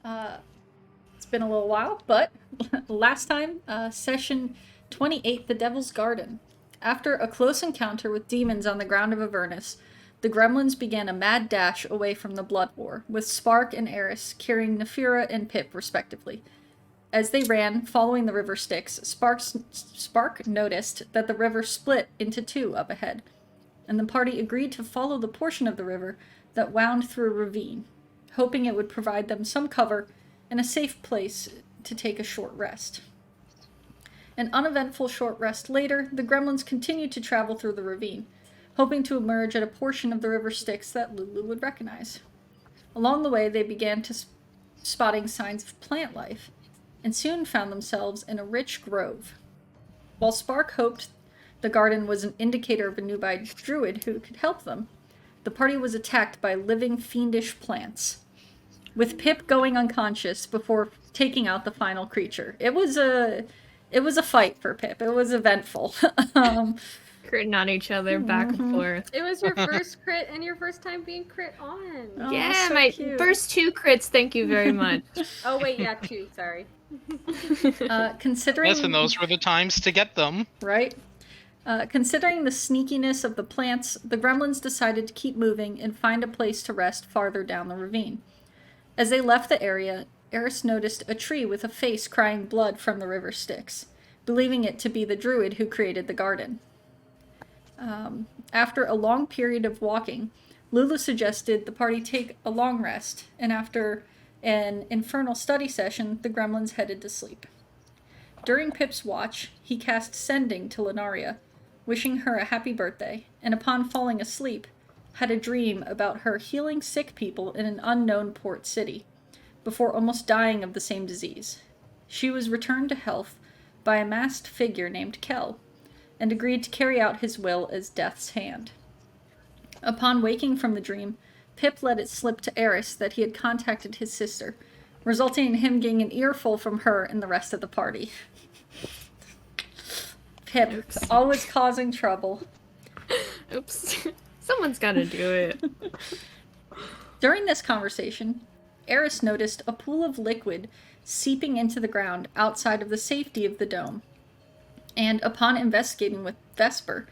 It's been a little while, but last time, session 28, The Devil's Garden. After a close encounter with demons on the ground of Avernus, the Gremlins began a mad dash away from the Blood War, with Spark and Eris carrying Nephira and Pip, respectively. As they ran, following the river Styx, Spark noticed that the river split into two up ahead, and the party agreed to follow the portion of the river that wound through a ravine, hoping it would provide them some cover and a safe place to take a short rest. An uneventful short rest later, the Gremlins continued to travel through the ravine, hoping to emerge at a portion of the river Styx that Lulu would recognize. Along the way, they began spotting signs of plant life, and soon found themselves in a rich grove. While Spark hoped the garden was an indicator of a nearby druid who could help them, the party was attacked by living fiendish plants, with Pip going unconscious before taking out the final creature. It was a fight for Pip. It was eventful. Critting on each other back and forth. It was your first crit and your first time being crit on. Oh, yeah, so my cute. first 2 crits, thank you very much. Oh wait, yeah, 2, sorry. Considering... Yes, and those were the times to get them. Right? Considering the sneakiness of the plants, the Gremlins decided to keep moving and find a place to rest farther down the ravine. As they left the area, Eris noticed a tree with a face crying blood from the river Styx, believing it to be the druid who created the garden. After a long period of walking, Lulu suggested the party take a long rest, and after an infernal study session, the Gremlins headed to sleep. During Pip's watch, he cast Sending to Lunaria, wishing her a happy birthday, and upon falling asleep, had a dream about her healing sick people in an unknown port city, before almost dying of the same disease. She was returned to health by a masked figure named Kel, and agreed to carry out his will as Death's Hand. Upon waking from the dream, Pip let it slip to Eris that he had contacted his sister, resulting in him getting an earful from her and the rest of the party. Pip, Oops. always causing trouble. Oops. Someone's gotta do it. During this conversation, Eris noticed a pool of liquid seeping into the ground outside of the safety of the dome, and upon investigating with Vesper,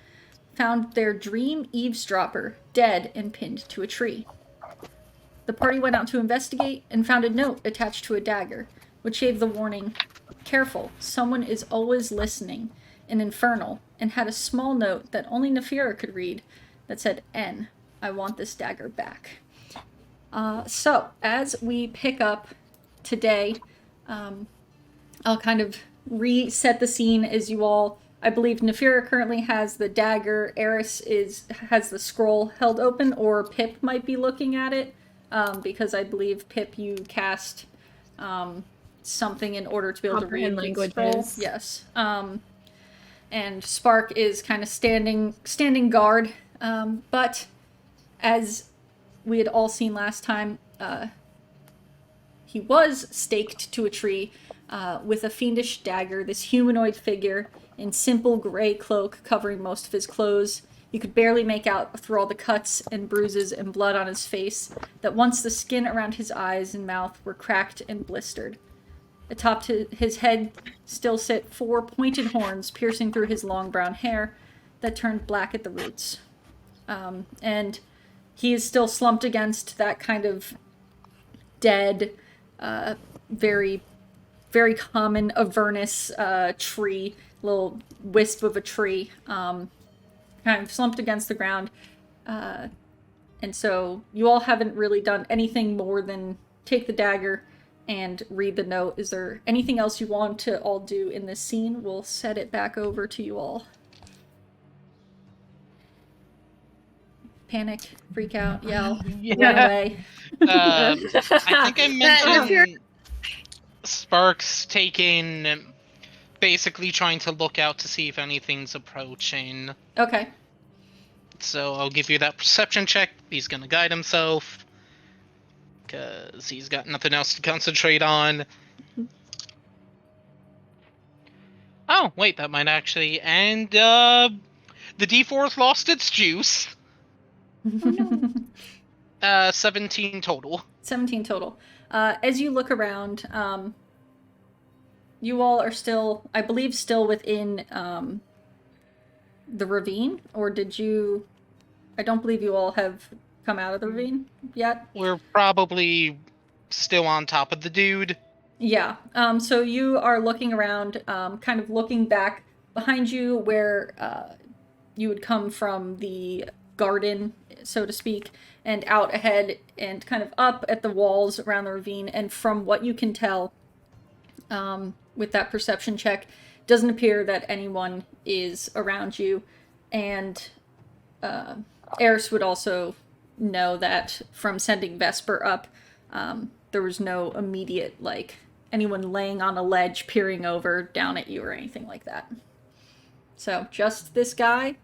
found their dream eavesdropper dead and pinned to a tree. The party went out to investigate and found a note attached to a dagger, which gave the warning, "Careful, someone is always listening," in Infernal, and had a small note that only Nephira could read that said, "N, I want this dagger back." So, as we pick up today, I'll kind of reset the scene as you all... I believe Nephira currently has the dagger, Eris has the scroll held open, or Pip might be looking at it, because I believe, Pip, you cast something in order to be able to read the scroll. Yes. And Spark is kind of standing guard, but as we had all seen last time, he was staked to a tree with a fiendish dagger, this humanoid figure in simple gray cloak covering most of his clothes. You could barely make out through all the cuts and bruises and blood on his face, that once the skin around his eyes and mouth were cracked and blistered. Atop his head still sit 4 pointed horns piercing through his long brown hair that turned black at the roots. And he is still slumped against that kind of dead, very, very common Avernus tree, little wisp of a tree, kind of slumped against the ground. And so you all haven't really done anything more than take the dagger and read the note. Is there anything else you want to all do in this scene? We'll set it back over to you all. Panic, freak out, yell, run away. I think I mentioned Sparks basically trying to look out to see if anything's approaching. Okay. So I'll give you that perception check. He's gonna guide himself, because he's got nothing else to concentrate on. Oh, wait, that might actually... And, the D4's lost its juice. 17 total. 17 total. As you look around, you all are still, I believe, still within the ravine, or did you? I don't believe you all have come out of the ravine yet. We're probably still on top of the dude. Yeah. So you are looking around, kind of looking back behind you where you would come from the garden, so to speak, and out ahead and kind of up at the walls around the ravine. And from what you can tell, with that perception check, doesn't appear that anyone is around you. And Eris would also know that from sending Vesper up, there was no immediate, like, anyone laying on a ledge peering over down at you or anything like that. So, just this guy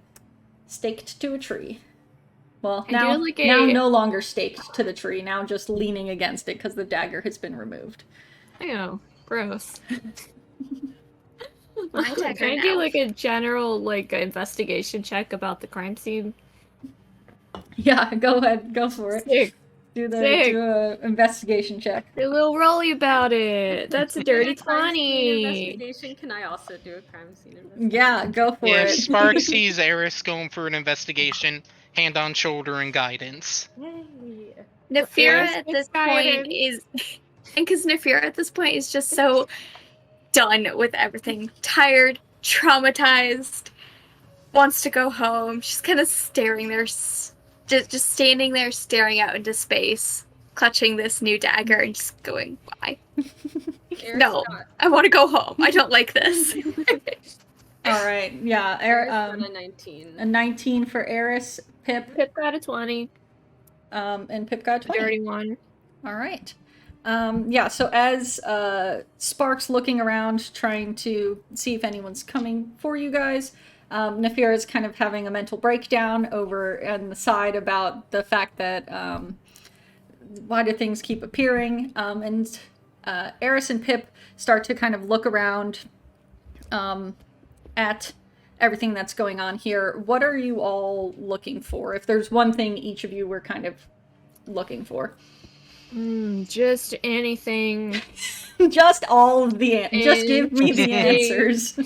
staked to a tree. Well, now no longer staked to the tree, now just leaning against it because the dagger has been removed. Ew, gross. My Can dagger I now. do like a general investigation check about the crime scene? Yeah, go ahead, go for it. Sick. Do Sick. a investigation check. You're a little rolly about it. That's a dirty Crime scene 20. investigation. Can I also do a crime scene investigation? Yeah, go for If it. Spark sees Eris going for an investigation, hand on shoulder and guidance. Nefira Eris at gets this point is, and because Nefira at this point is just so done with everything, tired, traumatized, wants to go home. She's kind of staring there, just standing there, staring out into space, clutching this new dagger, and just going, "Why? Eris No, got- I want to go home. I don't like this." All right, yeah, Eris got a 19. a 19 for Eris, Pip, Pip got a 20. and Pip got a 20. Dirty one. All right. Yeah, so as Spark's looking around, trying to see if anyone's coming for you guys, Nefira is kind of having a mental breakdown over on the side about the fact that why do things keep appearing? And Eris and Pip start to kind of look around at everything that's going on here. What are you all looking for? If there's one thing each of you were kind of looking for. Just anything. Just all of the just give me the answers.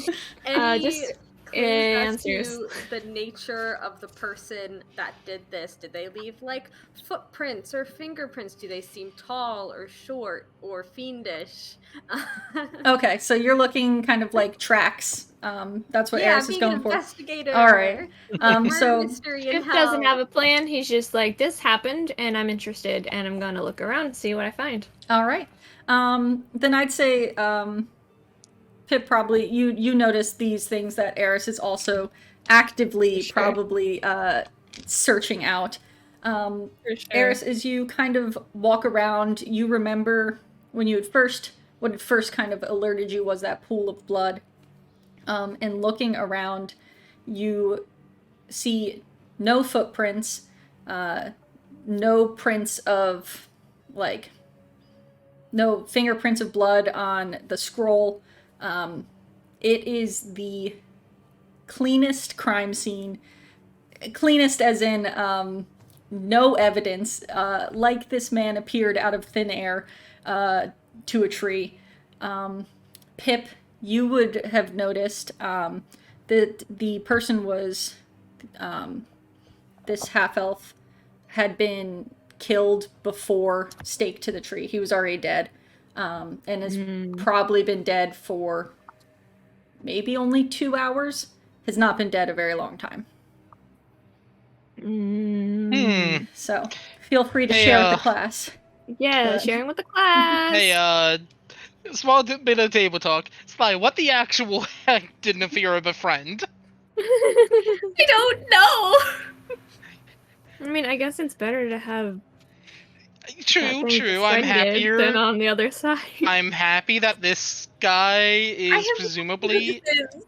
Any just clues as answers. to the nature of the person that did this? Did they leave like footprints or fingerprints? Do they seem tall or short or fiendish? Okay, so you're looking kind of like tracks. That's what Eris is being going an for. investigator. All right. Murder So mystery in Pip hell. doesn't have a plan. He's just like, this happened, and I'm interested, and I'm gonna look around and see what I find. all right. Then I'd say Pip probably you notice these things that Eris is also actively Sure. probably searching out. For sure. Eris, as you kind of walk around, you remember when what had first kind of alerted you was that pool of blood. And looking around, you see no footprints, no prints of, like, no fingerprints of blood on the scroll. It is the cleanest crime scene. Cleanest as in, no evidence, like this man appeared out of thin air to a tree. Pip, you would have noticed that the person was, this half-elf had been killed before staked to the tree. He was already dead, and has probably been dead for maybe only 2 hours. Has not been dead a very long time. So, feel free to share with the class. Yeah, Good. sharing with the class. Hey, small bit of table talk. Sly, what the actual heck did Nefira befriend? I don't know. I mean, I guess it's better to have that True, thing true. I'm befriended happier. than on the other side. I'm happy that this guy is have presumably This is-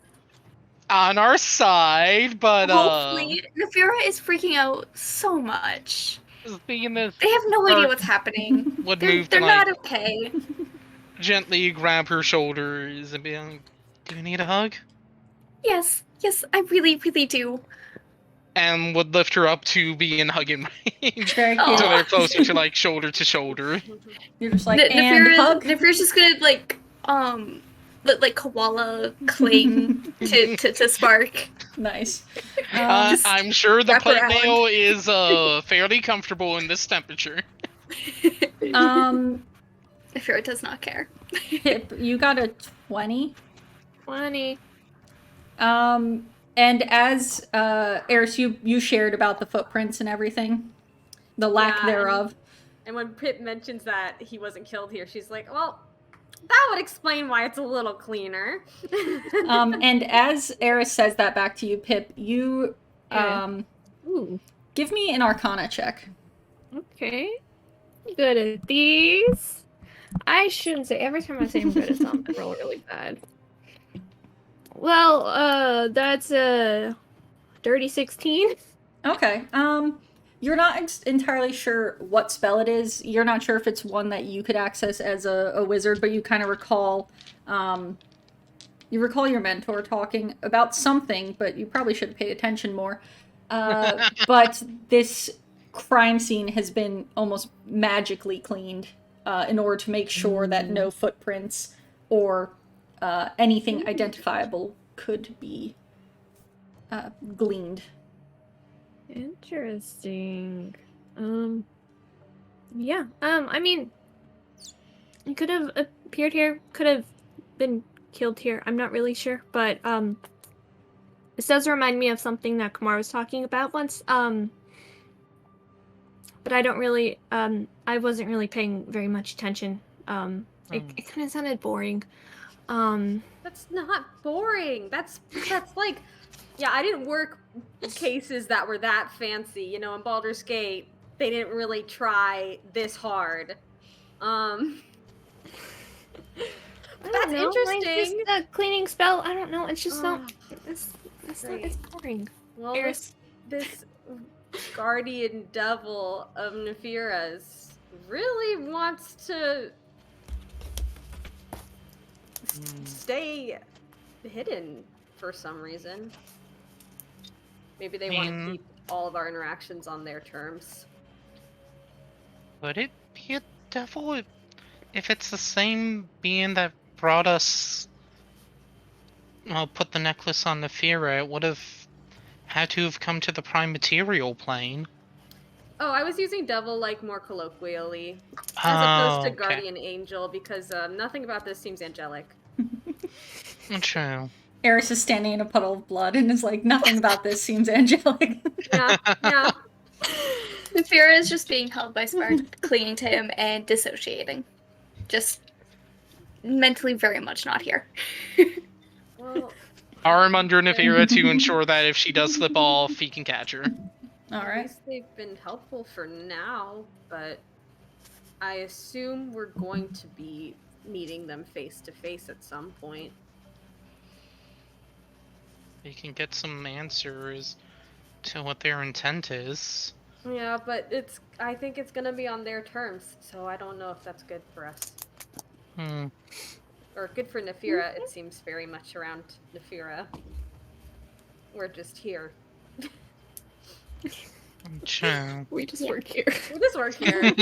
on our side, but Hopefully, Nefira is freaking out so much. being this They have no idea Or- what's happening. would They're, move to they're like not okay. gently grab her shoulders and be like, "Do you need a hug?" Yes, I really, really do. and would lift her up to be in hugging range. Very Aw. cute. So they're closer to like shoulder to shoulder. You're just like, and hug. Nefira's just gonna like koala cling to Spark. Nice. Just I'm sure the wrap plate around. mail is fairly comfortable in this temperature. Nefira does not care. Pip, you got a 20. 20. And as Eris, you shared about the footprints and everything, the lack Yeah, thereof. And when Pip mentions that he wasn't killed here, she's like, well, that would explain why it's a little cleaner. And as Eris says that back to you, Pip, you Ooh. give me an Arcana check. Okay. Good at these. I shouldn't say every time I say I'm good at something, I roll really bad. Well, that's a dirty 16. Okay. You're not entirely sure what spell it is. You're not sure if it's one that you could access as a wizard, but you kind of recall, you recall your mentor talking about something, but you probably should have paid attention more. But this crime scene has been almost magically cleaned in order to make sure that no footprints or anything identifiable could be gleaned. Interesting. Yeah. I mean, it could have appeared here, could have been killed here. I'm not really sure, but this does remind me of something that Kumar was talking about once. But I don't really. I wasn't really paying very much attention. It kind of sounded boring. That's not boring. That's like, yeah, I didn't work cases that were that fancy. You know, in Baldur's Gate, they didn't really try this hard. I That's don't know, interesting. Like, just the cleaning spell. I don't know. It's just not. It's not. Great. It's boring. Well, Eris. this guardian devil of Nefira's really wants to stay hidden for some reason. Maybe they want to keep all of our interactions on their terms. Would it be a devil if it's the same being that brought us, well, put the necklace on Nefira? It would have had to have come to the prime material plane. Oh, I was using devil like more colloquially, as Oh, opposed to okay. guardian angel, because nothing about this seems angelic. True. Eris is standing in a puddle of blood and is like, nothing about this seems angelic. Yeah, yeah. Nefira is just being held by Spark, clinging to him and dissociating. Just mentally very much not here. Well, Arm under Nefira to ensure that if she does slip off, he can catch her. All at right. least they've been helpful for now, but I assume we're going to be meeting them face to face at some point. We can get some answers to what their intent is. Yeah, but I think it's gonna be on their terms, so I don't know if that's good for us. Or good for Nefira. It seems very much around Nefira. We're just here. True. We just work here. We just work here.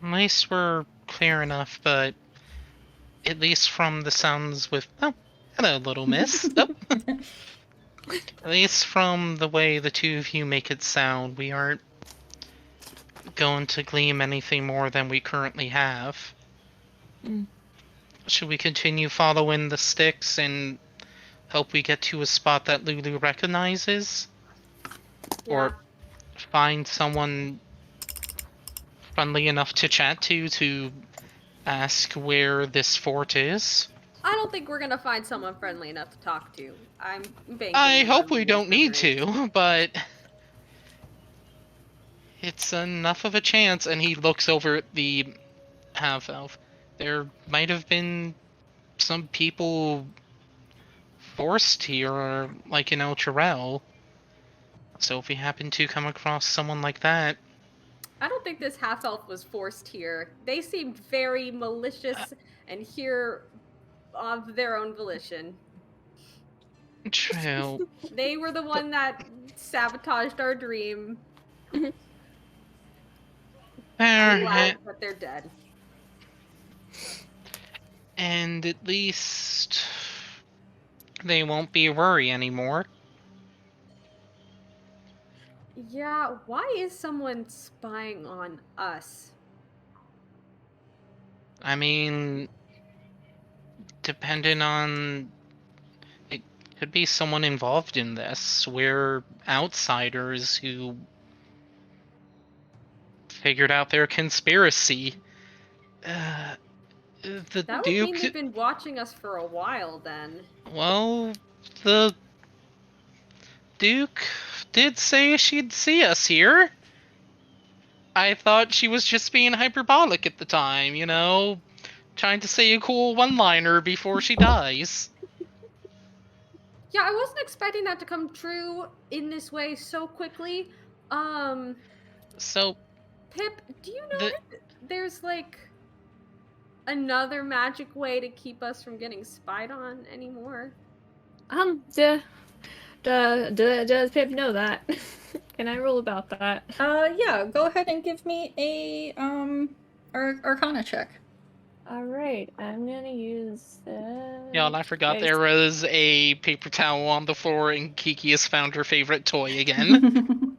At least we're clear enough, but at least from the sounds with... Oh, hello, little miss. Oh. At least from the way the two of you make it sound, we aren't going to glean anything more than we currently have. Should we continue following the sticks and hope we get to a spot that Lulu recognizes? Yeah. Or find someone friendly enough to chat to ask where this fort is? I don't think we're gonna find someone friendly enough to talk to. I'm banking I on hope we don't need memory. to, but it's enough of a chance. And he looks over at the half-elf. There might have been some people forced here, like in El Chirel. So if we happen to come across someone like that... I don't think this half-elf was forced here. They seemed very malicious and here of their own volition. True. They were the one that sabotaged our dream. I'm glad that they're dead. And at least they won't be a worry anymore. Yeah, why is someone spying on us? I mean, depending on... It could be someone involved in this. We're outsiders who figured out their conspiracy. The That would Duke... mean they've been watching us for a while then. Well, the Duke did say she'd see us here. I thought she was just being hyperbolic at the time, you know? Trying to say a cool one-liner before she dies. Yeah, I wasn't expecting that to come true in this way so quickly. So, Pip, do you know if there's like another magic way to keep us from getting spied on anymore? Does Pip know that? Can I roll about that? Yeah, go ahead and give me a Arcana check. Alright, I'm gonna use yeah, and I forgot there was a paper towel on the floor and Kiki has found her favorite toy again.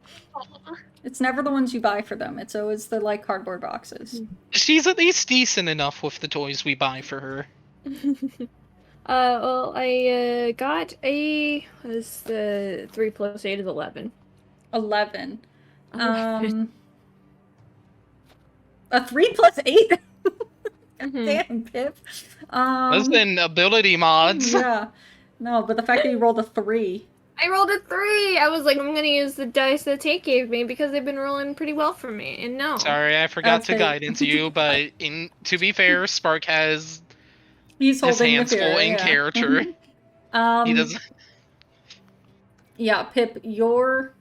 It's never the ones you buy for them. It's always the like cardboard boxes. She's at least decent enough with the toys we buy for her. Well, I got a... What's the 3 plus 8 is 11. 11. A 3 plus 8? Damn, Pip. Listen, ability mods. Yeah. No, but the fact that you rolled a 3. I rolled a 3! I was like, I'm gonna use the dice that Tate gave me because they've been rolling pretty well for me, and no. Sorry, I forgot to Okay. guidance you, but to be fair, Spark has He's his holding hands the full in yeah. character. He doesn't... Yeah, Pip, you're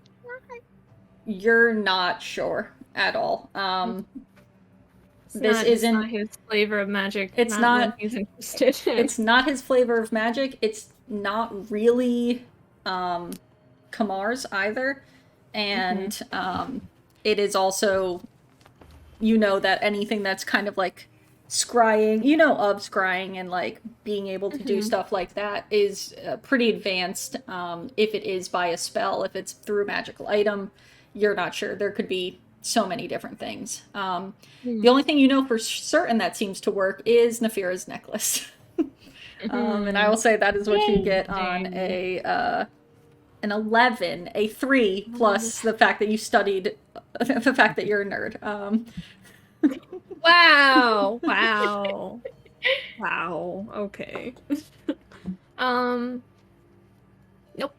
not sure at all. This isn't... It's not his flavor of magic. It's not... He's interested in. It's not his flavor of magic. It's not really Kamar's either. And it is also, you know, that anything that's kind of like scrying, you know, of scrying and like being able to do stuff like that is pretty advanced. If it is by a spell, if it's through a magical item, you're not sure. There could be so many different things. The only thing you know for certain that seems to work is Nefira's necklace. And I will say that is what you get on an 11, a 3 plus the fact that you studied, the fact that you're a nerd. Wow! Wow! Wow! Okay. Nope.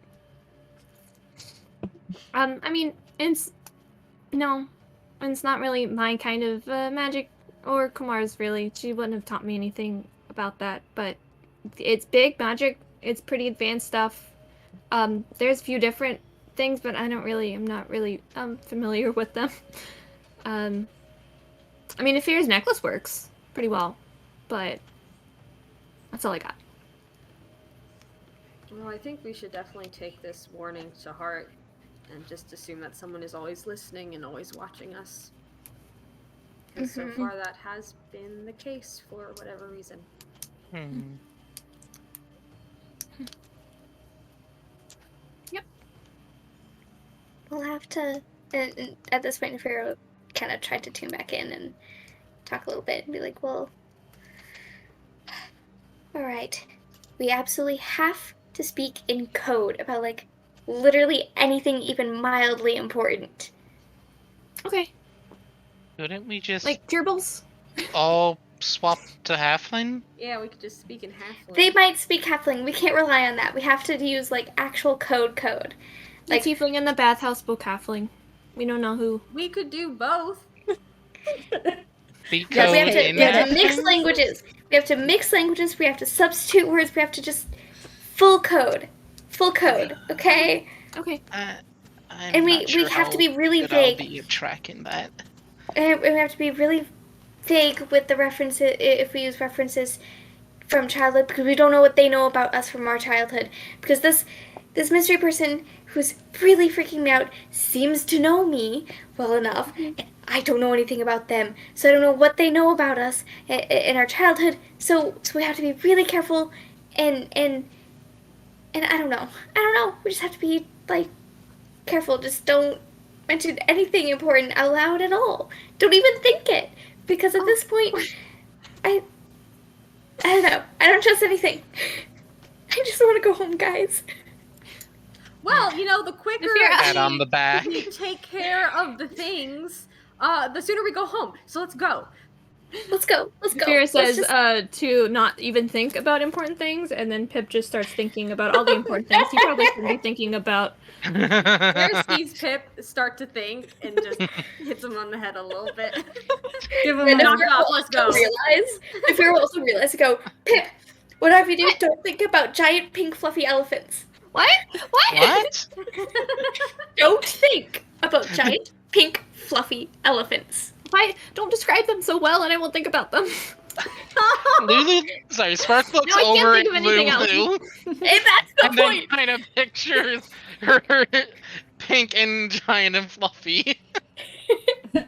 I mean, it's not really my kind of magic, or Kumar's really. She wouldn't have taught me anything about that, but it's big magic. It's pretty advanced stuff. There's a few different things, but I'm not really familiar with them. I mean, Nefira's necklace works pretty well, but that's all I got. Well, I think we should definitely take this warning to heart and just assume that someone is always listening and always watching us. Because so far that has been the case for whatever reason. Yep. We'll have to, at this point, Nefira kind of tried to tune back in and talk a little bit and be like, well, alright, we absolutely have to speak in code about, like, literally anything even mildly important. Okay. Couldn't we just Like gerbils? all swap to halfling? Yeah, we could just speak in halfling. They might speak halfling. We can't rely on that. We have to use, like, actual code. Like tiefling in the bathhouse spoke halfling. We don't know who. We could do both. Speak Yeah, code we have in to mix languages. We have to mix languages. We have to substitute words. We have to just full code, okay? Okay. I'm we not sure have to be really good vague. I'll be tracking that. And we have to be really vague with the references if we use references from childhood, because we don't know what they know about us from our childhood. Because this mystery person who's really freaking me out seems to know me well enough, and I don't know anything about them, so I don't know what they know about us in our childhood. So we have to be really careful, and I don't know. We just have to be like careful. Just don't mention anything important out loud at all. Don't even think it, because at this point, I don't know. I don't trust anything. I just want to go home, guys. Well, the quicker Pat on the back. we take care of the things, the sooner we go home. So let's go. Let's go. Fira says to not even think about important things, and then Pip just starts thinking about all the important things he probably should be thinking about. There sees Pip start to think and just hits him on the head a little bit. Give him And a knock it off, let's go. If we also realize to go, Pip, whatever you do, don't think about giant pink fluffy elephants. What? What? Don't think about giant pink fluffy elephants. Why? Don't describe them so well, and I won't think about them. Lulu, sorry, Spark looks No, I can't over think at of anything else. Lulu, And that's the and then point. kind of pictures her pink and giant and fluffy.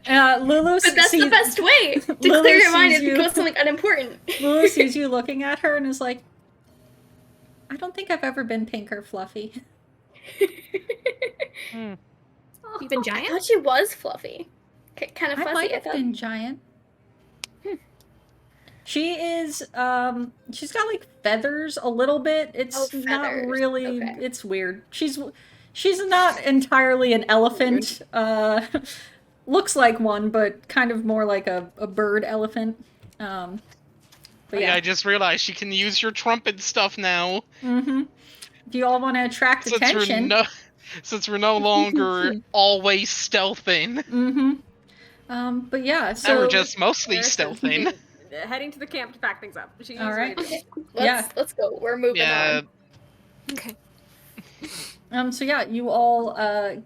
Lulu But that's sees, the best way to Lulu clear your mind sees and you. go something unimportant. Lulu sees you looking at her and is like, I don't think I've ever been pink or fluffy. You've been I giant? thought she was fluffy. Kind of I fuzzy. might I have thought. been giant. She is, she's got like feathers a little bit. It's Oh, not feathers. really, Okay. it's weird. She's not entirely an elephant. Looks like one, but kind of more like a bird elephant. But Yeah, yeah. I just realized she can use your trumpet stuff now. Mm-hmm. If you all want to attract attention. Since we're no longer always stealthing. Mm-hmm. But yeah, so Now we're just mostly Eris is stealthing. heading to the camp to pack things up. She's All right. ready. Let's go. We're moving Yeah, on. Okay. So yeah, you all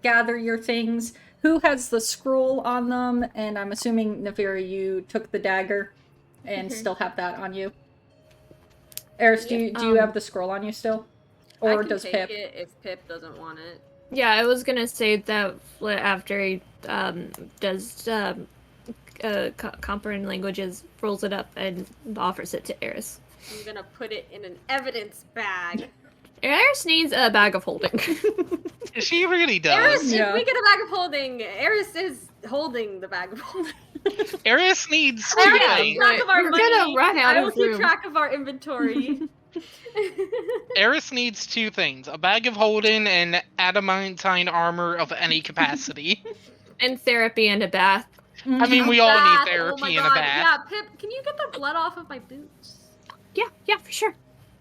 gather your things. Who has the scroll on them? And I'm assuming, Nefira, you took the dagger and still have that on you. Eris, do you have the scroll on you still? I Or can does take Pip? it if Pip doesn't want it. Yeah, I was gonna say that after he does comprehend languages, rolls it up and offers it to Eris. I'm gonna put it in an evidence bag. Eris needs a bag of holding. she really Eris, does. Yeah. if we get a bag of holding, Eris is holding the bag of holding. Eris needs I two will keep things. track of our We're money. gonna run out I will of keep room. track of our inventory. Eris needs two things: a bag of holding and adamantine armor of any capacity. And therapy and a bath. I mean, we all Bath, need oh therapy my and a God. bath. Yeah, Pip, can you get the blood off of my boots? Yeah, for sure.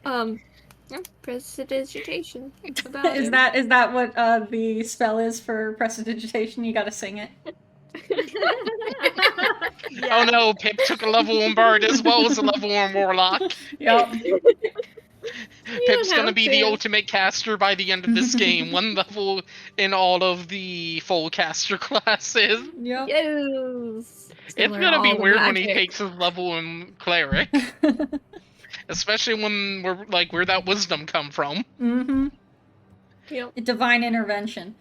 Yeah, prestidigitation. About Is it. that what the spell is for prestidigitation? You gotta sing it. Yeah. Oh no, Pip took a level 1 bard as well as a level 1 warlock. Yep. Pip's don't gonna have be to. the ultimate caster by the end of this game. 1 level in all of the full caster classes. Yep. Yes. It's Learn gonna be all the weird when he magic. takes his level in cleric. Especially when we're like, where'd that wisdom come from? Mm-hmm. Yep. Divine intervention.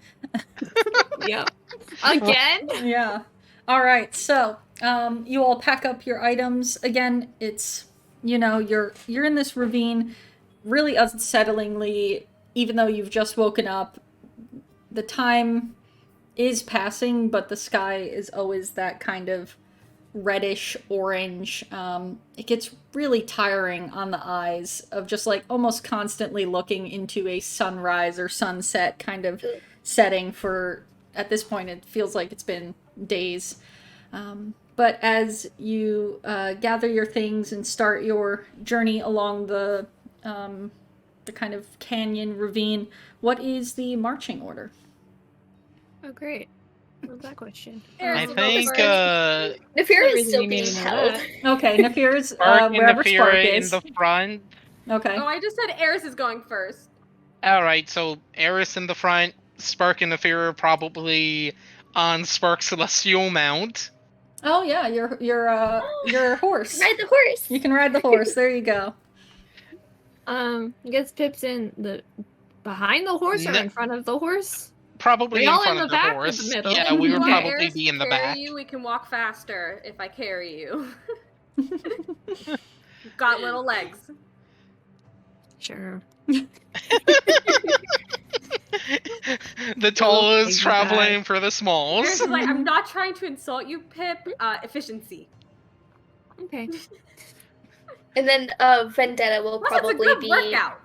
Yep. Again? Yeah. All right. So, you all pack up your items. Again, it's, you're in this ravine, really unsettlingly, even though you've just woken up. The time is passing, but the sky is always that kind of reddish orange. It gets really tiring on the eyes of just like almost constantly looking into a sunrise or sunset kind of setting for, at this point, it feels like it's been days. But as you gather your things and start your journey along the kind of canyon ravine, what is the marching order? Oh, great. What's that question? I Eris, think, Nefira is still you being need to know held. that. Okay, Nefir's Spark and wherever Spark Nefira is. in the front. Okay. Oh, I just said Eris is going first. Alright, so Eris in the front, Spark and Nefira probably on Spark's celestial mount. Oh yeah, your horse. Ride the horse. You can ride the horse. There you go. I guess Pip's in the behind the horse or No. in front of the horse? Probably We in all in front the of the back or the horse. middle? Yeah, we would Let probably Eris be in the carry back. You, we can walk faster if I carry you. You've got little legs. Sure. The tall is take traveling that. for the smalls. Eris is like, I'm not trying to insult you, Pip. Efficiency. Okay. And then Vendetta will Plus, it's a probably good be workout.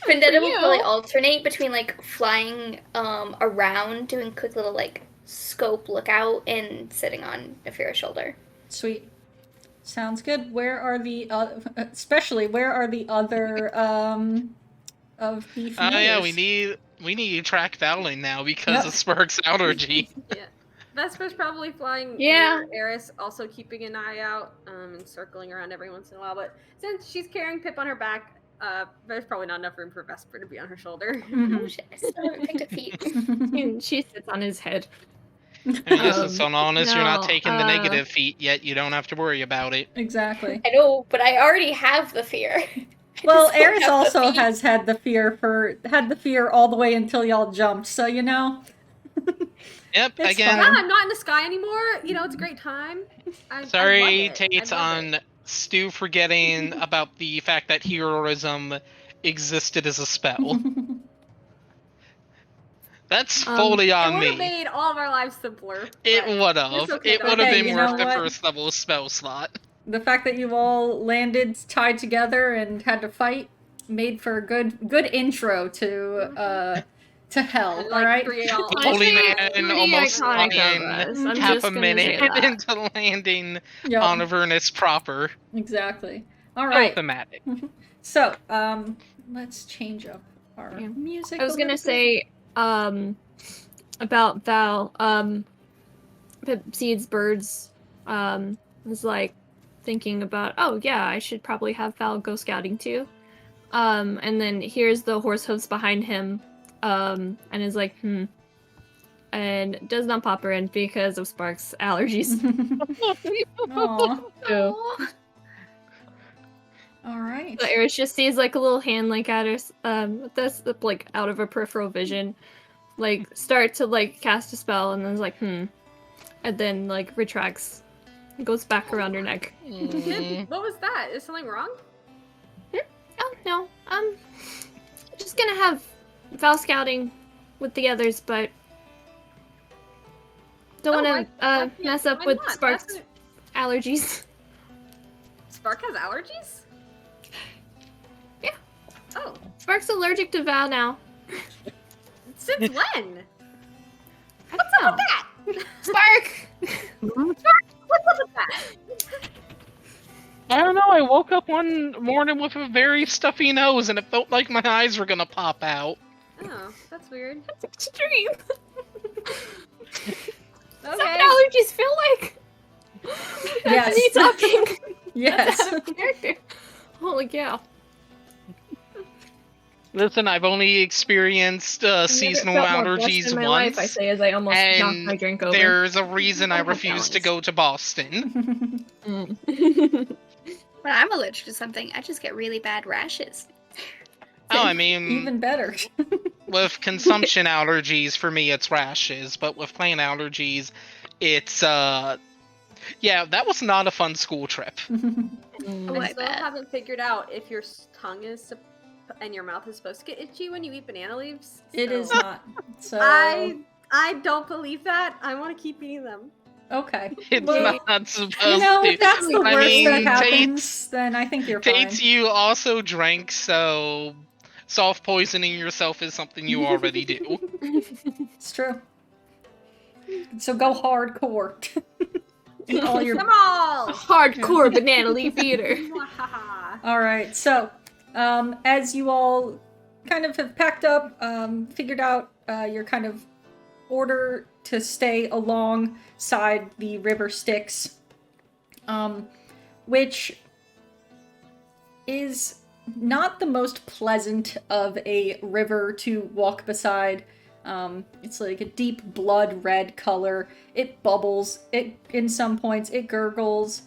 Vendetta will you. probably alternate between like flying around, doing quick little like scope lookout, and sitting on Nefira's shoulder. Sweet. Sounds good. Where are the where are the other of the familiars? Oh yeah, we need track battling now because Yep. of Spark's allergy. Yeah. Vesper's probably flying Yeah. near Eris, also keeping an eye out and circling around every once in a while. But since she's carrying Pip on her back, there's probably not enough room for Vesper to be on her shoulder. Oh shit! I still haven't picked a feat. And she sits on his head. I mean, this is so honest, you're not no, taking the negative feat yet. You don't have to worry about it. Exactly. I know, but I already have the fear. Well, I still Eris have the also feat. has had the fear all the way until y'all jumped. So you know. Yep, It's again, Yeah, I'm not in the sky anymore. You know, it's a great time. I sorry, love it. Tate, I love it. on Stu forgetting about the fact that heroism existed as a spell. That's fully It on would have me. made all of our lives simpler. It but would have. it's okay, It though. would have Okay, been you worth know the what? first level spell slot. The fact that you all landed tied together and had to fight made for a good intro to hell. And, all like, right. three all- Holy Honestly, man, pretty almost iconic of flying us. I'm half just a gonna minute say that. into landing Yep, on Avernus proper. exactly. All So right. thematic. So, let's change up our Yeah. music. I was a gonna little say, about Val, Pip sees birds, was like thinking about, oh yeah, I should probably have Val go scouting too. And then hears the horse hooves behind him, and is like, and does not pop her in because of Spark's allergies. bit. Aw. So, All right. so Eris just sees like a little hand like at her, that's like out of her peripheral vision, like start to like cast a spell, and then is like, and then like retracts, goes back around her neck. Mm. What was that? Is something wrong? Oh no, just gonna have Val scouting with the others, but don't Oh, want why to mess up why with not? Spark's That's- allergies. Spark has allergies? Yeah. Oh. Spark's allergic to Val now. Since when? I don't know. That? Spark. What's up with that? I don't know, I woke up one morning with a very stuffy nose and it felt like my eyes were gonna pop out. Oh, that's weird. That's extreme. That's Okay. what allergies feel like. Yes. That's me talking. Yes. That's out of character. Holy cow. Listen, I've only experienced seasonal allergies in my once, life, I say, as I almost knocked and my drink over. there's a reason I I have refuse to allergies. go to Boston. Mm. When I'm allergic to something, I just get really bad rashes. Oh, I mean, Even better. with consumption allergies, for me, it's rashes, but with plain allergies, it's, yeah, that was not a fun school trip. Oh, I I still bet. haven't figured out if your tongue is and your mouth is supposed to get itchy when you eat banana leaves. It so- is not. So I don't believe that. I want to keep eating them. okay. It's Well, not supposed You know, to. if that's the I worst mean, that happens, Tate's- then I think you're fine. Tates, you also drank, so soft poisoning yourself is something you already do. It's true. So go hardcore. Eat all your. Come on! Hardcore banana leaf eater. Mwahaha. All right. So, as you all kind of have packed up, figured out your kind of order to stay alongside the river Styx, which is not the most pleasant of a river to walk beside. It's like a deep blood red color. It bubbles. It in some points it gurgles.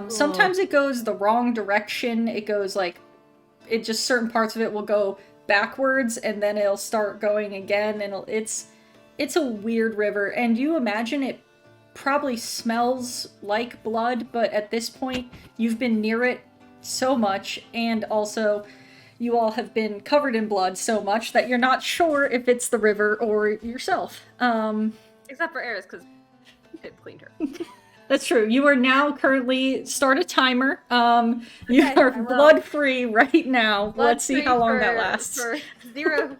Sometimes it goes the wrong direction. It goes like it just certain parts of it will go backwards and then it'll start going again, and it's a weird river, and you imagine it probably smells like blood, but at this point you've been near it so much, and also you all have been covered in blood so much that you're not sure if it's the river or yourself. Except for Eris, because it cleaned her. That's true. You are now currently start a timer. You Okay, are I will. blood free right now. Let's see how long that For lasts. 0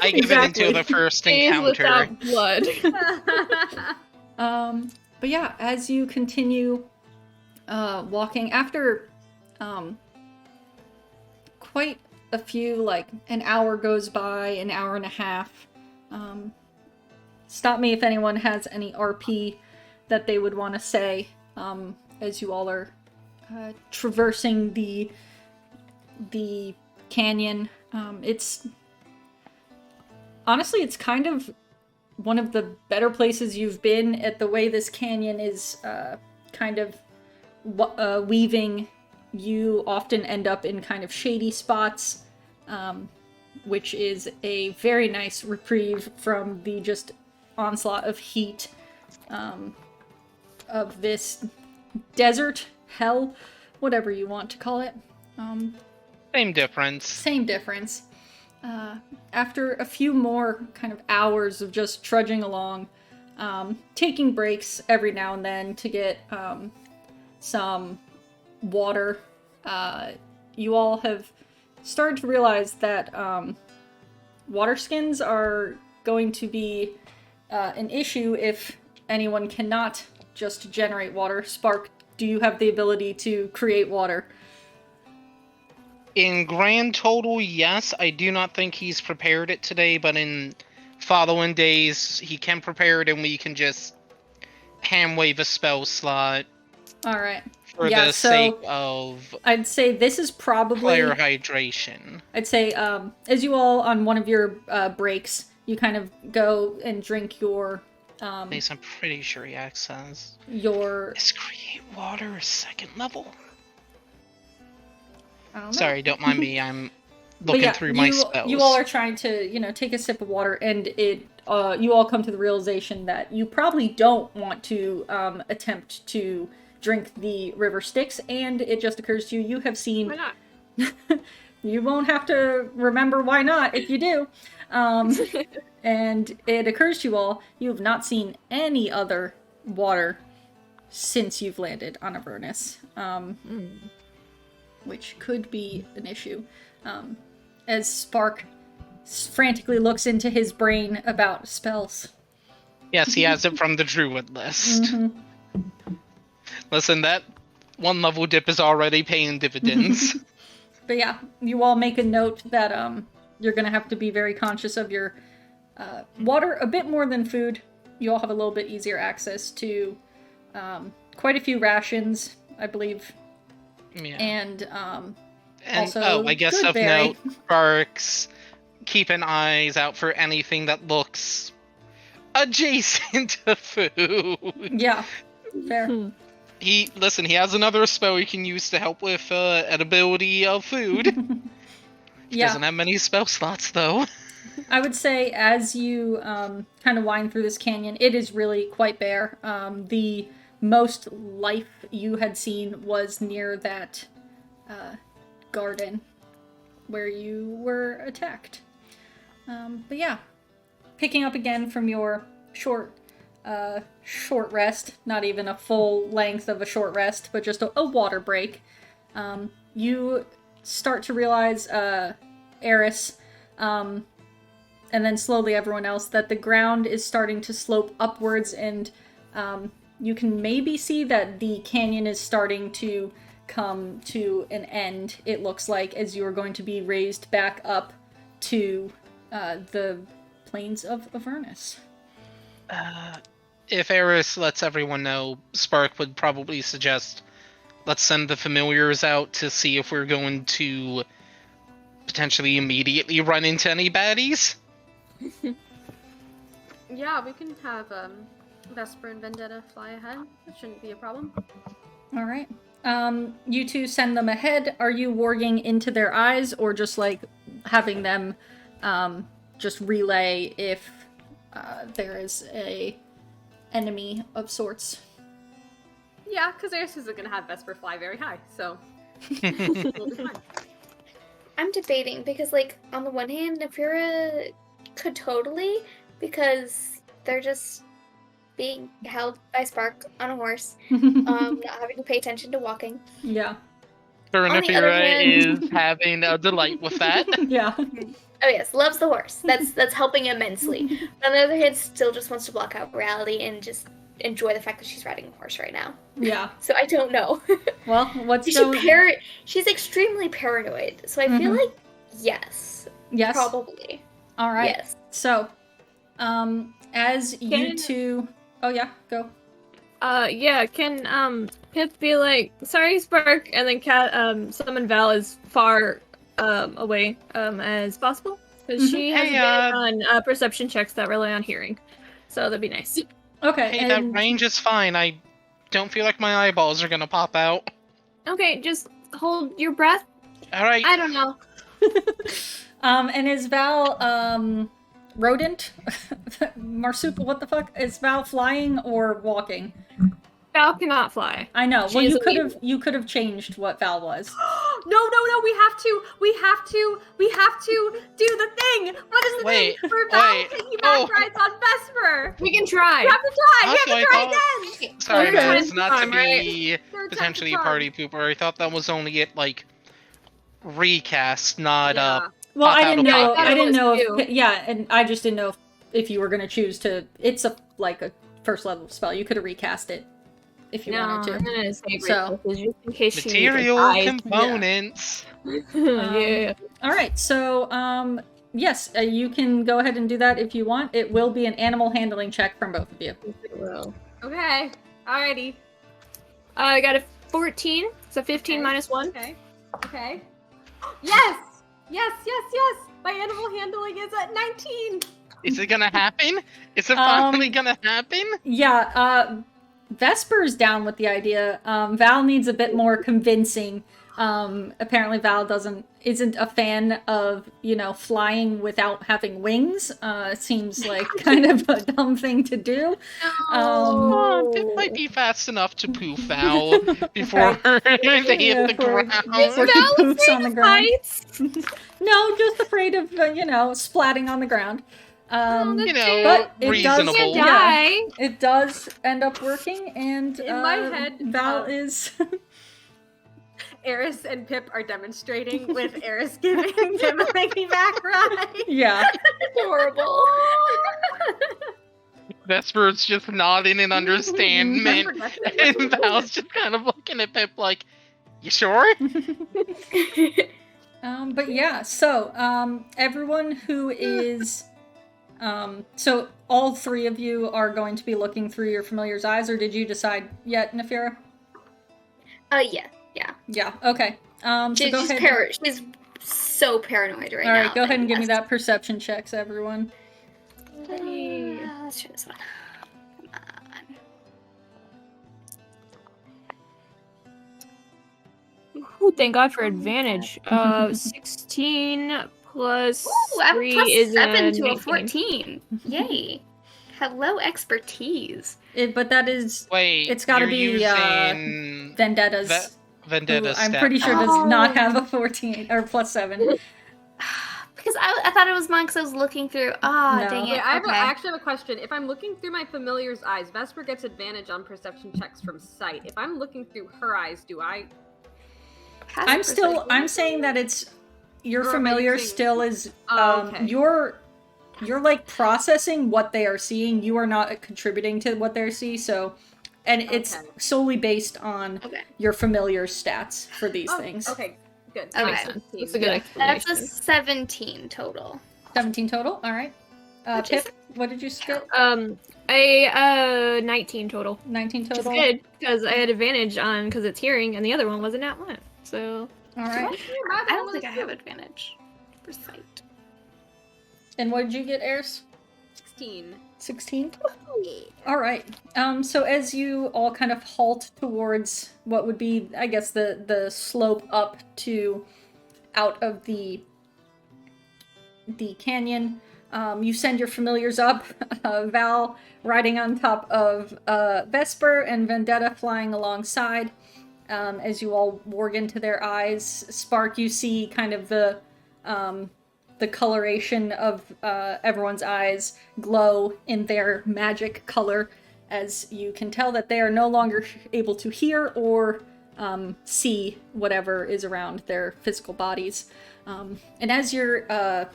I give it into the first Days encounter. without blood. But yeah, as you continue walking, after quite a few, like an hour goes by, an hour and a half. Stop me if anyone has any RP that they would want to say as you all are traversing the canyon. It's honestly, it's kind of one of the better places you've been at the way this canyon is kind of weaving. You often end up in kind of shady spots, which is a very nice reprieve from the just onslaught of heat of this desert, hell, whatever you want to call it. Same difference. Same difference. After a few more kind of hours of just trudging along, taking breaks every now and then to get some water, you all have started to realize that water skins are going to be an issue if anyone cannot just generate water. Spark, do you have the ability to create water? In grand total, yes. I do not think he's prepared it today, but in following days, he can prepare it and we can just hand wave a spell slot Alright. for Yeah, the so sake of I'd say this is probably... player hydration. I'd say, as you all, on one of your breaks, you kind of go and drink your... At least I'm pretty sure he access. your... Is create water a second level? I don't know. Sorry, don't mind me. I'm But looking yeah, through my spells. You all are trying to, take a sip of water, and it, you all come to the realization that you probably don't want to attempt to drink the river Styx, and it just occurs to you, you have seen... Why not? You won't have to remember why not if you do. And it occurs to you all, you have not seen any other water since you've landed on Avernus. Which could be an issue. As Spark frantically looks into his brain about spells. Yes, he has it from the druid list. Mm-hmm. Listen, that one level dip is already paying dividends. But yeah, you all make a note that you're going to have to be very conscious of your water, a bit more than food. You all have a little bit easier access to quite a few rations, I believe. Yeah. And also, I guess of Goodberry. note, Sparks, keeping eyes out for anything that looks adjacent to food. Yeah, fair. He has another spell he can use to help with edibility of food. He Yeah. doesn't have many spell slots, though. I would say as you kind of wind through this canyon, it is really quite bare. The most life you had seen was near that garden where you were attacked. But yeah, picking up again from your short rest, not even a full length of a short rest, but just a water break, you start to realize, Eris, and then slowly everyone else, that the ground is starting to slope upwards, and you can maybe see that the canyon is starting to come to an end, it looks like, as you are going to be raised back up to the plains of Avernus. If Eris lets everyone know, Spark would probably suggest let's send the familiars out to see if we're going to potentially immediately run into any baddies. Yeah, we can have Vesper and Vendetta fly ahead. That shouldn't be a problem. All right. You two send them ahead. Are you warging into their eyes, or just like having them just relay if there is a enemy of sorts. Yeah, because Eris isn't going to have Vesper fly very high, so we'll be fine. I'm debating because, like, on the one hand, Nefira could totally, because they're just being held by Spark on a horse, not having to pay attention to walking. Yeah. Sure, On the other hand- is having a delight with that. Yeah. Oh yes, loves the horse. That's helping immensely. But on the other hand, still just wants to block out reality and just enjoy the fact that she's riding a horse right now. Yeah. So I don't know. Well, what's going... She's extremely paranoid. So I feel like yes. Yes. Probably. All right. Yes. So, as you two... Oh, yeah, go. Yeah, can Pip be like, sorry, Spark, and then summon Val as far away as possible? Because she has been on perception checks that rely on hearing. So that'd be nice. Okay. Hey, that range is fine. I don't feel like my eyeballs are gonna pop out. Okay, just hold your breath. Alright. I don't know. And is Val, rodent? Marsupial, what the fuck? Is Val flying or walking? Val cannot fly. I know. She Well, is you could have changed what Val was. No, we have to do the thing. What is the thing? We're about piggyback rides on Vesper. We can try. We have to try. We have to try again. Sorry, Okay. guys, not to Right? be Third potentially a time's a party pooper. I thought that was only it, like, recast, not Yeah. Well, Pop I out didn't a know. pocket. I didn't know It was if yeah, and I just didn't know if you were gonna choose to. It's a first level spell. You could have recast it if you No, wanted I'm to. gonna save So- resources just in case she material needs components. yeah. All right. So yes, you can go ahead and do that if you want. It will be an animal handling check from both of you. Well, Okay. Alrighty. I got a 14, so 15 Okay. minus 1. Okay. Yes. My animal handling is at 19. Is it gonna happen? Is it finally gonna happen? Yeah. Vesper's down with the idea. Val needs a bit more convincing. Apparently Val isn't a fan of, flying without having wings. It seems like kind of a dumb thing to do. It might be fast enough to poof Val before they hit the ground. Before he poofs on the ground. No, just afraid of, splatting on the ground. But it reasonable. does, Die. it does end up working, and In my head, Val is... Eris and Pip are demonstrating with Eris giving him a piggyback ride. Yeah. Adorable. Vesper's just nodding in understanding, and Val's just kind of looking at Pip like, you sure? But yeah, so, everyone who is... so all three of you are going to be looking through your familiar's eyes, or did you decide yet, Nefira? Yeah. Yeah, okay. So go ahead. She's so paranoid right now. Alright, go ahead and give me that perception checks, everyone. Let's try this one. Come on. Ooh, thank God for advantage. 16 plus Ooh, I have 3 plus is 7 to a 19. 14. Yay. Hello, expertise. But that is... Wait, It's gotta you're be, using Vendetta's... Vendetta I'm stat. pretty sure does not have a 14 or plus 7. Because I thought it was mine because I was looking through. Ah, No. dang Okay, it. I Okay. actually have a question. If I'm looking through my familiar's eyes, Vesper gets advantage on perception checks from sight. If I'm looking through her eyes, do I? I'm saying that it's... Your Or am I familiar using- still is... Okay. You're like processing what they are seeing. You are not contributing to what they see, so... And it's Okay. solely based on Okay. your familiar stats for these things. Okay, good. Okay. Makes sense. That's a good Yeah. explanation. That's a 17 total. 17 total, alright. Which is- Pip, what did you get? A 19 total. 19 Which is total? good, because I had advantage on, because it's hearing, and the other one wasn't at 1. So, Alright. I don't think I have advantage for sight. And what did you get, Eris? 16. 16? Alright. So as you all kind of halt towards what would be, I guess, the slope up to out of the the canyon. You send your familiars up, Val riding on top of Vesper and Vendetta flying alongside. As you all warg into their eyes. Spark, you see kind of the coloration of everyone's eyes glow in their magic color, as you can tell that they are no longer able to hear or see whatever is around their physical bodies. And as your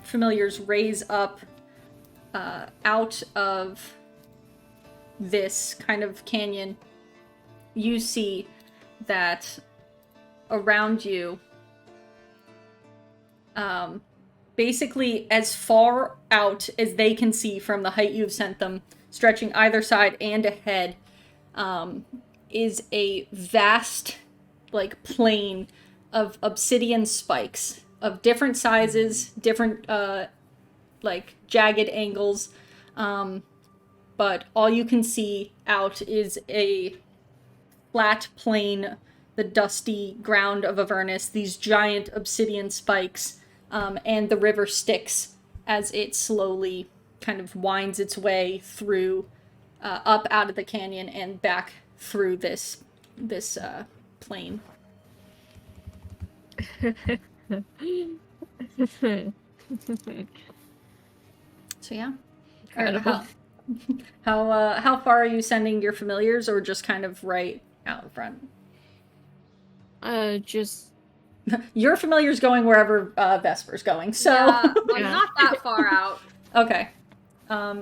familiars raise up out of this kind of canyon, you see that around you, basically as far out as they can see from the height you've sent them, stretching either side and ahead, is a vast, like, plain of obsidian spikes of different sizes, different, like, jagged angles, but all you can see out is a flat plain, the dusty ground of Avernus, these giant obsidian spikes, and the river Styx as it slowly kind of winds its way through, up out of the canyon and back through this plain. So yeah. Incredible. How far are you sending your familiars, or just kind of right out in front? Just Your familiar's going wherever Vesper's going, so... Yeah, I'm Yeah. not that far out. Okay.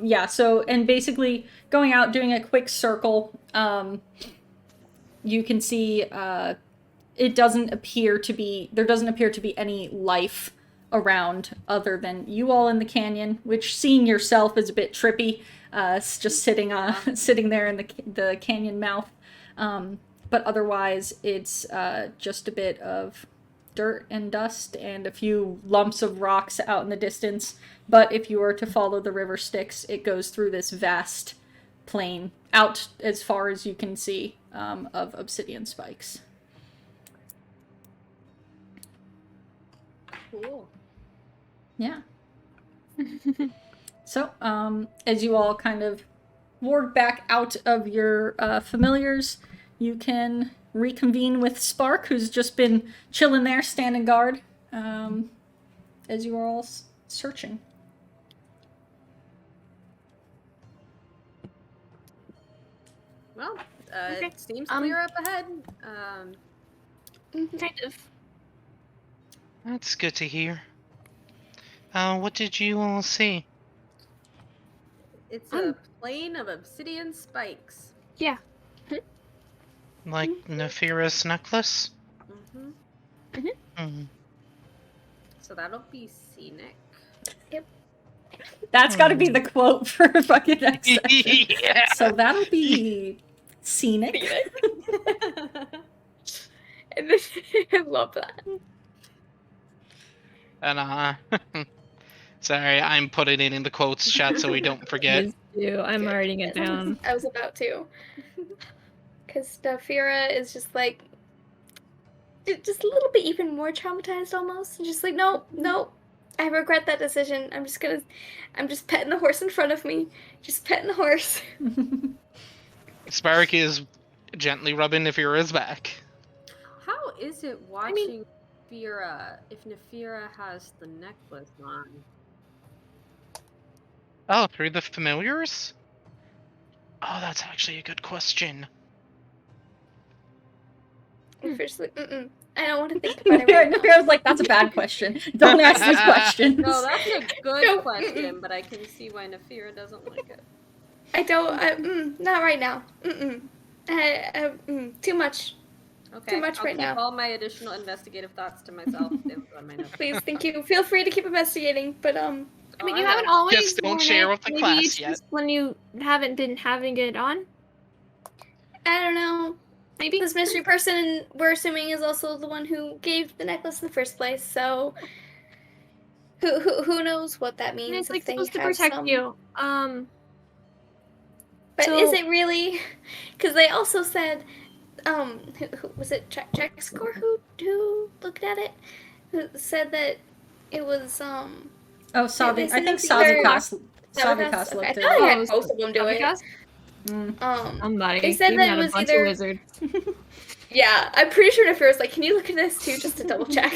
Yeah, so, and basically going out, doing a quick circle, you can see there doesn't appear to be any life around other than you all in the canyon, which seeing yourself is a bit trippy, just sitting there in the canyon mouth. But otherwise, it's just a bit of dirt and dust and a few lumps of rocks out in the distance. But if you were to follow the river Styx, it goes through this vast plain out as far as you can see of obsidian spikes. Cool. Yeah. So, as you all kind of ward back out of your familiars, you can reconvene with Spark, who's just been chilling there, standing guard, as you are all searching. Well, Okay. it seems clear up ahead. Kind of. That's good to hear. What did you all see? It's a plain of obsidian spikes. yeah. Like Nefira's necklace? Mm-hmm. So that'll be scenic. That's got to be the quote for fucking next session. Yeah. So that'll be scenic. And then, I love that. And sorry, I'm putting it in the quotes chat so we don't forget. Please do. I'm Good. writing it down. I was about to. Because Nafira is just like, just a little bit even more traumatized almost. Just like, no, I regret that decision. I'm just petting the horse in front of me. Just petting the horse. Spark is gently rubbing Nefira's back. How is it watching Nefira if Nefira has the necklace on? Oh, through the familiars? Oh, that's actually a good question. Nafia's like, I don't want to think about it right now. Nefira's like, that's a bad question. Don't ask these questions. No, that's a good No. question, but I can see why Nefira doesn't like it. I don't, not right now. Too much. Okay, Too much I'll right keep now. all my additional investigative thoughts to myself. They will go on my notes. Please, thank you. Feel free to keep investigating, but I mean, Oh, you I haven't know. always Just don't worn share it. with the Maybe class it's yet. just when you haven't been having it on. I don't know. Maybe. This mystery person, we're assuming, is also the one who gave the necklace in the first place. So, who knows what that means? And it's if like they supposed to have protect some- But So- is it really? Because they also said, who was it? Jackscore who looked at it, who said that it was Oh, Savi. this I think is either- Savikas Savikas? Okay, I looked thought I at had both of them do it. Savikas? They They said that it was bunch either. of wizards. Yeah, I'm pretty sure Nefira's like, can you look at this too, just to double check?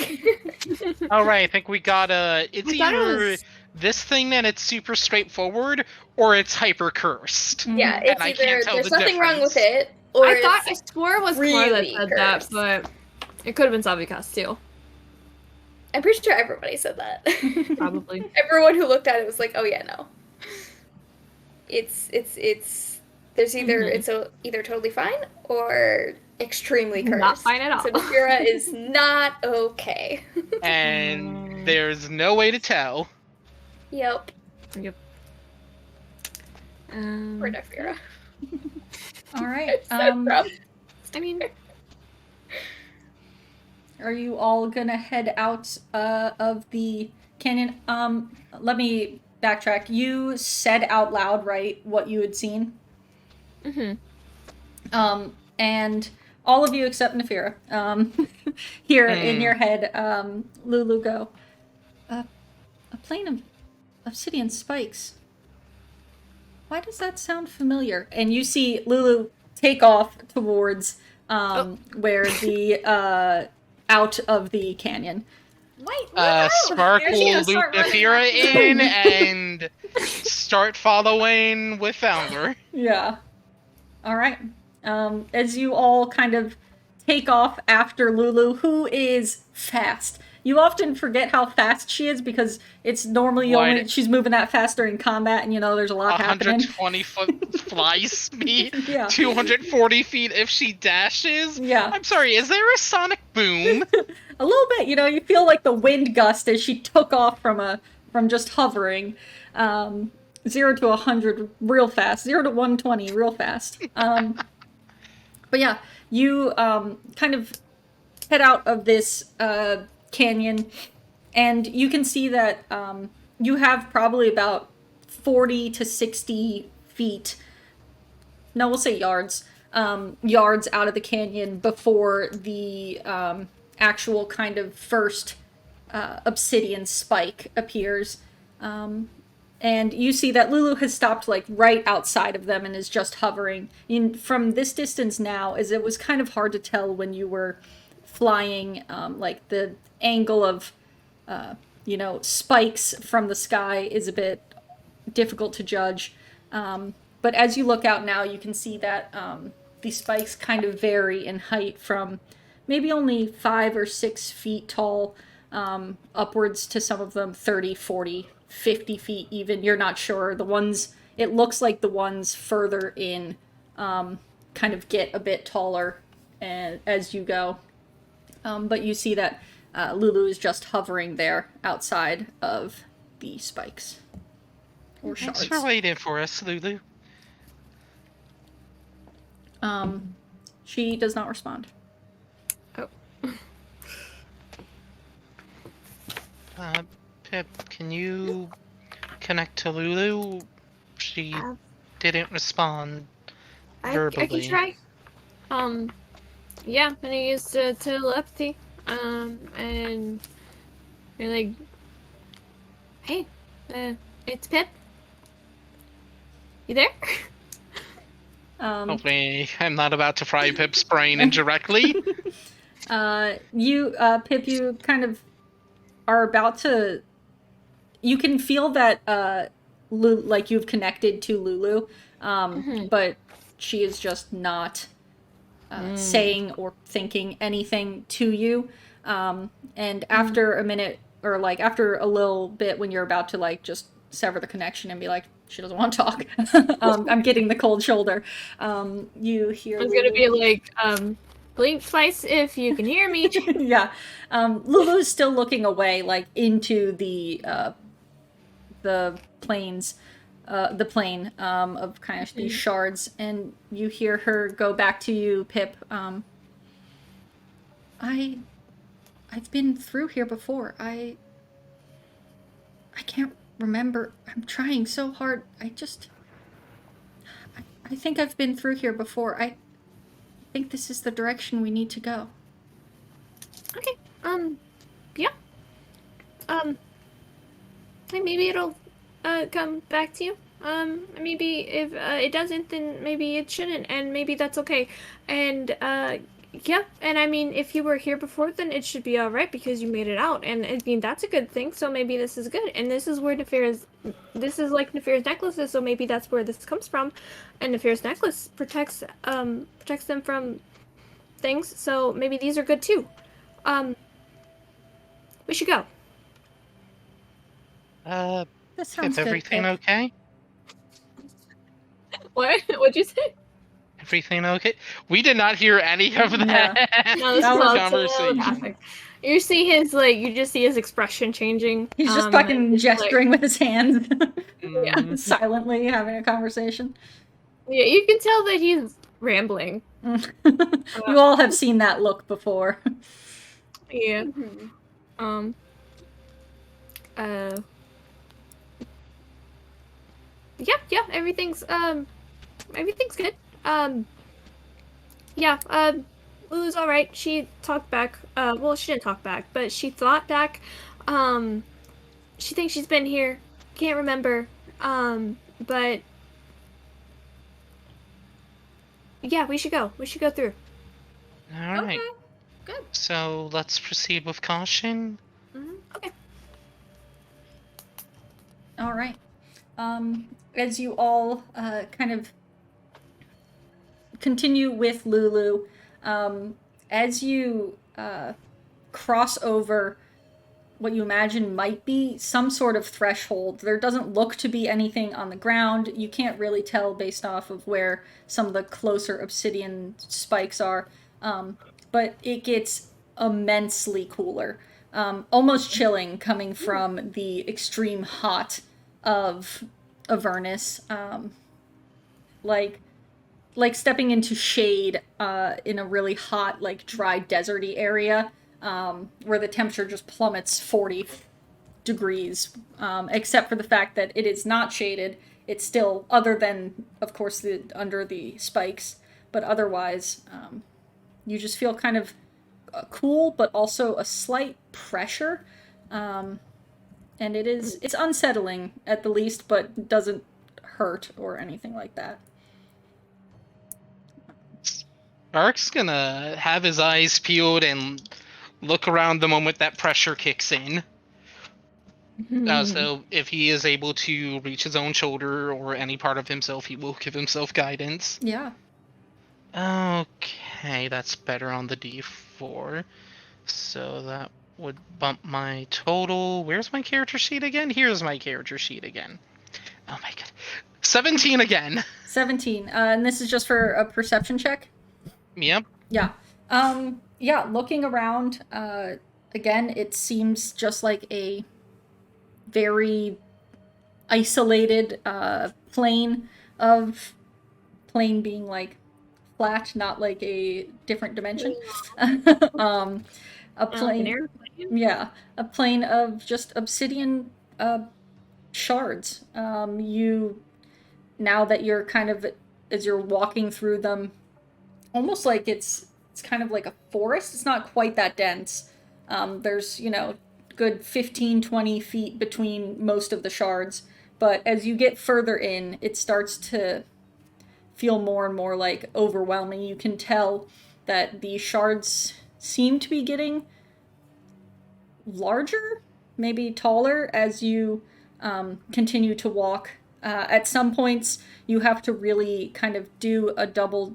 All right, I think we got it's I thought it either was- this thing and it's super straightforward, or it's hyper cursed. Yeah, Mhm. it's And I either can't tell there's the nothing wrong with difference. it, or I thought I it's swore it was Kamar that really said that, cursed. but it could have been Savikas too. I'm pretty sure everybody said that. Probably. Everyone who looked at it was like, "Oh yeah, no." It's there's either Mhm. it's either totally fine or extremely cursed. Not fine at all. So Nefira is not okay. And there's no way to tell. Yep, Yep. poor Nefira. All right. So rough. I mean, Are you all gonna head out of the canyon? Let me backtrack. You said out loud, right, what you had seen? And all of you except Nefira, here in your head, Lulu go, a plane of obsidian spikes. Why does that sound familiar? And you see Lulu take off towards where the out of the canyon. Wait, Spark There's will you, loop start running Nefira back. in and start following with Founder. Yeah. All right. As you all kind of take off after Lulu, who is fast. You often forget how fast she is because it's normally Why only did- she's moving that fast during combat, and there's a lot happening. 120-foot fly speed, Yeah. 240 feet if she dashes. Yeah. I'm sorry, is there a sonic boom? A little bit, you feel like the wind gust as she took off from just hovering. 0 to 100 real fast, 0 to 120 real fast. But yeah, you kind of head out of this canyon, and you can see that you have probably about 40 to 60 feet. No, we'll say yards. Yards out of the canyon before the actual kind of first obsidian spike appears. And you see that Lulu has stopped like right outside of them and is just hovering. From this distance now, as it was kind of hard to tell when you were flying, like the angle of, spikes from the sky is a bit difficult to judge. But as you look out now, you can see that these spikes kind of vary in height from maybe only 5 or 6 feet tall, upwards to some of them 30, 40, 50 feet even. You're not sure. It looks like the ones further in kind of get a bit taller as you go. But you see that Lulu is just hovering there outside of the spikes. Or shards. Thanks for waiting for us, Lulu. She does not respond. Pip, can you connect to Lulu? She didn't respond verbally. I can try. Yeah, I'm gonna use telepathy. And you're like, hey, it's Pip. You there? Hopefully, I'm not about to fry Pip's brain indirectly. Pip, you kind of are about to. You can feel that, like you've connected to Lulu, but she is just not saying or thinking anything to you. And after a minute, or like after a little bit, when you're about to like just sever the connection and be like, she doesn't want to talk. I'm getting the cold shoulder. You hear. I was gonna be like, blink twice if you can hear me. Yeah. Lulu's still looking away, like into the plains, the plane of kind of these shards, and you hear her go back to you, Pip. I've been through here before. I can't remember. I'm trying so hard. I think I've been through here before. I think this is the direction we need to go. Okay. Yeah. maybe it'll come back to you. Maybe if it doesn't, then maybe it shouldn't, and maybe that's okay. And yeah, and I mean, if you were here before, then it should be all right because you made it out, and I mean that's a good thing. So maybe this is good, and this is where this is like Nefira's necklaces, so maybe that's where this comes from, and Nefira's necklace protects them from things. So maybe these are good too. We should go. That sounds Is good. everything Pick. okay? What? What'd you say? Everything okay? We did not hear any of that. No, this That is was all conversation. telepathic. You just see his expression changing. He's just and fucking he's like- gesturing with his hands, Mm. silently having a conversation. yeah, you can tell that he's rambling. You all have seen that look before. Yeah. Mhm. Yeah, everything's good. Yeah, Lulu's alright. She talked back. Well, she didn't talk back, but she thought back. She thinks she's been here. Can't remember. But yeah, we should go. We should go through. All right. Okay, good. So let's proceed with caution. All right. As you all kind of continue with Lulu, as you cross over what you imagine might be some sort of threshold, there doesn't look to be anything on the ground. You can't really tell based off of where some of the closer obsidian spikes are, but it gets immensely cooler. Almost chilling coming from the extreme hot of Avernus. Like stepping into shade in a really hot, like dry, deserty area where the temperature just plummets 40 degrees, except for the fact that it is not shaded. It's still, other than, of course, under the spikes, but otherwise, you just feel kind of cool, but also a slight pressure. And it's unsettling at the least, but doesn't hurt or anything like that. Ark's gonna have his eyes peeled and look around the moment that pressure kicks in. So if he is able to reach his own shoulder or any part of himself, he will give himself guidance. Yeah. Okay, that's better on the D4. So that would bump my total. Where's my character sheet again? Here's my character sheet again. Oh my god. 17 again. 17. And this is just for a perception check? Yep. Yeah. Yeah, looking around, again, it seems just like a very isolated plane being like flat, not like a different dimension. A plane. Yeah, a plane of just obsidian shards. Now that you're kind of, as you're walking through them, almost like it's kind of like a forest. It's not quite that dense. There's, good 15, 20 feet between most of the shards. But as you get further in, it starts to feel more and more like overwhelming. You can tell that the shards seem to be getting larger, maybe taller, as you continue to walk. At some points, you have to really kind of do a double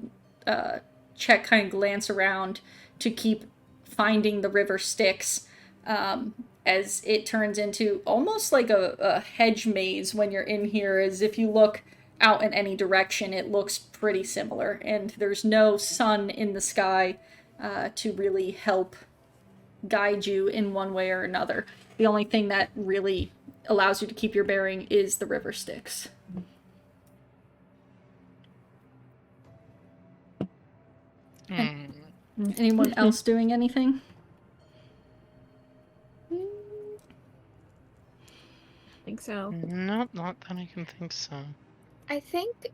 check, kind of glance around to keep finding the river Styx, as it turns into almost like a hedge maze when you're in here. As if you look out in any direction, it looks pretty similar, and there's no sun in the sky to really help guide you in one way or another. The only thing that really allows you to keep your bearing is the river Styx. Anyone else doing anything? I think so. Nope, not that I can think so. I think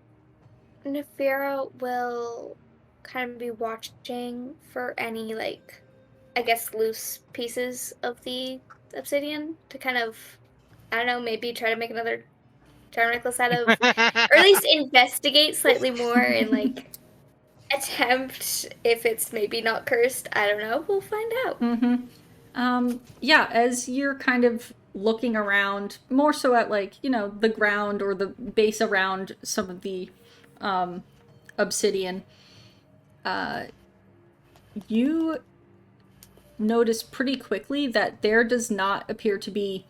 Nefira will kind of be watching for any, loose pieces of the obsidian to kind of I don't know, maybe try to make another charm necklace out of, or at least investigate slightly more and like attempt if it's maybe not cursed. I don't know. We'll find out. Yeah, as you're kind of looking around, more so at like, the ground or the base around some of the obsidian, you notice pretty quickly that there does not appear to be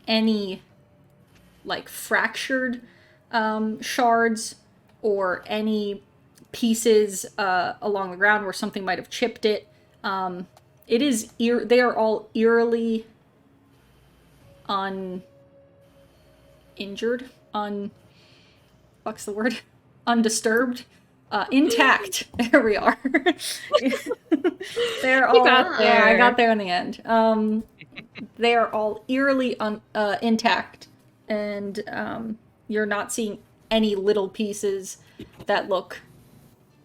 any like fractured shards or any pieces along the ground where something might have chipped it. They are all eerily uninjured, what's the word? Undisturbed, intact. There we are. They're all. Yeah, I got there in the end. They are all eerily intact, and you're not seeing any little pieces that look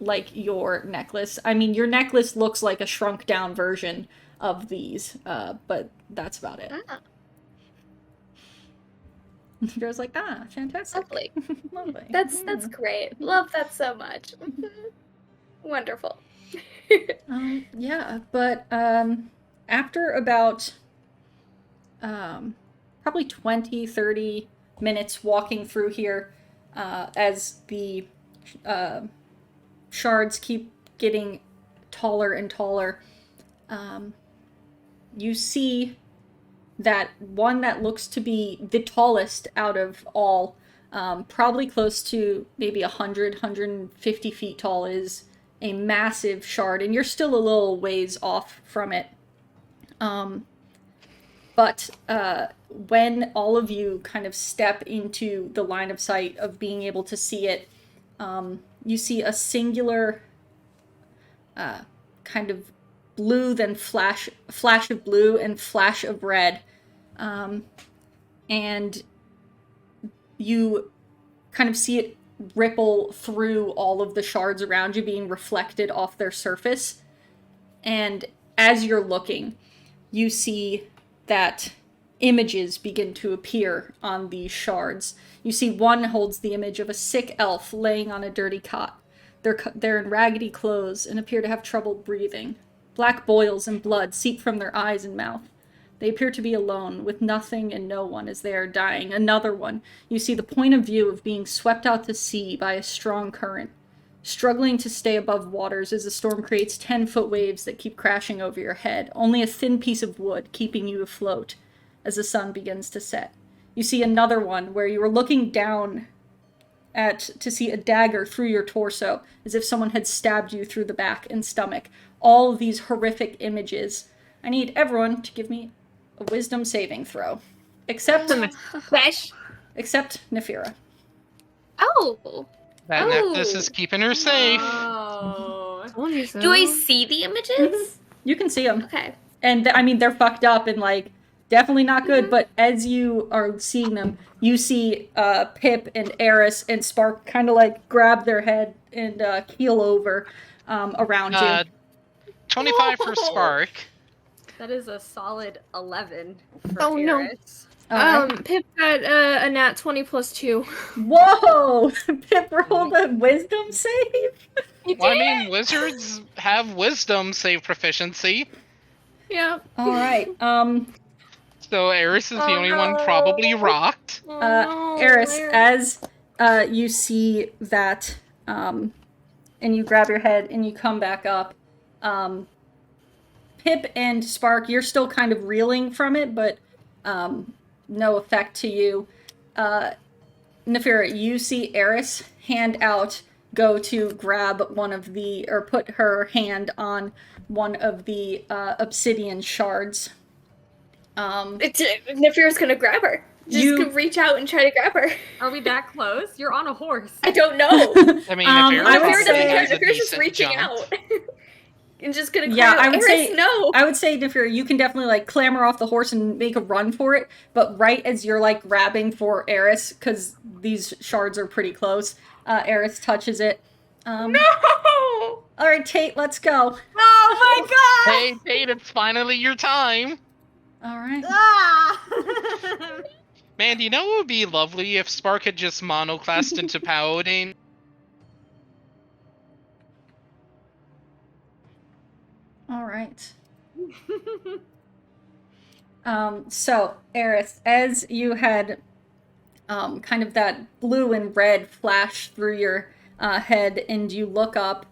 like your necklace. I mean, your necklace looks like a shrunk down version of these, but that's about it. Girl's like, fantastic. Lovely. Lovely. That's great. Love that so much. Wonderful. Yeah, but after about probably 20-30 minutes walking through here, as the shards keep getting taller and taller, you see that one that looks to be the tallest out of all, probably close to maybe 150 feet tall, is a massive shard, and you're still a little ways off from it. But when all of you kind of step into the line of sight of being able to see it, you see a singular kind of blue, then flash of blue and flash of red. And you kind of see it ripple through all of the shards around you, being reflected off their surface. And as you're looking, you see that images begin to appear on these shards. You see one holds the image of a sick elf laying on a dirty cot. They're in raggedy clothes and appear to have trouble breathing. Black boils and blood seep from their eyes and mouth. They appear to be alone, with nothing and no one as they are dying. Another one, you see the point of view of being swept out to sea by a strong current, struggling to stay above waters as the storm creates 10-foot waves that keep crashing over your head, only a thin piece of wood keeping you afloat as the sun begins to set. You see another one where you are looking down to see a dagger through your torso, as if someone had stabbed you through the back and stomach. All of these horrific images. I need everyone to give me a wisdom saving throw. Except Nefira. Oh. That necklace is keeping her safe. Oh. Do I see the images? You can see them. Okay. And I mean, they're fucked up and like definitely not good, but as you are seeing them, you see Pip and Eris and Spark kind of like grab their head and keel over around you. 25 for Spark. That is a solid 11 for Oh, no. Eris. Pip got a nat 20 plus 2. Whoa! Pip rolled a wisdom save? Well, I mean, wizards have wisdom save proficiency. Yeah. Alright, So Eris is the only one probably rocked. Eris, as you see that, and you grab your head and you come back up, Pip and Spark, you're still kind of reeling from it, but no effect to you. Nefira, you see Eris hand out, go to grab or put her hand on one of the obsidian shards. Nefira's gonna grab her. Just reach out and try to grab her. Are we that close? You're on a horse. I don't know. I mean, Nefira's just reaching out. And just gonna cry out, Eris, no! I would say, Nefira, you can definitely, like, clamber off the horse and make a run for it, but right as you're, like, grabbing for Eris, because these shards are pretty close, Eris touches it. No! Alright, Tate, let's go. Oh my god! Hey, Tate, it's finally your time. All right. Ah! Man, you know what would be lovely if Spark had just monoclassed into Paladin? All right. So, Eris, as you had kind of that blue and red flash through your head, and you look up,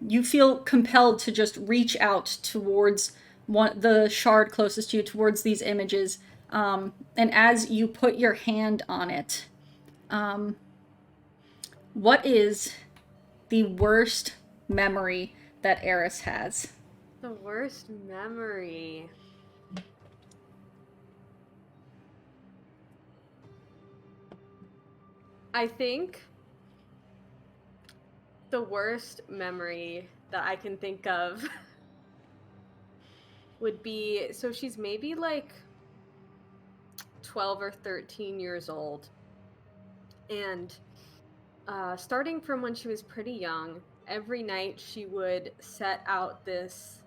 you feel compelled to just reach out towards the shard closest to you, towards these images. And as you put your hand on it, what is the worst memory that Eris has? The worst memory. I think the worst memory that I can think of would be, so she's maybe like 12 or 13 years old. And starting from when she was pretty young, every night she would set out this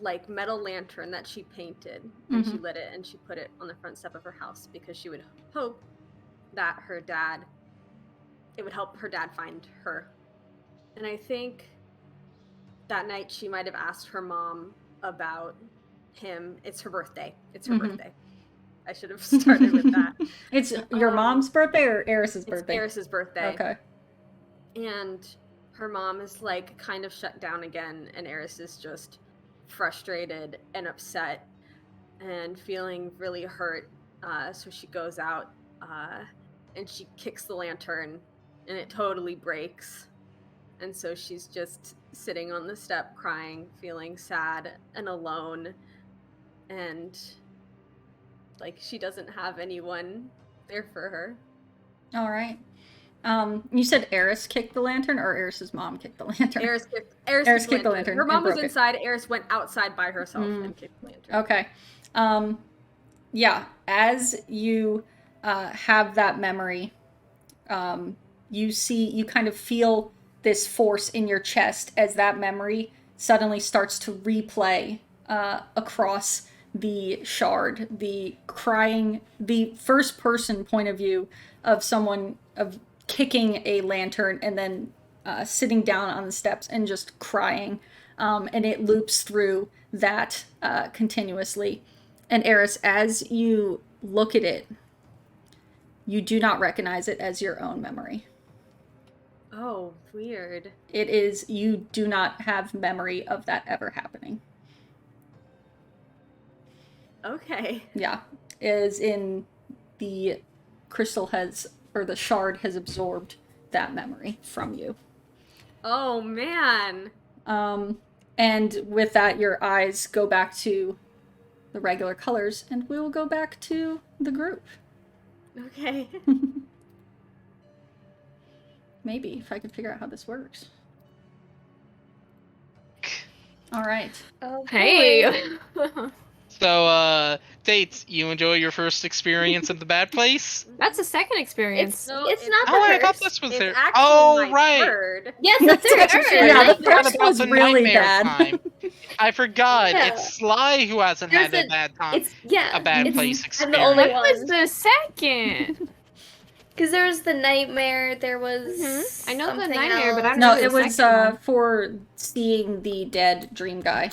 like metal lantern that she painted, and she lit it and she put it on the front step of her house because she would hope that it would help her dad find her. And I think that night she might have asked her mom about him. It's her birthday. It's her birthday. I should have started with that. It's your mom's birthday or Eris's birthday? It's Eris's birthday. Okay. And her mom is like kind of shut down again, and Eris is just frustrated and upset and feeling really hurt. So she goes out and she kicks the lantern, and it totally breaks. And so she's just sitting on the step crying, feeling sad and alone, and like she doesn't have anyone there for her. All right. You said Eris kicked the lantern, or Eris's mom kicked the lantern? Eris kicked the lantern. Her and mom was broke it. inside. Eris went outside by herself and kicked the lantern. Okay. Yeah, as you have that memory, you kind of feel this force in your chest as that memory suddenly starts to replay across the shard, the crying, the first person point of view of someone of kicking a lantern and then sitting down on the steps and just crying, and it loops through that continuously. And Eris, as you look at it, you do not recognize it as your own memory. Oh, weird. It is, you do not have memory of that ever happening. Okay. Yeah. As in, the crystal has, or the shard has absorbed that memory from you. Oh, man. And with that, your eyes go back to the regular colors, and we will go back to the group. Okay. Maybe, if I could figure out how this works. All right. Oh, Hey. So, Dates, you enjoy your first experience at the bad place? That's a second experience. It's not Oh, the I thought first. this was It's there. actually Oh, my right. third. Yes, the third. Yeah, the I forgot first about was the really nightmare bad. time. I forgot. Yeah. It's Sly who hasn't There's had a bad time. It's yeah. A bad it's, place I'm the only experience. What was one. the second? Because there was the nightmare. There was. I know the something nightmare, but I else. don't No, know it the was second one. for seeing the dead dream guy.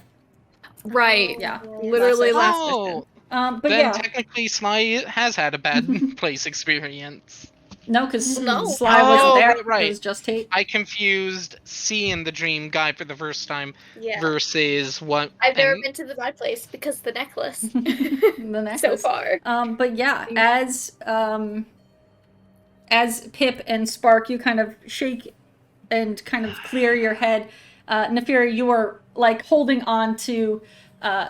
Right. Yeah. Literally last Oh, mission. But then yeah, technically Sly has had a bad place experience. no, because No. Sly wasn't Oh, there. right. It was just Tate. I confused seeing the dream guy for the first time Yeah. versus what. I've never been to the bad place because of the necklace. The necklace. So far. But yeah, as Pip and Spark, you kind of shake and kind of clear your head. Nefira, you are like holding on to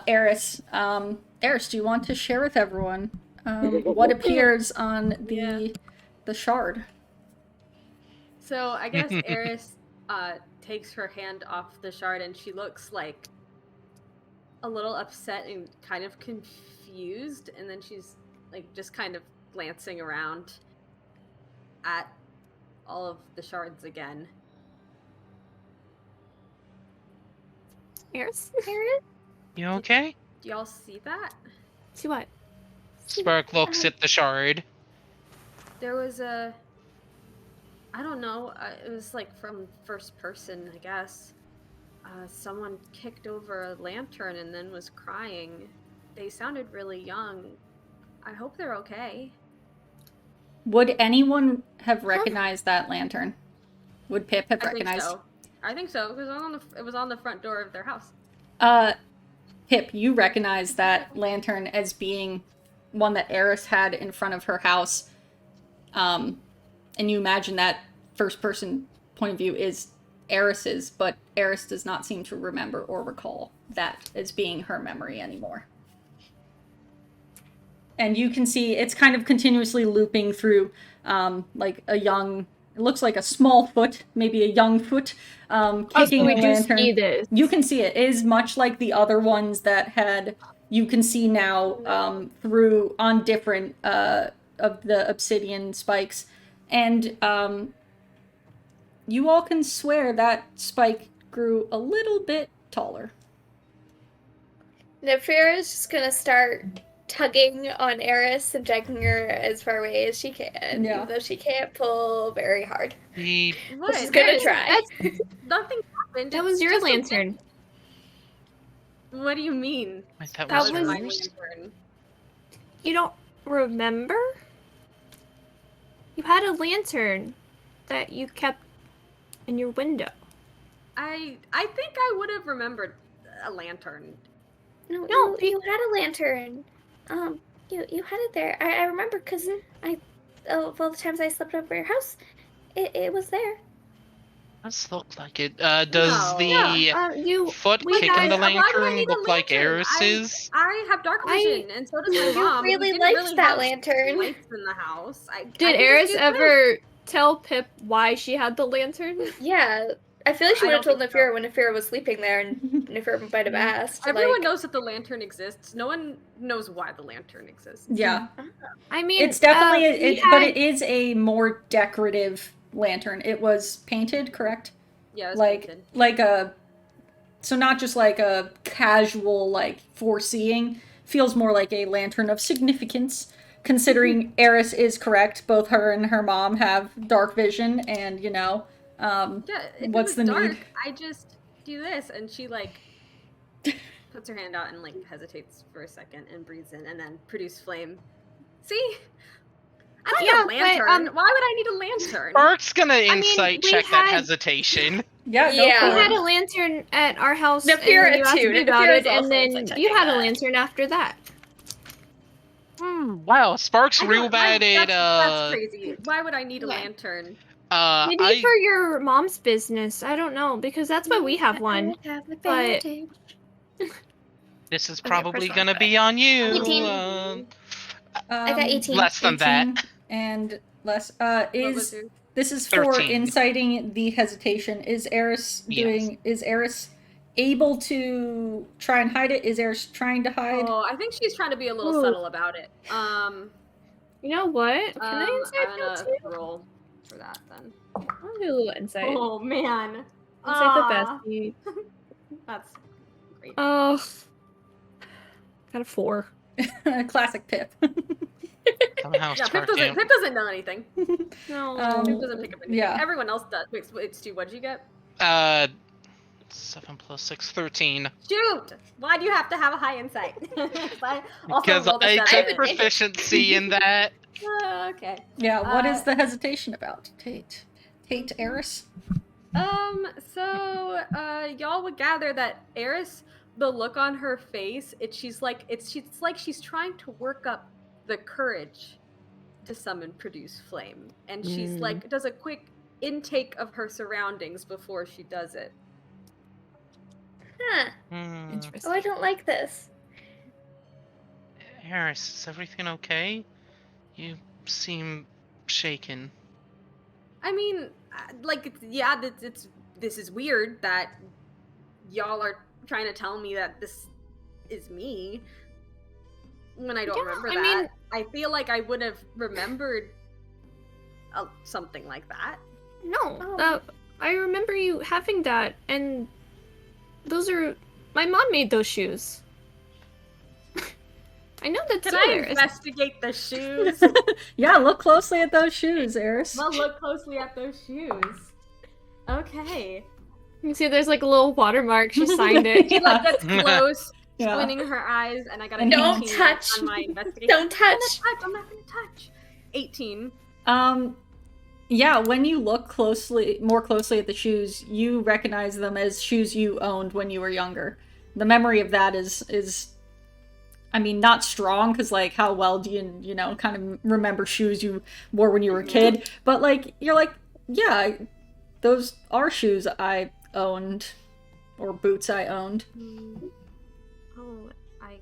Eris. Eris, do you want to share with everyone what appears on the shard? So I guess Eris takes her hand off the shard, and she looks like a little upset and kind of confused, and then she's like just kind of glancing around at all of the shards again. Eris? You okay? Do y'all see that? See what? Spark looks at the shard. There was a... I don't know. It was like from first person, I guess. Someone kicked over a lantern and then was crying. They sounded really young. I hope they're okay. Would anyone have recognized that lantern? Would Pip have recognized? I think so. It was on the front door of their house. Pip, you recognize that lantern as being one that Eris had in front of her house. And you imagine that first person point of view is Eris's, but Eris does not seem to remember or recall that as being her memory anymore. And you can see it's kind of continuously looping through, like a young, it looks like a small foot, maybe a young foot, kicking a lantern. See this. You can see it is much like the other ones that had, you can see now through, on different of the obsidian spikes. And you all can swear that spike grew a little bit taller. Nefira is just gonna start tugging on Eris and dragging her as far away as she can, Yeah. even though she can't pull very hard. What? She's gonna try. Nothing happened. That was It's your just a lantern. What do you mean? Wait, that That was was- My yours? lantern. You don't remember? You had a lantern that you kept in your window. I think I would have remembered a lantern. No, No, you had a lantern. You had it there. I remember because of all the times I slept over your house, it was there. Does look like it. Does No. You foot we kicking had- the why do I lantern need a look like lantern? Eris's? I have dark vision, and so does my You mom. We really didn't liked really that have lantern. lights in the house. I Did can Eris just use ever tell Pip why she had the lantern? Yeah, I feel like she I would have don't told think so. Nefira when Nefira was sleeping there, and Nefira might have asked. Everyone like, knows that the lantern exists. No one knows why the lantern exists. Yeah. I mean, It's definitely, but we it is a more decorative lantern. It was painted, correct? Yeah, it was Like, painted. like a, so not just like a casual, like, foreseeing. Feels more like a lantern of significance, considering Eris is correct. Both her and her mom have dark vision, and, you know, Yeah, if what's it the was dark, need? I just do this, and she like puts her hand out and like hesitates for a second and breathes in, and then produce flame. See, I don't Yeah, need but, a lantern. Why would I need a lantern? Spark's gonna mean, insight we check that had- hesitation. Yeah, go Yeah. for we it. had a lantern at our house, Nefira and you asked too. me about Nefira's it, and also then like you checking had a that. lantern after that. Wow, Spark's I don't- real bad at that's crazy. Why would I need a Yeah. lantern? Maybe for your mom's business. I don't know, because that's why we have one. But- This is Okay, probably press on gonna for be on you. 18. I got 18. Less than that. 18 and less. What was Is your- this is for 13. inciting the hesitation? Is Eris doing? Is Eris able to try and hide it? Is Eris trying to hide? Oh, I think she's trying to be a little Ooh. subtle about it. You know what? Can I insight I'm that gonna too? roll for that then. I'll do a little insight. Oh man, Insight the Aw, bestie. That's great. Oh. Got a 4. Classic Pip. Somehow Yeah, Spark Pip doesn't know anything. No. Pip doesn't pick up anything. yeah. Everyone else does. Wait, Stu, what did you get? 7 plus 6, 13. Shoot! Why do you have to have a high insight? I also Because rolled a I seven. took proficiency in that. Okay. Yeah. What is Uh, the hesitation about? Tate Eris. So y'all would gather that Eris, the look on her face, she's like she's trying to work up the courage to summon produce flame, and she's like does a quick intake of her surroundings before she does it. Huh. Hmm. Interesting. Oh, I don't like this. Harris, is everything okay? You seem shaken. I mean, this is weird that y'all are trying to tell me that this is me when I don't Yeah, remember I that. mean- I feel like I would have remembered something like that. No. Oh. I remember you having that, and those are... My mom made those shoes. I know that's Can I Eris. investigate the shoes? Yeah, look closely at those shoes, Eris. Well, look closely at those shoes. Okay. You can see there's like a little watermark. She signed it. She like gets close, Yeah. squinting her eyes, and I got a Don't 18 touch. on my investigation. Don't touch. I'm not gonna touch. 18. Yeah, when you look more closely at the shoes, you recognize them as shoes you owned when you were younger. The memory of that is I mean, not strong, because, like, how well do you know, kind of remember shoes you wore when you were a kid? But, like, you're like, yeah, those are shoes I owned, or boots I owned. Oh, I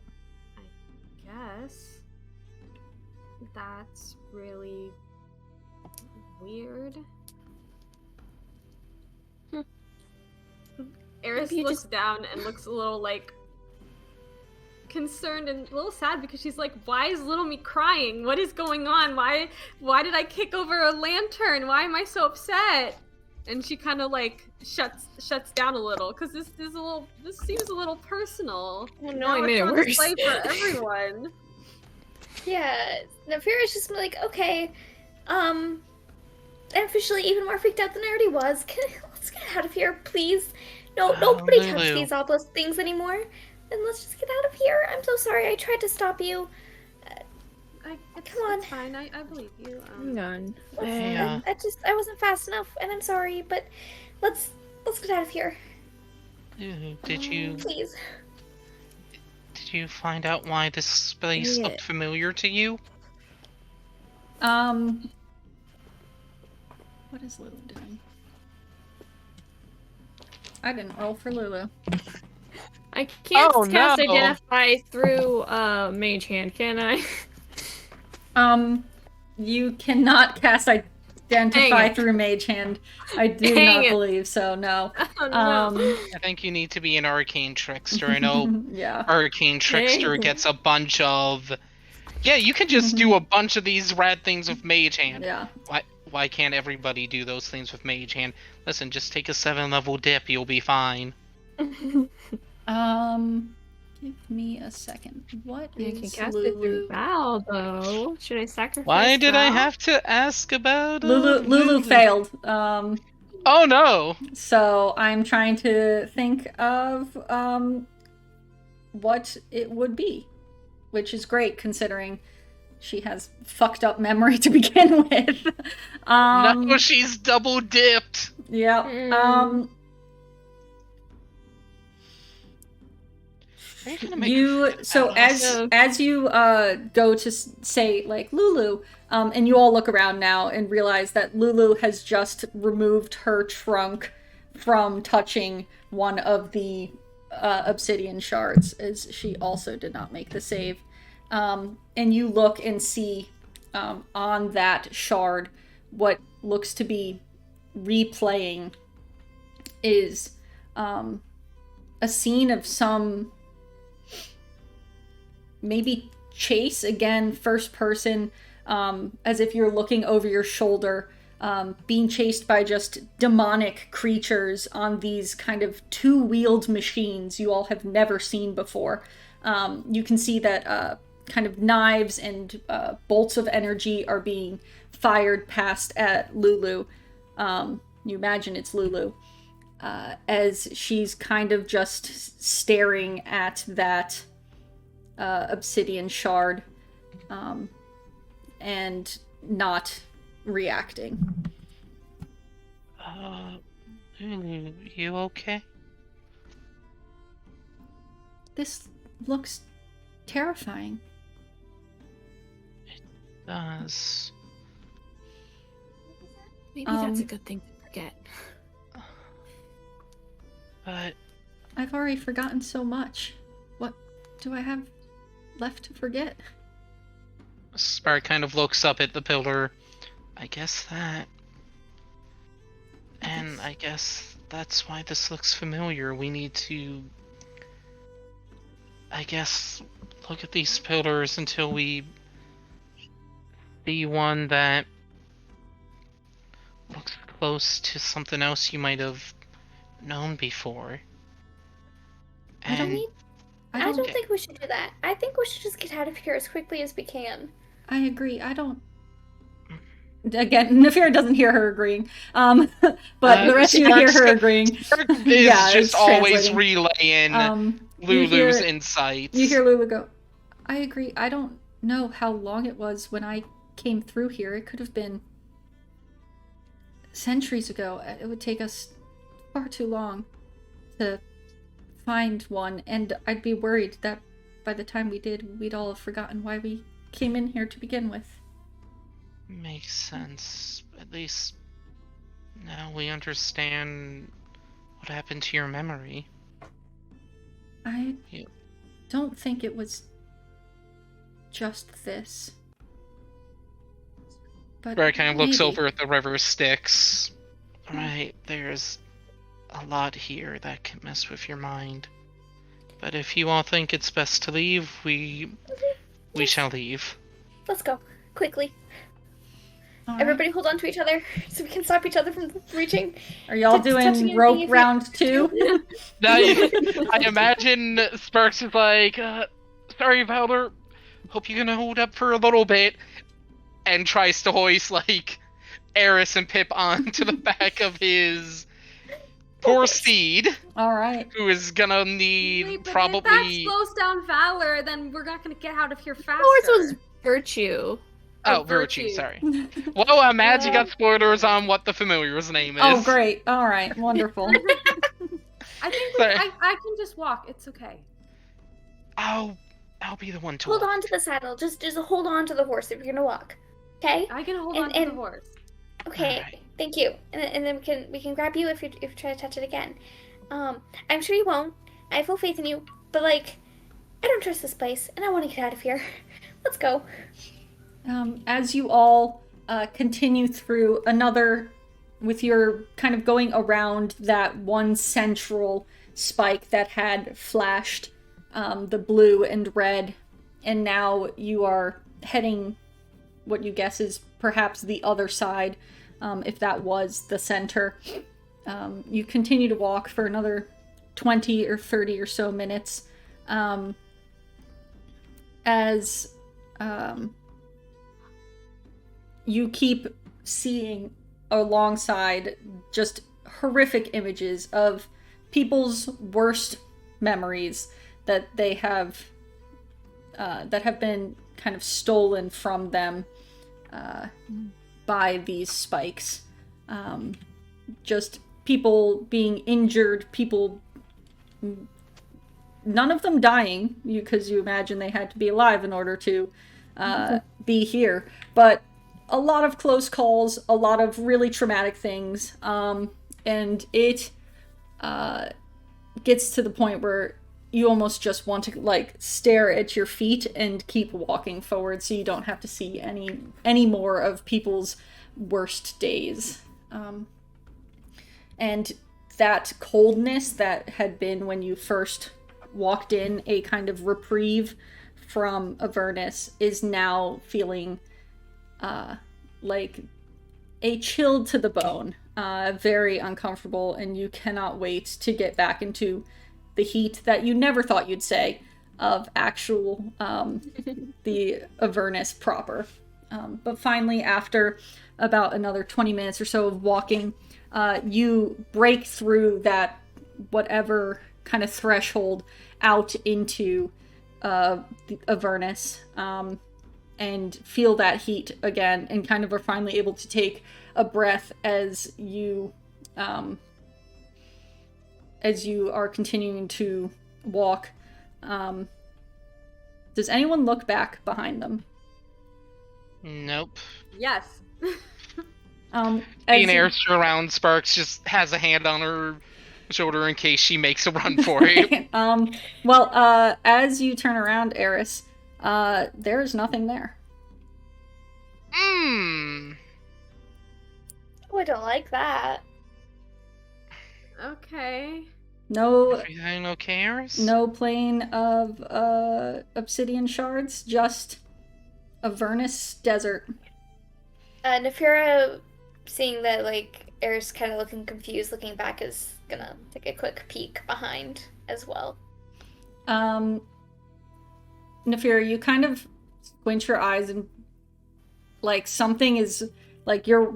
guess that's really weird. Eris Maybe you looks down and looks a little, like, concerned and a little sad because she's like, why is little me crying? What is going on? Why did I kick over a lantern? Why am I so upset? And she kind of like shuts down a little because this seems a little personal. Oh no, Now I we're made it trying to worse. play for everyone. Yeah, Nefira's just like, okay, I'm officially even more freaked out than I already was. Let's get out of here, please. No, nobody touch Lulu. these obelisk things anymore. And let's just get out of here. I'm so sorry. I tried to stop you. Come on. It's fine. I believe you. Hang on. Yeah. I wasn't fast enough, and I'm sorry. But let's get out of here, Did you please. find out why this place Yeah. looked familiar to you? What is Lulu doing? I didn't roll for Lulu. I can't Oh, cast no. Identify through Mage Hand, can I? You cannot cast Dang Identify it. through Mage Hand. I do Dang not it. believe so, no. Oh, no. I think you need to be an arcane trickster. I know Yeah. arcane trickster Dang. gets a bunch of. Yeah, you can just do a bunch of these rad things with mage hand. Yeah. Why can't everybody do those things with mage hand? Listen, just take a 7-level dip, you'll be fine. Give me a second. What I can is cast it through Lulu? Val, though. Should I sacrifice Why did I Val? have to ask about Lulu failed. Oh no! So I'm trying to think of what it would be, which is great considering she has fucked up memory to begin with. No, she's double dipped. Yeah. Mm. So as you go to say like Lulu, and you all look around now and realize that Lulu has just removed her trunk from touching one of the obsidian shards, as she also did not make the save. And you look and see on that shard what looks to be replaying is a scene of some maybe chase, again, first person, as if you're looking over your shoulder, being chased by just demonic creatures on these kind of two-wheeled machines you all have never seen before. You can see that kind of knives and bolts of energy are being fired past at Lulu. You imagine it's Lulu, as she's kind of just staring at that obsidian shard, and not reacting. Lulu, you okay? This looks terrifying. Does. Maybe that's a good thing to forget. But I've already forgotten so much. What do I have left to forget? Spark kind of looks up at the pillar. I guess that. And I guess that's why this looks familiar. We need to, I guess, look at these pillars until we see one that looks close to something else you might have known before. I don't And need I don't Okay. think we should do that. I think we should just get out of here as quickly as we can. I agree. I don't. Again, Nefira doesn't hear her agreeing. But the rest of you hear her agreeing. Spark is Yeah, just it's always translating. relaying You Lulu's hear- insights. You hear Lulu go, I agree. I don't know how long it was when I came through here. It could have been centuries ago. It would take us far too long to find one, and I'd be worried that by the time we did, we'd all have forgotten why we came in here to begin with. Makes sense. At least now we understand what happened to your memory. I Yeah. don't think it was just this. But Barry kind of looks maybe. over at the river Styx. Right, there's a lot here that can mess with your mind. But if you all think it's best to leave, we shall leave. Let's go. Quickly. All right. Everybody hold on to each other so we can stop each other from reaching. Are y'all touching doing anything rope if you- round 2? Now, I imagine Sparks is like, sorry, Valor. Hope you can hold up for a little bit. And tries to hoist, like, Eris and Pip onto the back of his poor steed, All right. who is gonna need Wait, but probably. if that slows down Valor, then we're not gonna get out of here faster. Yours was virtue. Oh, Oh, virtue, virtue. sorry. Well, I'm mad you got spoilers on what the familiar's name is. Oh, great. All right. Wonderful. I think Sorry. I can just walk. It's okay. I'll be the one to Hold walk. on to the saddle. Just hold on to the horse if you're gonna walk. Okay? I can hold And- on to the and- horse. Okay. Alright. Thank you. And then we can grab you if you try to touch it again. I'm sure you won't. I have full faith in you. But like, I don't trust this place, and I want to get out of here. Let's go. As you all continue through another, with your kind of going around that one central spike that had flashed the blue and red, and now you are heading what you guess is perhaps the other side, if that was the center. You continue to walk for another 20 or 30 or so minutes as you keep seeing alongside just horrific images of people's worst memories that they have that have been kind of stolen from them by these spikes. Just people being injured, people, none of them dying, because you imagine they had to be alive in order to be here, but a lot of close calls, a lot of really traumatic things, and it gets to the point where you almost just want to like stare at your feet and keep walking forward so you don't have to see any more of people's worst days. And that coldness that had been when you first walked in, a kind of reprieve from Avernus, is now feeling like a chill to the bone, very uncomfortable, and you cannot wait to get back into the heat that you never thought you'd say of actual the Avernus proper. But finally, after about another 20 minutes or so of walking, you break through that whatever kind of threshold out into the Avernus, and feel that heat again, and kind of are finally able to take a breath as you are continuing to walk. Does anyone look back behind them? Nope. Yes. As Being you- Eris around, Sparks just has a hand on her shoulder in case she makes a run for it. As you turn around, Eris, there's nothing there. Hmm. Oh, I don't like that. Okay. No, Everything okay, Eris? no plane of obsidian shards, just Avernus desert. Nefira, seeing that, like, Eris kind of looking confused, looking back, is gonna take a quick peek behind as well. Nefira, you kind of squint your eyes and like something is like your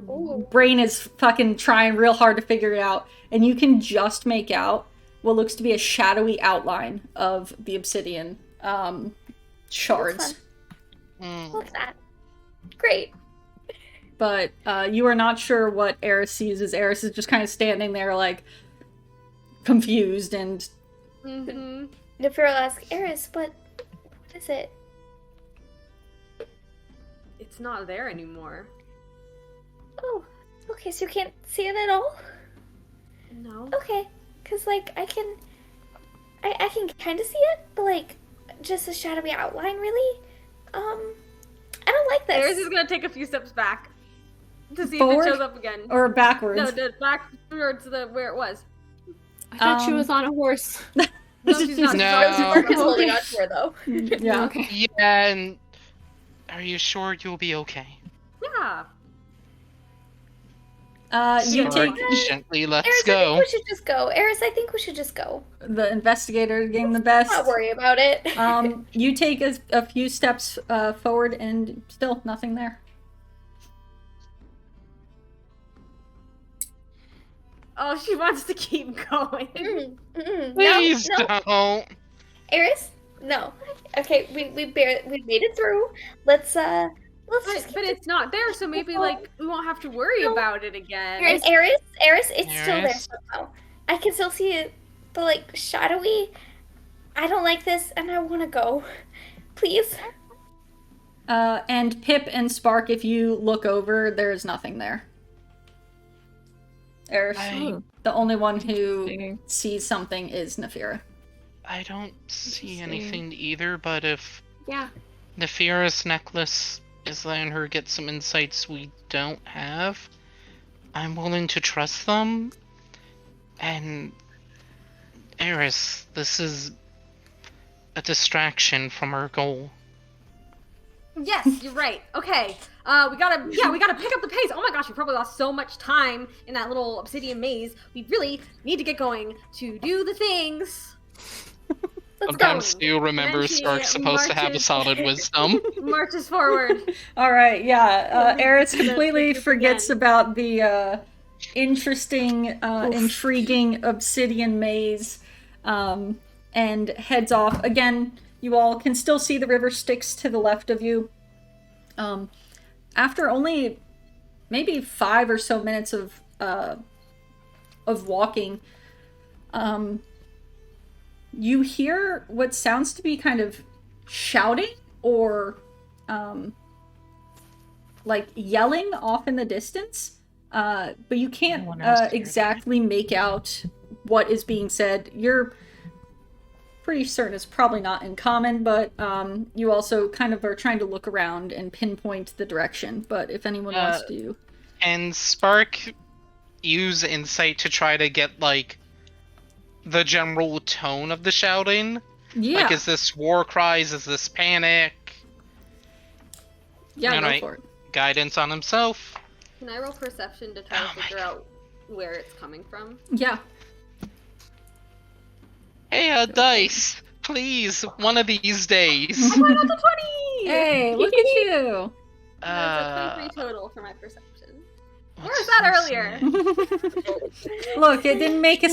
brain is fucking trying real hard to figure it out, and you can just make out what looks to be a shadowy outline of the obsidian shards. What's that? Great. But you are not sure what Eris sees, as Eris is just kind of standing there like confused and Mm-hmm. Nefira will ask, Eris, what is it? It's not there anymore. Oh, okay, so you can't see it at all? No. Okay, because, like, I can kind of see it, but, like, just a shadowy outline, really? I don't like this. Eris is gonna take a few steps back to see Forward? if it shows up again. or backwards. No, back towards where it was. I thought she Um, was on a horse. No, she's not. No. She's Mark is on- holding on to her, though. Yeah. Okay. Yeah, and are you sure you'll be okay? Yeah. You Sorry, take gently, let's Eris, I go. think we should just go. Eris, I think we should just go. the investigator getting the best. Not worry about it. You take a few steps forward and still nothing there. Oh, she wants to keep going. Please no. don't. Eris? No. Okay, we made it through. Let's just But it's not there, so maybe like we won't have to worry No. about it again. Eris, it's still there Eris? somehow. I can still see it, but like shadowy. I don't like this, and I want to go. Please. And Pip and Spark, if you look over, there is nothing there. Eris, the only one who Thinking. sees something is Nefira. I don't see Interesting. anything either, but if Yeah. Nefira's necklace is letting her get some insights we don't have, I'm willing to trust them. And Eris, this is a distraction from our goal. Yes, you're right. Okay. We gotta pick up the pace. Oh my gosh, we probably lost so much time in that little obsidian maze. We really need to get going to do the things. Let's go. Sometimes do remember And then she Spark's supposed to have a marches- solid wisdom. Marches forward. Alright, yeah. Eris Gonna completely pick up forgets again. about the interesting, intriguing obsidian maze and heads off. Again, you all can still see the river Styx to the left of you. After only maybe 5 or so minutes of walking, you hear what sounds to be kind of shouting or like yelling off in the distance, but you can't Anyone else hear exactly make out what is being said. You're pretty certain it's probably not in common, but you also kind of are trying to look around and pinpoint the direction. But if anyone wants to... And Spark use insight to try to get, like, the general tone of the shouting? Yeah, Like, is this war cries? Is this panic? yeah, go Alright. for it. Guidance on himself? Can I roll perception to try Oh to my figure God. out where it's coming from? Yeah. Hey, dice! Please, one of these days. Oh my god, the 20! Hey, look at you! That's a 23 total for my perception. Where was that earlier? Look, it didn't make a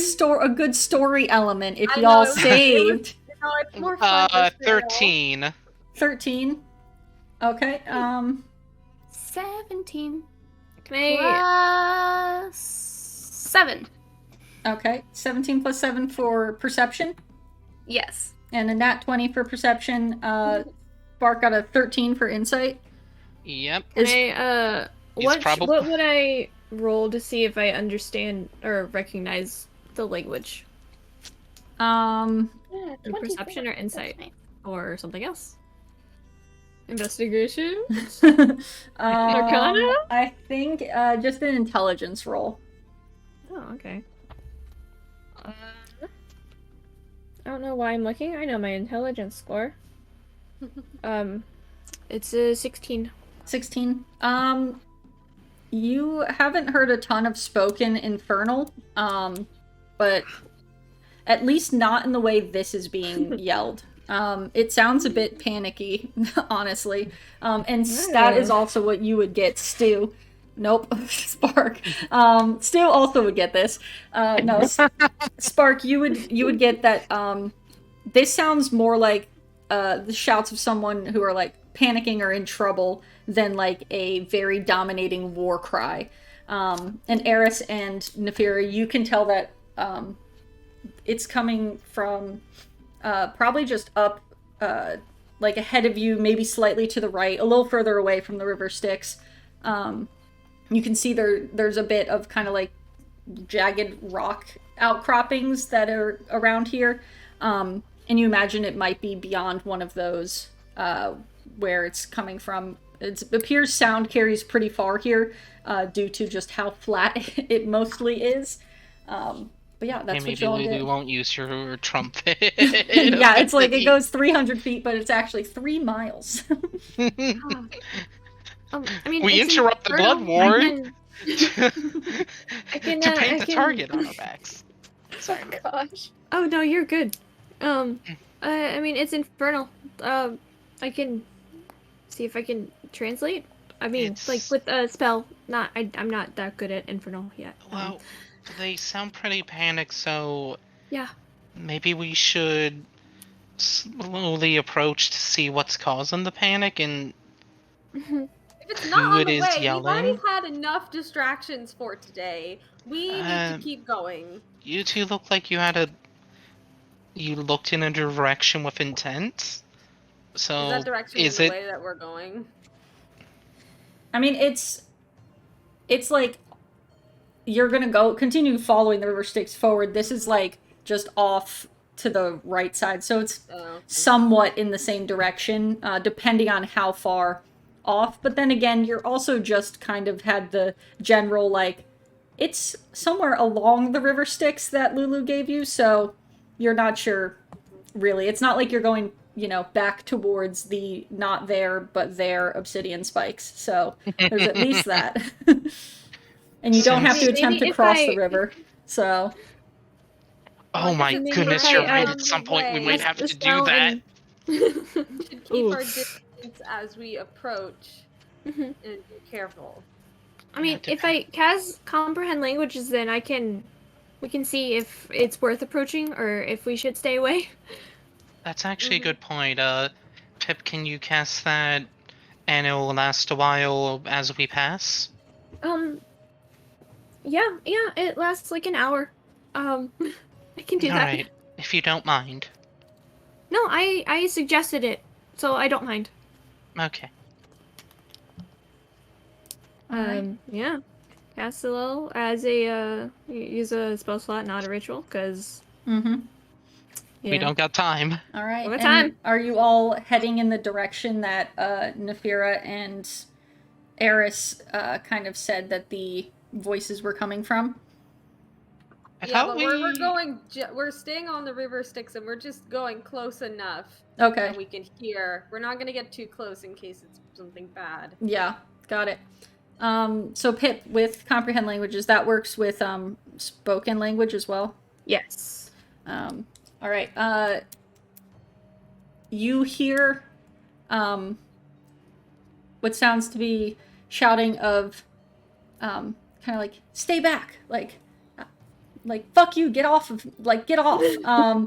good story element if I y'all know, it was- saved. No, it's more fun. this barrel. 13. 13. Okay, 17 Can I? plus 7. okay. 17 plus 7 for perception, Yes. and a nat 20 for perception. Bark got a 13 for insight. Yep. Can Is- I? He's What probably- would I roll to see if I understand or recognize the language, Yeah, The 24. perception or That's insight? nice. or something else? Investigation. Arcana? I think just an intelligence roll. Oh, okay. I don't know why I'm looking. I know my intelligence score. It's a 16. 16. You haven't heard a ton of spoken infernal, but At least not in the way this is being yelled. It sounds a bit panicky, honestly. And that is also what you would get, Stu. Nope, Spark. Stu also would get this. No, Spark, you would get that. This sounds more like the shouts of someone who are like panicking or in trouble than like a very dominating war cry. And Eris and Nefira, you can tell that it's coming from probably just up, like ahead of you, maybe slightly to the right, a little further away from the river Styx. You can see there's a bit of kind of like jagged rock outcroppings that are around here. And you imagine it might be beyond one of those where it's coming from. It appears sound carries pretty far here due to just how flat it mostly is. But yeah, that's what y'all get. Maybe we won't use your trumpet. Yeah, it's like it goes 300 feet, but it's actually 3 miles. I mean, we it's interrupt the blood war to can, paint the target on our backs. Sorry. Oh gosh. Oh no, you're good. I mean, it's infernal. I can see if I can translate. I mean, like with a spell. I'm not that good at infernal yet. Well, they sound pretty panicked, so yeah. Maybe we should slowly approach to see what's causing the panic and If it's not who on it the is way, we've yelling. already had enough distractions for today. We need to keep going. You two look like you looked in a direction with intent. So Is that direction in the way that we're going? I mean, it's like you're gonna continue following the river Styx forward. This is like just off to the right side, so it's somewhat in the same direction, depending on how far off. But then again, you're also just kind of had the general, like, it's somewhere along the river Styx that Lulu gave you, so you're not sure, really. It's not like you're going, back towards the not there, but there Obsidian spikes, so there's at least that. And you don't have to attempt to cross the river, so... Oh my goodness, you're right. At some point we might have to do that. We should keep our distance as we approach and be careful. I mean, if I cast comprehend languages, then we can see if it's worth approaching or if we should stay away. That's actually a good point. Pip, can you cast that and it will last a while as we pass? Yeah, it lasts like an hour. I can do that. Alright, if you don't mind. No, I suggested it, so I don't mind. Okay. Yeah. Cast a little as a, use a spell slot, not a ritual, because... We don't got time. Alright, what time? Are you all heading in the direction that Nefira and Eris kind of said that the voices were coming from? We're staying on the river Styx and we're just going close enough that we can hear. We're not going to get too close in case it's something bad. Yeah, got it. So Pip, with comprehend languages, that works with spoken language as well? Yes. All right. You hear what sounds to be shouting of kind of like, stay back, like fuck you, get off, and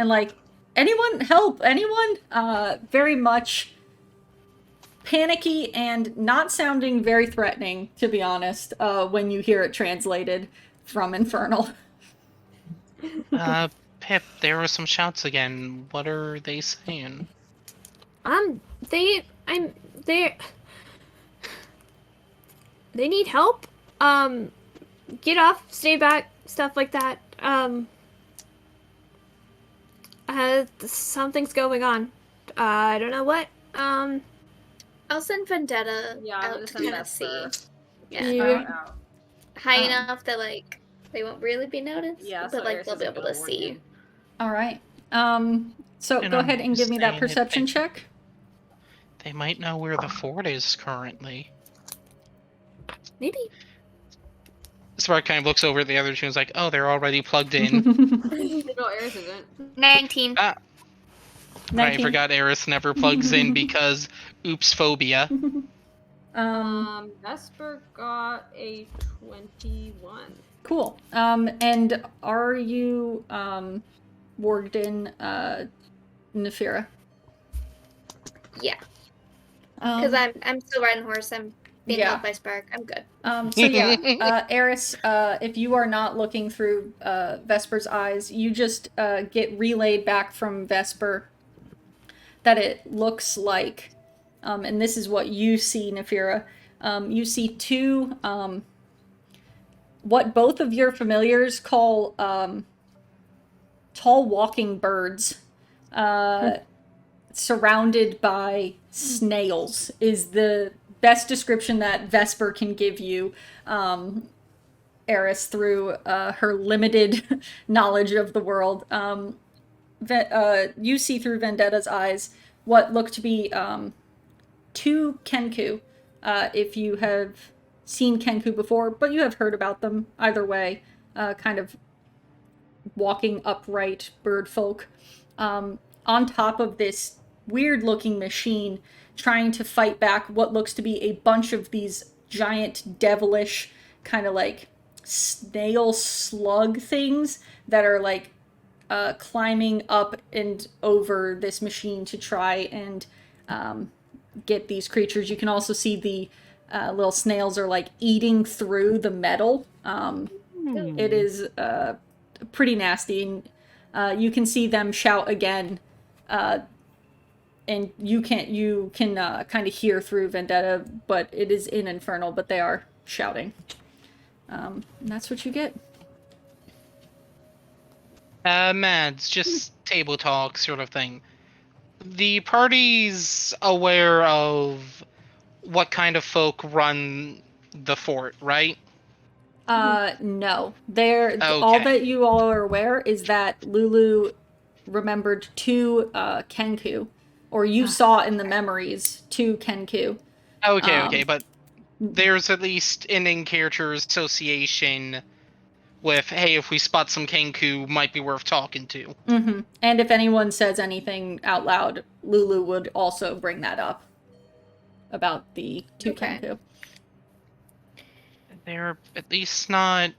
like, anyone help, anyone, very much panicky and not sounding very threatening, to be honest, when you hear it translated from Infernal. Pip, there were some shouts again. What are they saying? They need help. Get off, stay back, stuff like that. Something's going on. I don't know what. I'll send Vendetta out to kind of see. Yeah. High enough that like they won't really be noticed. Yeah, but like they'll be able to see. All right. So go ahead and give me that perception check. They might know where the fort is currently. Maybe. Spark kind of looks over at the other two and is like, oh, they're already plugged in. No, Eris isn't. 19. I 19. forgot Eris never plugs in because oops phobia. Vesper got a 21. Cool. And are you warged in Nefira? Yeah, because I'm still riding horse. I'm being Yeah. helped by Spark. I'm good. So yeah, Eris, if you are not looking through Vesper's eyes, you just get relayed back from Vesper that it looks like, and this is what you see, Nefira. You see two, what both of your familiars call tall walking birds, surrounded by snails, is the best description that Vesper can give you, Eris, through her limited knowledge of the world. You see through Vendetta's eyes what look to be two Kenku, if you have seen Kenku before, but you have heard about them either way, kind of walking upright bird folk, on top of this weird-looking machine, trying to fight back what looks to be a bunch of these giant, devilish, kind of like snail slug things that are like climbing up and over this machine to try and get these creatures. You can also see the little snails are like eating through the metal. It is pretty nasty. And, you can see them shout again. And you can kind of hear through Vendetta, but it is in Infernal, but they are shouting. And that's what you get. Mads, just table talk sort of thing. The party's aware of what kind of folk run the fort, right? No. All that you all are aware is that Lulu remembered two Kenku, or you saw in the memories two Kenku. Okay, but there's at least an in-character association with, hey, if we spot some Kenku, might be worth talking to. Mm-hmm. And if anyone says anything out loud, Lulu would also bring that up about the two Kenku. They're at least not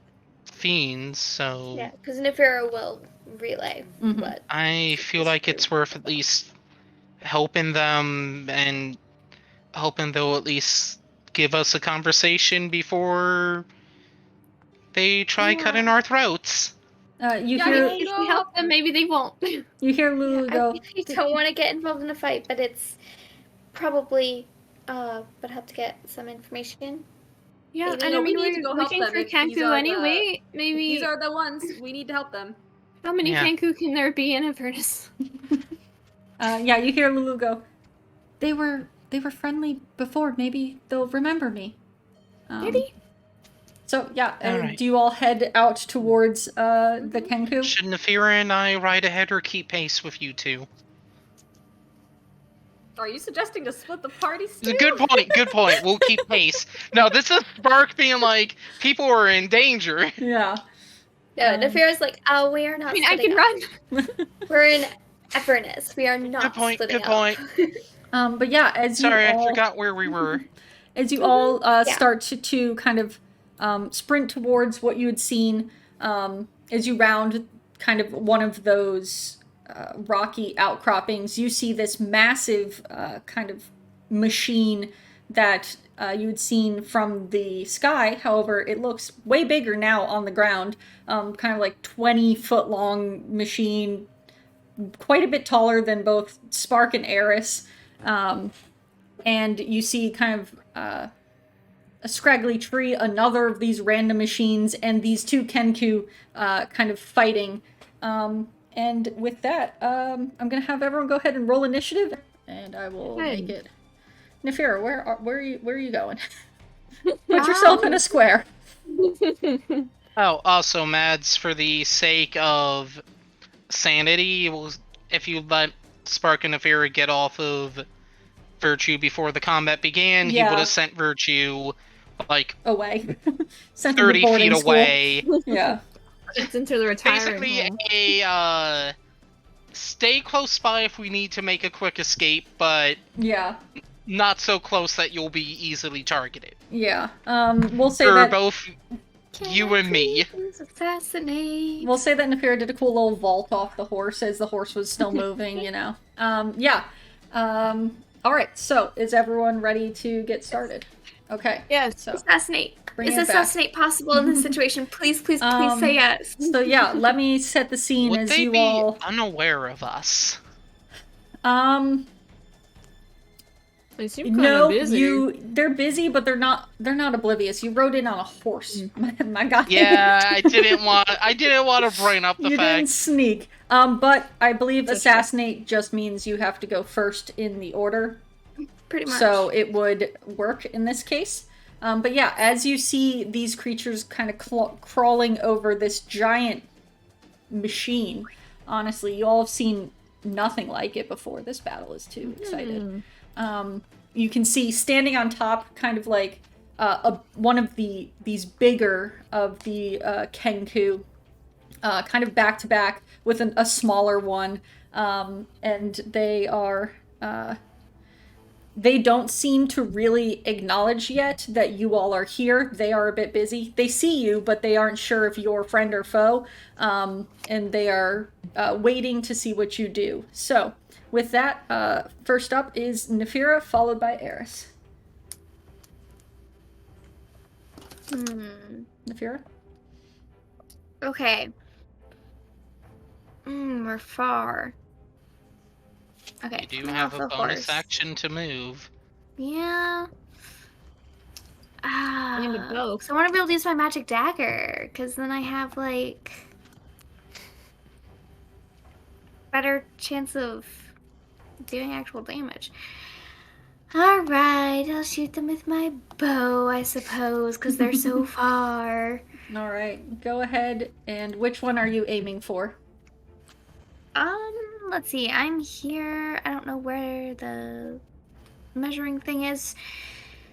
fiends, so... Yeah, because Nefira will relay what... I feel like it's worth at least helping them and hoping they'll at least give us a conversation before they try cutting our throats. You Yeah, hear If we help them, maybe they won't. you hear Lulu go, I don't want to get involved in a fight, but it's probably would help to get some information. Yeah, Maybe. and No, I we mean, need to we're go help looking them for if these Kenku are anyway. Maybe These are the ones. We need to help them. how many Yeah. Kenku can there be in Avernus? yeah, you hear Lulu go, they were friendly before, maybe they'll remember me. Maybe. So yeah, Alright. do you all head out towards the Kenku? Should Nefira and I ride ahead or keep pace with you two? Are you suggesting to split the party still? Good point. We'll keep pace. No, this is Spark being like, people are in danger. Yeah. No, Nefira's like, oh, we are not. I mean, I splitting can up. run. We're in Avernus. We are not splitting Good point. up. But yeah, as Sorry, you all, I forgot where we were. as you all Yeah. start to kind of sprint towards what you had seen, as you round kind of one of those rocky outcroppings, you see this massive kind of machine that you had seen from the sky. However, it looks way bigger now on the ground, kind of like 20-foot long machine, quite a bit taller than both Spark and Eris. And you see kind of a scraggly tree, another of these random machines, and these two Kenku kind of fighting. And with that, I'm going to have everyone go ahead and roll initiative, and I will make it. Nefira, where are you going? Put yourself in a square. Oh, also, Mads, for the sake of sanity, if you let Spark and Nefira get off of Virtue before the combat began, he Yeah. would have sent Virtue like away. Sent to the 30 boarding feet school. away. Yeah. It's into the retiring Basically, home. stay close by if we need to make a quick escape, but Yeah. not so close that you'll be easily targeted. Yeah. We'll say For that both you and me. Please assassinate. we'll say that Nefira did a cool little vault off the horse as the horse was still moving, you know. Yeah. Alright, so is everyone ready to get started? Okay. Yes. So Assassinate. bring Is it back. assassinate possible in this situation? Please, please, please say yes. So yeah, let me set the scene Would as they you be all unaware of us? They seem kind of busy. they're busy, but they're not oblivious. You rode in on a horse, my guy. Yeah, I didn't want to bring up the You didn't fact. sneak. But I believe That's assassinate just means you have to go first in the order. Pretty much. So it would work in this case. But yeah, as you see these creatures kind of crawling over this giant machine, honestly, you all have seen nothing like it before. This battle is too excited. You can see standing on top, kind of like one of these bigger of the Kenku, kind of back to back with a smaller one, and they are. They don't seem to really acknowledge yet that you all are here. They are a bit busy. They see you, but they aren't sure if you're friend or foe, and they are waiting to see what you do. So, with that, first up is Nefira, followed by Eris. Nefira? Okay. We're far. Okay. You do coming have off a the bonus horse. action to move. Yeah. And a bow. So I want to be able to use my magic dagger, because then I have, like, better chance of doing actual damage. Alright, I'll shoot them with my bow, I suppose, because they're so far. Alright, go ahead. And which one are you aiming for? Let's see, I'm here. I don't know where the measuring thing is.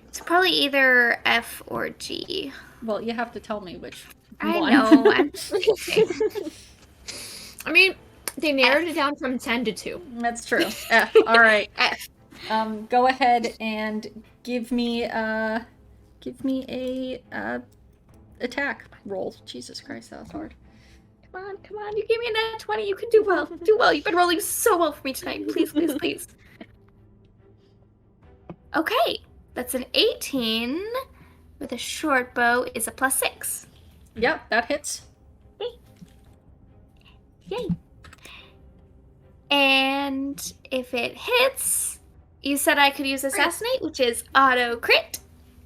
It's probably either F or G. Well, you have to tell me which I one. know. I'm... I mean, they narrowed it down from 10 to 2. That's true. F. Alright. F. Go ahead and give me a attack roll. Jesus Christ, that was hard. Come on, you gave me a nat 20. You can do well. Do well. You've been rolling so well for me tonight. Please, please, please. Okay, that's an 18 with a short bow is a +6. Yep, that hits. Yay. And if it hits, you said I could use assassinate, which is auto crit,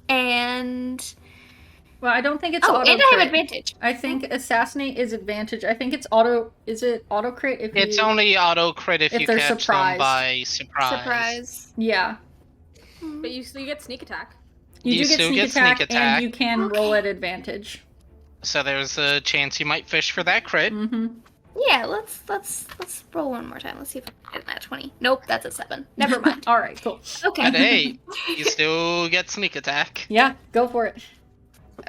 and Well, I don't think it's auto and I have crit. advantage. I think assassinate is advantage. I think it's auto. Is it auto crit? If It's you... only auto crit if you they're catch surprised. them by surprise. Surprise. Yeah, But you get sneak attack. you do still get get sneak attack, sneak attack. and you can roll at advantage. So there's a chance you might fish for that crit. Mm-hmm. Yeah, let's roll one more time. Let's see if I can get that 20. Nope, that's a 7. Never mind. All right, cool. Okay. At 8, you still get sneak attack. Yeah, go for it.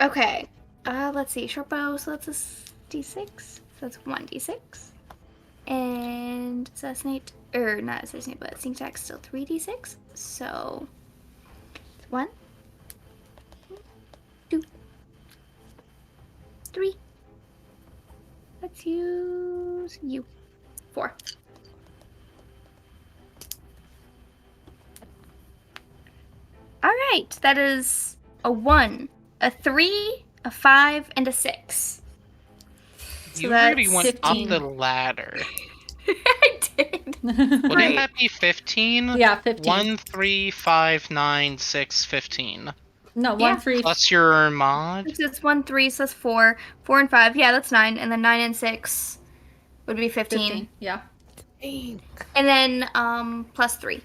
Okay. Let's see. Short bow, so that's a d6. So that's 1d6. And assassinate, or not assassinate, but sneak attack still 3d6. So 1, 2, 3. Let's use you. 4. Alright, that is a 1, a 3, a 5, and a 6. So You really that's went 15. up the ladder. I did. Wouldn't Right. that be 15? Yeah, 15. 1, 3, 5, 9, 6, 15. No, 1, Yeah. 3. Plus your mod? It's 1, 3, so that's 4. 4 and 5, yeah, that's 9. And then 9 and 6 would be 15. 15. Yeah. And then plus 3.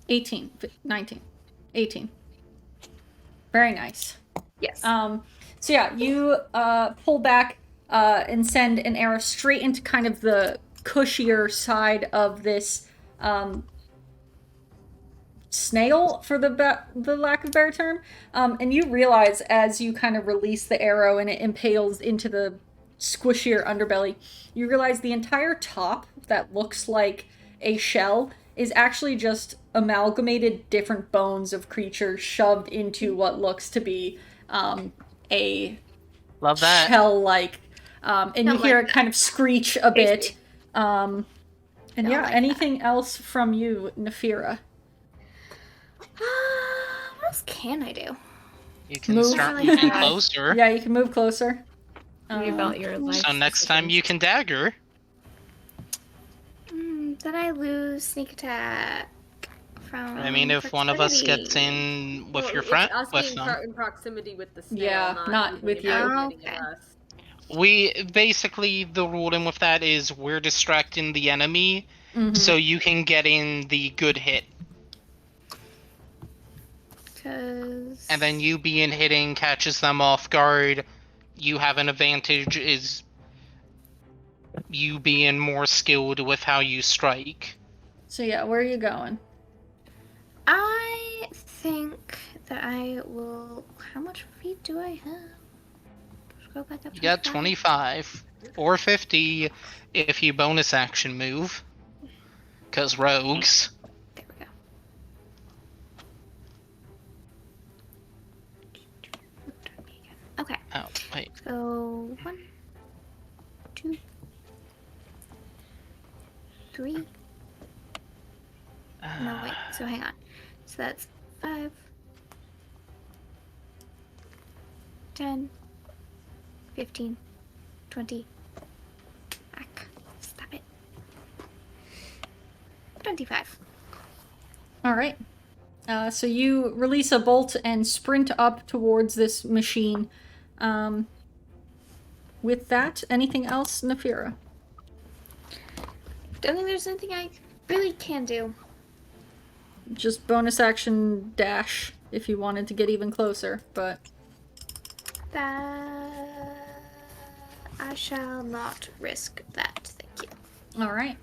18. 19. 18. Very nice. Yes. So yeah, you pull back and send an arrow straight into kind of the cushier side of this snail, for the lack of a better term. And you realize as you kind of release the arrow and it impales into the squishier underbelly, you realize the entire top that looks like a shell is actually just amalgamated different bones of creatures shoved into what looks to be a Love that. shell-like. And you Don't hear like it kind of screech a bit. Tasty. And Don't yeah, like anything else from you, Nefira? What else can I do? You can Move. start Really moving fast. closer. Yeah, you can move closer. Tell me about your life. So next time you can dagger. Did I lose sneak attack from? I mean, if one of us gets proximity? in with Well, your it's friend, us with being them, in proximity with the snail, Yeah, not with you. intimidating Okay. us. we basically the ruling with that is we're distracting the enemy, Mhm. so you can get in the good hit, 'Cause- and then you being hitting catches them off guard. You have an advantage is you being more skilled with how you strike. So yeah, where are you going? I think that I will. How much feet do I have? Just go back up. You got 25 or 50 if you bonus action move, because rogues. There we go. Okay, Oh wait, so 1, 2, 3. No, wait. So hang on. So that's 5, 10, 15, 20. Back. Stop it. 25. All right. So you release a bolt and sprint up towards this machine. With that, anything else, Nefira? Don't think there's anything I really can do. Just bonus action dash if you wanted to get even closer, but That I shall not risk that. Thank you. all right.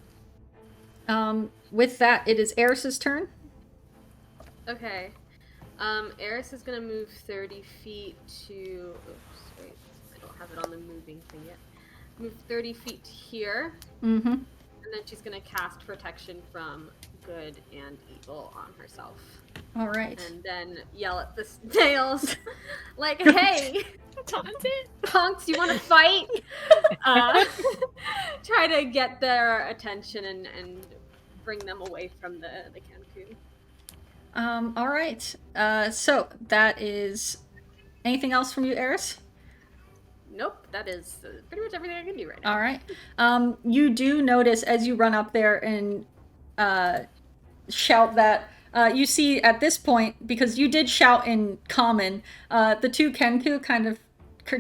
With that, it is Eris's turn. Okay. Eris is gonna move 30 feet to. Oops, wait. I don't have it on the moving thing yet. Move 30 feet to here, Mm-hmm. and then she's gonna cast protection from good and evil on herself. All right. And then yell at the snails, like, "Hey, punks, you want to fight?" Try to get their attention and bring them away from the Cancun. All right. So that is anything else from you, Eris? Nope, that is pretty much everything I can do right now. All right. You do notice as you run up there and shout that. You see at this point, because you did shout in common, the two Kenku kind of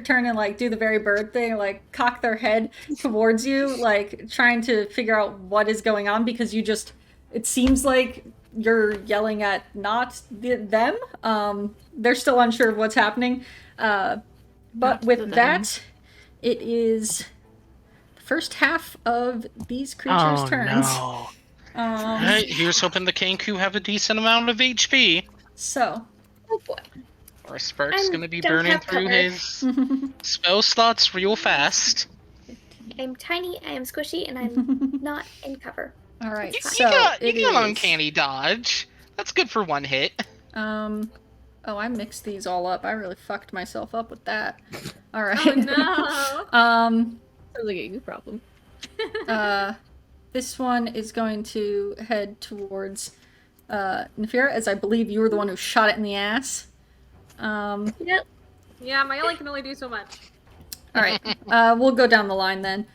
turn and like do the very bird thing, like cock their head towards you, like trying to figure out what is going on, because you just, it seems like you're yelling at not them. They're still unsure of what's happening. But Not with them. that, it is the first half of these creatures' turns. no. Um, Right, here's hoping the Kenku have a decent amount of HP. So, Oh boy. Or Spark's I gonna be don't burning have through cover. his spell slots real fast. I'm tiny, I am squishy, and I'm not in cover. all right. You So got it an is. uncanny dodge. That's good for one hit. Oh, I mixed these all up. I really fucked myself up with that. All right. Oh no! Sounds like a you problem. This one is going to head towards Nefira, as I believe you were the one who shot it in the ass. Yep. Yeah, my yelling can only do so much. All right. We'll go down the line then.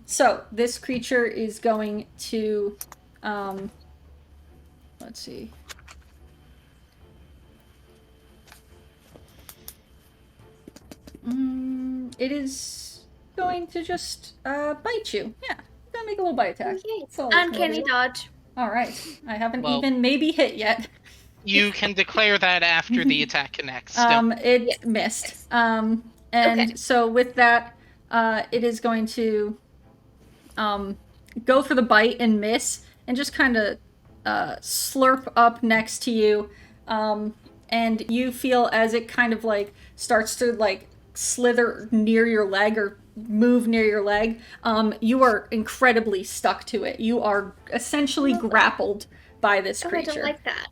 So this creature is going to, let's see. It is going to just bite you. Yeah, gonna make a little bite attack. Yay. That's all it's gonna Uncanny do. dodge. All right. I haven't Well- even maybe hit yet. You can declare that after the attack connects. It Yes. missed. And Okay. so with that, it is going to go for the bite and miss, and just kind of slurp up next to you, and you feel as it kind of like starts to like slither near your leg or move near your leg, you are incredibly stuck to it. You are essentially grappled by this creature. I don't like that.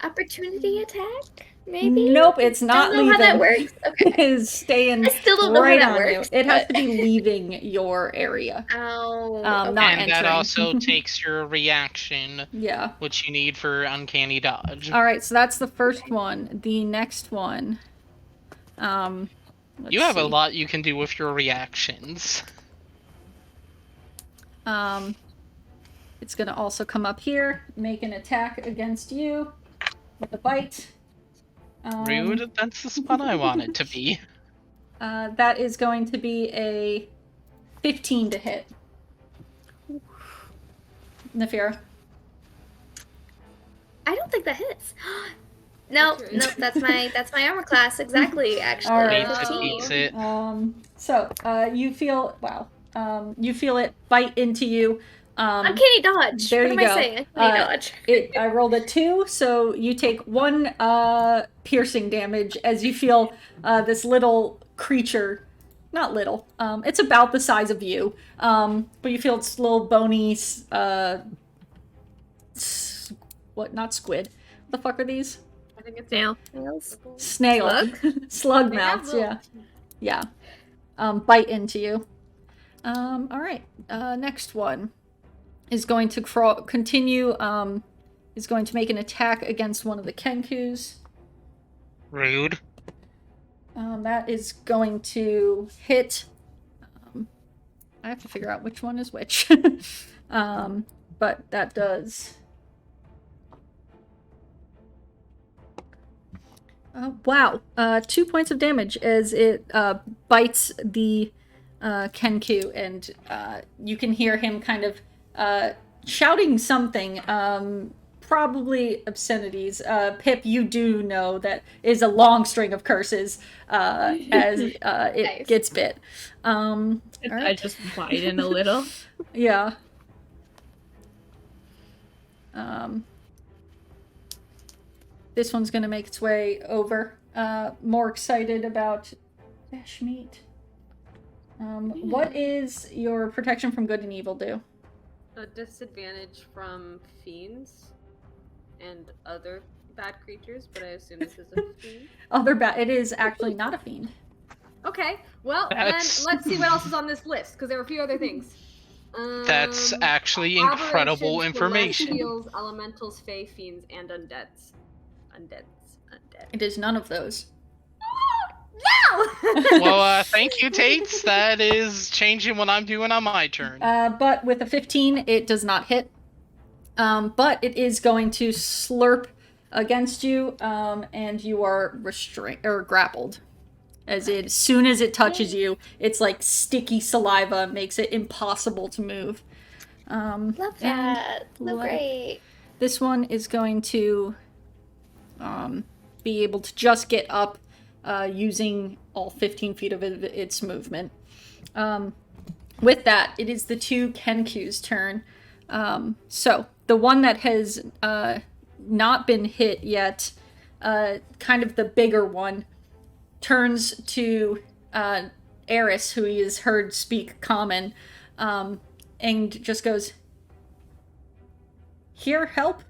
Opportunity attack? Maybe? Nope, it's not don't know leaving. How that works. Okay. It is staying I still don't know right how that on works. you. It has to be leaving your area. Oh. Not And entering. that also takes your reaction, Yeah. which you need for uncanny dodge. All right, so that's the first one. The next one. You have a lot you can do with your reactions. It's gonna also come up here, make an attack against you with a bite. Rude. That's the spot I want it to be. That is going to be a 15 to hit. Nafira. I don't think that hits. No, that's my armor class exactly. Actually, All right. Beats it. So you feel you feel it bite into you. Uncanny dodge. There what you am go. I saying? Uncanny dodge. I rolled a 2, so you take 1 piercing damage as you feel this little creature. Not little. It's about the size of you. But you feel its little bony. What? Not squid. What the fuck are these? I think it's Snail. Snail. Slug They have mouths. little Yeah. Bite into you. All right. Next one is going to continue. Is going to make an attack against one of the Kenkus. Rude. That is going to hit. I have to figure out which one is which. But that does. Wow. 2 points of damage as it bites the Kenku, and you can hear him kind of shouting something. Probably obscenities. Pip, you do know that is a long string of curses as it Nice. gets bit. I Alright. just widen a little. Yeah. This one's gonna make its way over. More excited about fish meat. What is your protection from good and evil do? a disadvantage from fiends and other bad creatures, but I assume this is a fiend. It is actually not a fiend. Okay, well, That's- then let's see what else is on this list, because there are a few other things. That's actually incredible aberrations, information. celestials, elementals, fae, fiends, and undeads. Undead. It is none of those. No! Well, thank you, Tates. That is changing what I'm doing on my turn. But with a 15, it does not hit. But it is going to slurp against you, and you are restrained or grappled. As soon as it touches you, it's like sticky saliva makes it impossible to move. Love that. So great. This one is going to be able to just get up using all 15 feet of its movement. With that, it is the two Kenku's turn. So the one that has not been hit yet, kind of the bigger one, turns to Eris, who he has heard speak common, and just goes, "Here, help."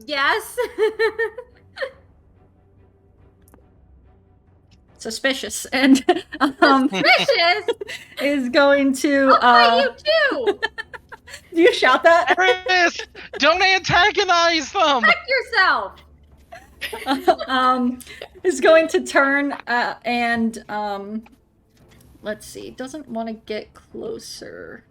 Yes. Suspicious, and Suspicious. is going to. I'll fight you too. Do you shout that? Eris, don't antagonize them. Check yourself. Is going to turn and let's see. Doesn't want to get closer.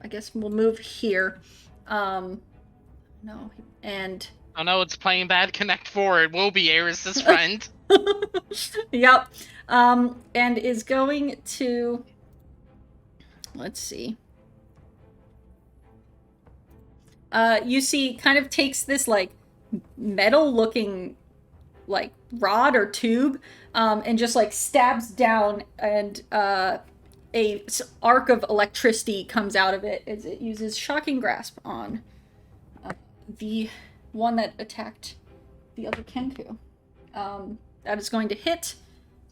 I guess we'll move here. No, and. Oh no, it's playing bad. Connect 4. It will be Eris's friend. Yep. And is going to. Let's see. You see, kind of takes this like metal-looking like rod or tube, and just like stabs down and arc of electricity comes out of it as it uses Shocking Grasp on the one that attacked the other Kenku. That is going to hit,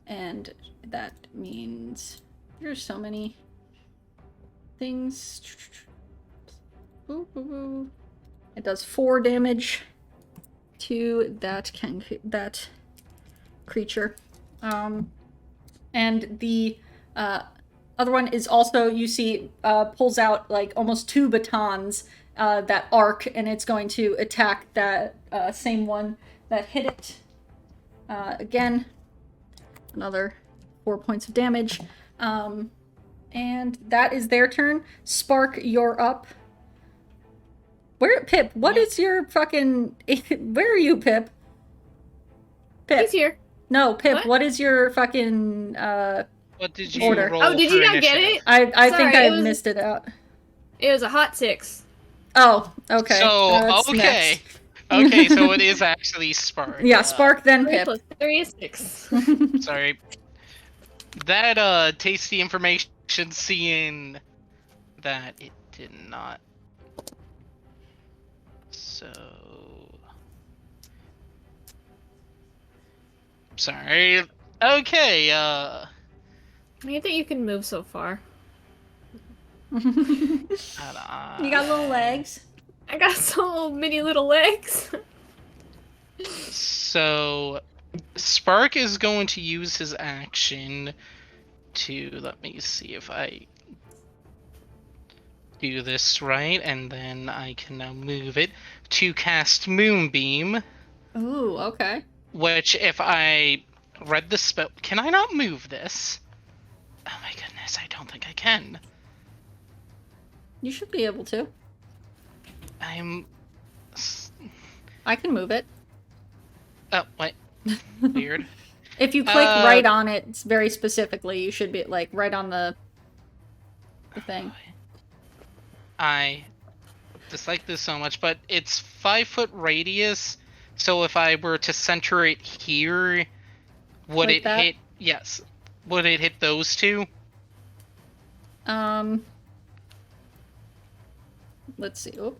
and that means there's so many things. Ooh, ooh, ooh. It does 4 damage to that creature. And the other one is also, you see, pulls out like almost 2 batons that arc, and it's going to attack that same one that hit it. Again, another 4 points of damage. And that is their turn. Spark, you're up. Pip, what is your fucking... Where are you, Pip? Pip. He's here. No, Pip, what is your fucking What did you order? roll Oh, did for you not get initiative? it? I think Sorry, I it was- missed it out. It was a hot 6. Oh, okay. So, That's okay. next. Okay, so it is actually Spark. Yeah, Spark, then 3 Pip. plus 3 is 6. Sorry. That, tasty information, seeing that it did not. So... Sorry. Okay, I hate that you can move so far. You got little legs. I got so many little legs. So, Spark is going to use his action to, let me see if I do this right, and then I can now move it to cast Moonbeam, Ooh, okay. which if I read the spell, can I not move this? Oh my goodness, I don't think I can. You should be able to. I'm... I can move it. Oh, wait. Weird. If you click right on it very specifically, you should be, like, right on the thing. I dislike this so much, but it's 5-foot radius, so if I were to center it here, would Like it that? hit... Yes. Would it hit those two? Let's see. Oop.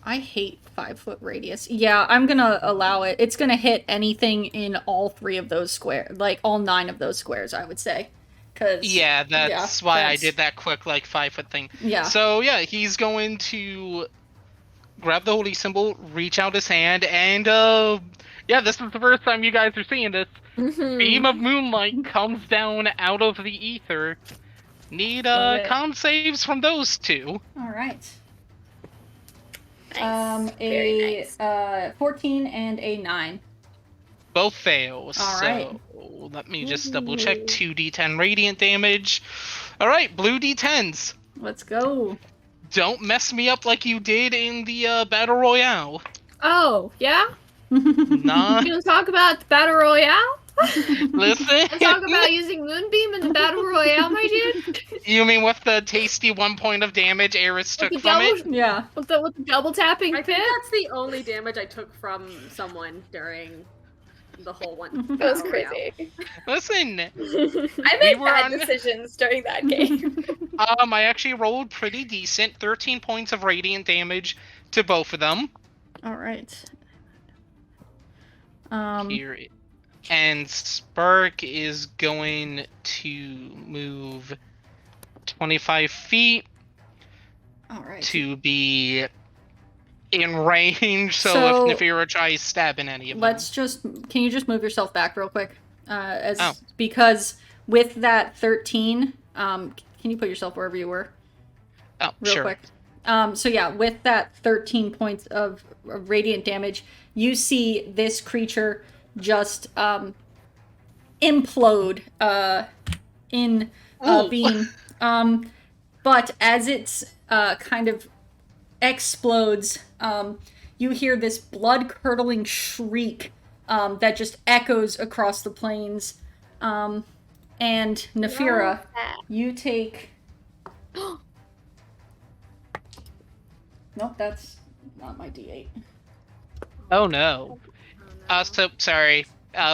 I hate 5-foot radius. Yeah, I'm gonna allow it. It's gonna hit anything in all 3 of those squares, like all 9 of those squares, I would say. 'Cause, Yeah, that's why I that's- did that quick, like, 5-foot thing. Yeah. So, yeah, he's going to grab the holy symbol, reach out his hand, and, yeah, this is the first time you guys are seeing this. Beam of moonlight comes down out of the ether. Need, Love it. con saves from those two. All right. Nice. Very nice. 14 and a 9. Both fails. All right. So let me just double check. 2d10 radiant damage. All right, blue d10s. Let's go. Don't mess me up like you did in the battle royale. Oh, yeah? Nah, You want to talk about the Battle Royale? listen. Let's talk about using Moonbeam in the Battle Royale, my dude? You mean with the tasty 1 point of damage Eris took With the from it? double, Yeah. with the double tapping I pit? think that's the only damage I took from someone during the whole one. That was battle royale. crazy. Listen, I made were bad on- decisions during that game. I actually rolled pretty decent. 13 points of radiant damage to both of them. All right. Here. And Spark is going to move 25 feet All right. to be in range, so So, if Nefira tries stabbing any of them. Let's just. Can you just move yourself back real quick? Oh. Because with that 13, can you put yourself wherever you were? Oh, Real sure. quick. So yeah, with that 13 points of radiant damage, you see this creature just implode in Ooh. being. But as it's kind of explodes, you hear this blood-curdling shriek that just echoes across the plains. And Nefira, you take... Nope, that's not my D8. Oh no. So, sorry.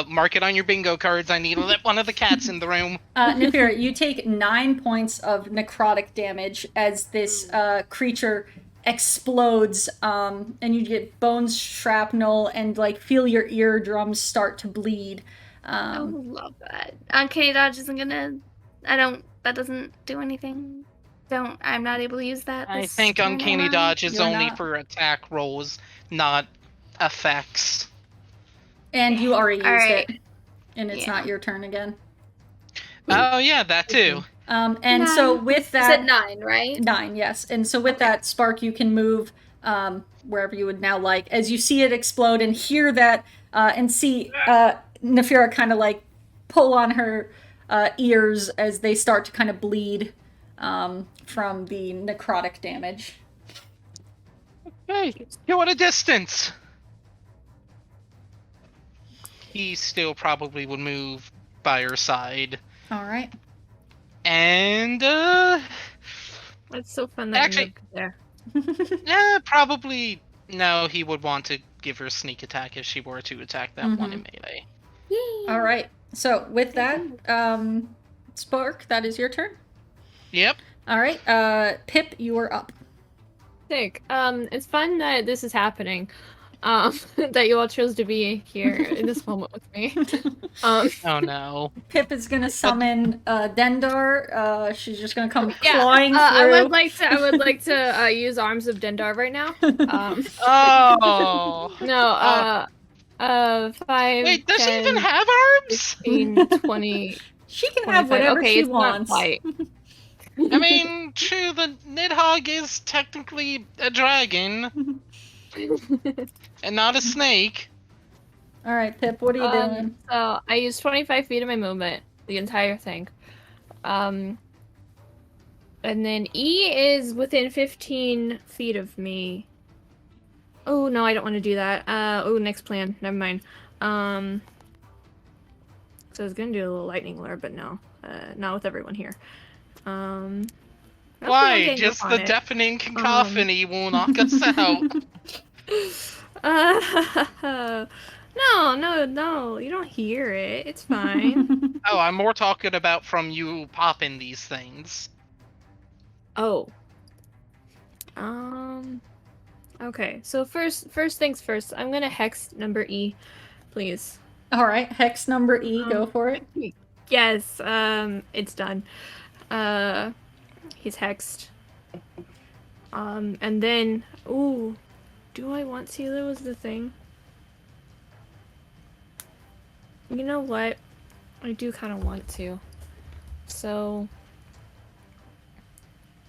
Mark it on your bingo cards. I need to let one of the cats in the room. Nefira, you take 9 points of necrotic damage as this creature explodes, and you get bones, shrapnel, and like feel your eardrums start to bleed. I love that. Uncanny Dodge isn't gonna. That doesn't do anything. I'm not able to use that. I this think turn Uncanny around. Dodge is You're only not. for attack rolls, not effects. And you already used Alright. it, and it's Yeah. not your turn again. Oh yeah, that too. And so with You that, said 9, right? 9, yes. And so with that, Spark, you can move wherever you would now like. As you see it explode and hear that, and see Nefira kind of like pull on her ears as they start to kind of bleed from the necrotic damage. Hey, you're at a distance. He still probably would move by her side. All right. And, It's so fun that Actually- you moved there. probably, no, he would want to give her sneak attack if she were to attack that one in melee. All right. So with that, Spark, that is your turn. Yep. All right. Pip, you are up. Sick. It's fun that this is happening. That you all chose to be here in this moment with me. Oh no. Pip is gonna summon Dendar. She's just gonna come Yeah, flying through. I would like to use Arms of Dendar right now. Oh. No, 5. Wait, does 10, she even have arms? 15, 20. She can have 25. whatever Okay, she it's wants. not quite. I mean, true, the Nidhogg is technically a dragon and not a snake. All right, Pip, what are you doing? So I used 25 feet of my movement, the entire thing. And then E is within 15 feet of me. Oh no, I don't want to do that. Oh, next plan. Never mind. So I was gonna do a little lightning lure, but no, not with everyone here. Hopefully I'll Why? gang Just up the on it. deafening cacophony will knock us out. No, you don't hear it. It's fine. Oh, I'm more talking about from you popping these things. Oh. Okay, so first things first, I'm gonna hex number E, please. All right, hex number E, go for it. Yes, it's done. He's hexed. And then, ooh, do I want to? That was the thing. You know what? I do kind of want to. So,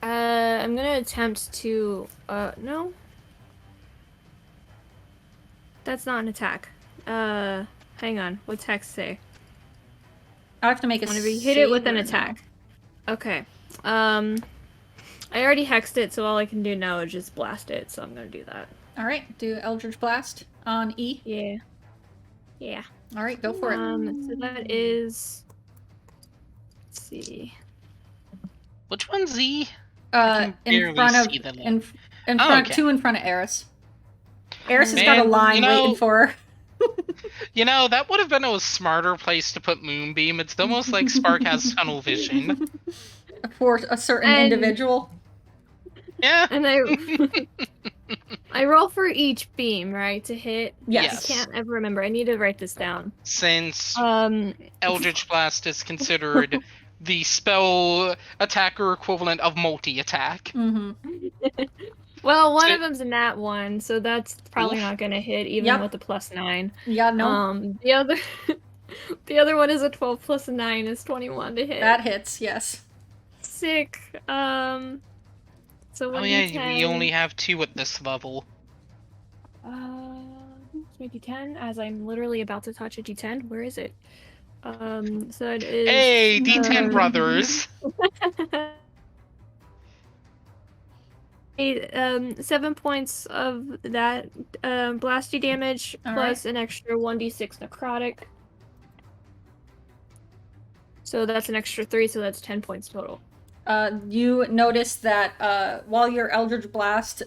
I'm gonna attempt to, no. That's not an attack. Hang on. What's hex say? I have to make a Whenever you hit it with save an or attack. Okay. I already hexed it, so all I can do now is just blast it, so I'm gonna do that. no? All right, do Eldritch Blast on E. Yeah. Yeah. All right, go for it. So that is... Let's see. Which one's Z? I can In barely front of see the in Oh, front okay. 2 in front of Eris. Eris has Man, got a line waiting for her. You know, that would have been a smarter place to put Moonbeam. It's almost like Spark has tunnel vision. For a certain And- individual. Yeah. And I roll for each beam, right, to hit? Yes. I can't ever remember. I need to write this down. Since Um, Eldritch Blast is considered the spell attacker equivalent of multi-attack. Mm-hmm. well, one So- of them's a nat 1, so that's probably Oof. not gonna hit, even Yep. with the +9. Yeah, no, The other, the other one is a 12 plus a 9 is 21 to hit. that hits. Yes. Sick. So Oh yeah, we only have 2 at this level. maybe 10, as I'm literally about to touch a D10. Where is it? So it is. Hey, D10 brothers! 7 points of that blasty damage All plus an extra 1d6 necrotic. So that's an extra 3, so that's 10 points total. You notice that while your Eldritch Blast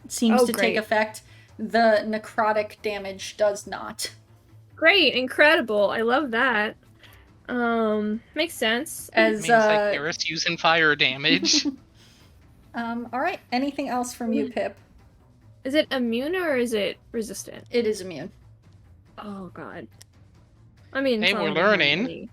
seems Oh, to great. take effect, the necrotic damage does not. Great, incredible. I love that. Makes sense. As Means like Eris using fire damage. all right. Anything else from you, Pip? Is it immune or is it resistant? It is immune. Oh god. I mean, Hey, it's we're only learning.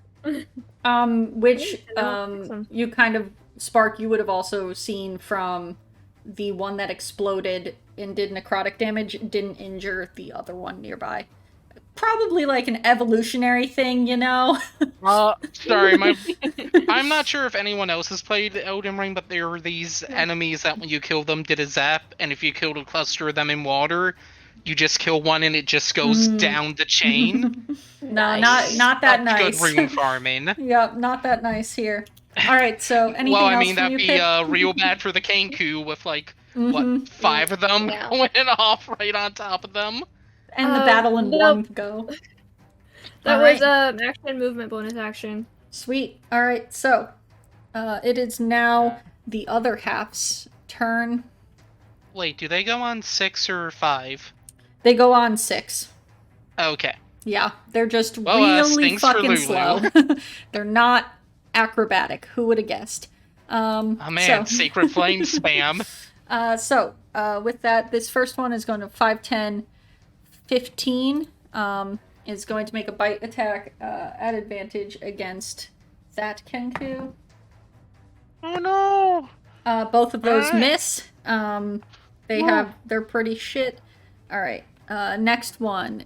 Which Awesome. you kind of Spark, you would have also seen from the one that exploded and did necrotic damage, didn't injure the other one nearby. Probably like an evolutionary thing, you know? Sorry, I'm not sure if anyone else has played Elden Ring, but there are these enemies that when you kill them did a zap, and if you killed a cluster of them in water, you just kill one and it just goes down the chain. No, Nice. not that Such nice. good rune farming. Yep, not that nice here. All right, so anything Well, I else mean, from that'd you, be Pip? real bad for the Kenku with, like, Mhm. what, 5 of them Yeah. going off right on top of them? And the battle in no. one go. That All was right. action movement bonus action. Sweet. All right, so it is now the other half's turn. Wait, do they go on 6 or 5? They go on 6. Okay. Yeah, they're just Well, really stinks for fucking Lulu. slow. They're not acrobatic. Who would have guessed? Oh man, so, Sacred Flame spam. With that, this first one is going to 5, 10, 15. Is going to make a bite attack at advantage against that Kenku. Oh no! Both of those Alright. miss. They're pretty shit. All right. Next one.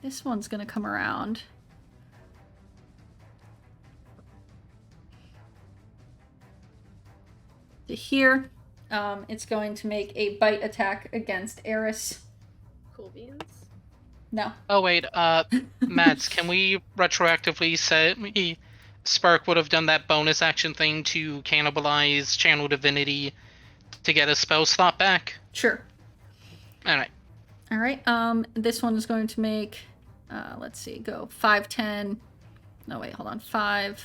This one's gonna come around. To here. It's going to make a bite attack against Eris. Cool beans. No. Oh wait, Mads, can we retroactively say Spark would have done that bonus action thing to cannibalize Channel Divinity to get a spell slot back? Sure. Alright. All right. This one is going to make, let's see, go 5, 10. No, wait, hold on. 5,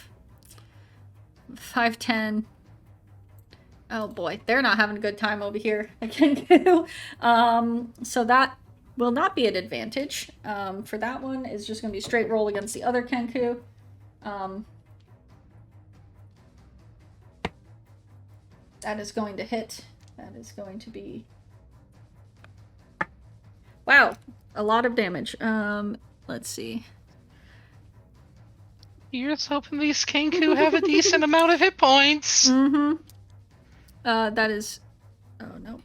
10. Oh boy, they're not having a good time over here. I can do. So that will not be an advantage. For that one, is just going to be straight roll against the other Kenku. That is going to hit. That is going to be... Wow, a lot of damage. Let's see. You're just hoping these Kenku have a decent amount of hit points. Mm-hmm. That is... Oh, no.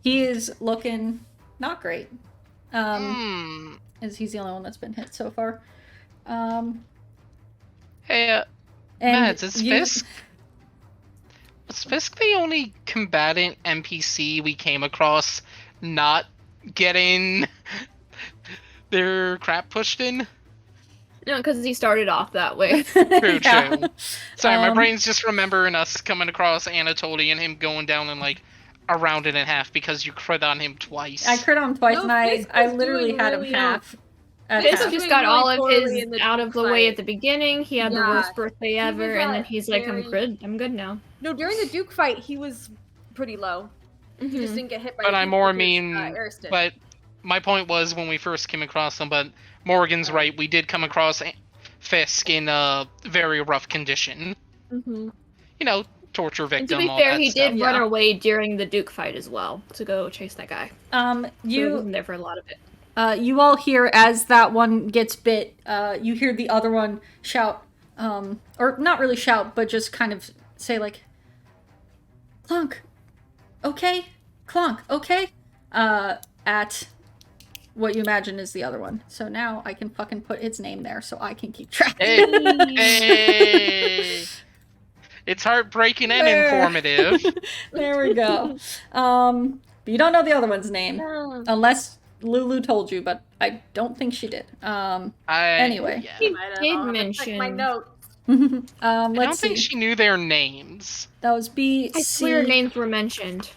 He is looking not great. As he's the only one that's been hit so far. Hey, And Mads, is Fisk the only combatant NPC we came across not getting their crap pushed in? No, because he started off that way. True, Yeah. true. Sorry, my brain's just remembering us coming across Anatoly and him going down in like a round and a half because you crit on him twice. I crit on him twice, No, and Fisk I was literally doing had him really half. At Fisk half. just doing got really all of poorly his in the out of the fight. way at the beginning. He had the Yeah. worst birthday He ever, was, and then he's like, very- I'm good now. No, during the Duke fight, he was pretty low. He just Mhm. didn't get hit by But the I Duke more because, mean, Eris did. but my point was when we first came across him, but Morgan's right, we did come across Fisk in a very rough condition. Mhm. You know, torture And to victim, be all fair, that he stuff. did run away during the Duke fight as well to go chase that guy. So he You wasn't there for a lot of it. you all hear as that one gets bit. You hear the other one shout, or not really shout, but just kind of say like, "Clunk, okay, Clunk, okay," at what you imagine is the other one. So now I can fucking put its name there so I can keep track. Hey, hey. It's heartbreaking and There. informative. There we go. But you don't know the other one's name unless Lulu told you, but I don't think she did. Anyway. Yeah. He Might have- did I'll have to check mention. my notes. I don't Let's think see. she knew their names. That was B. I C. swear names were mentioned.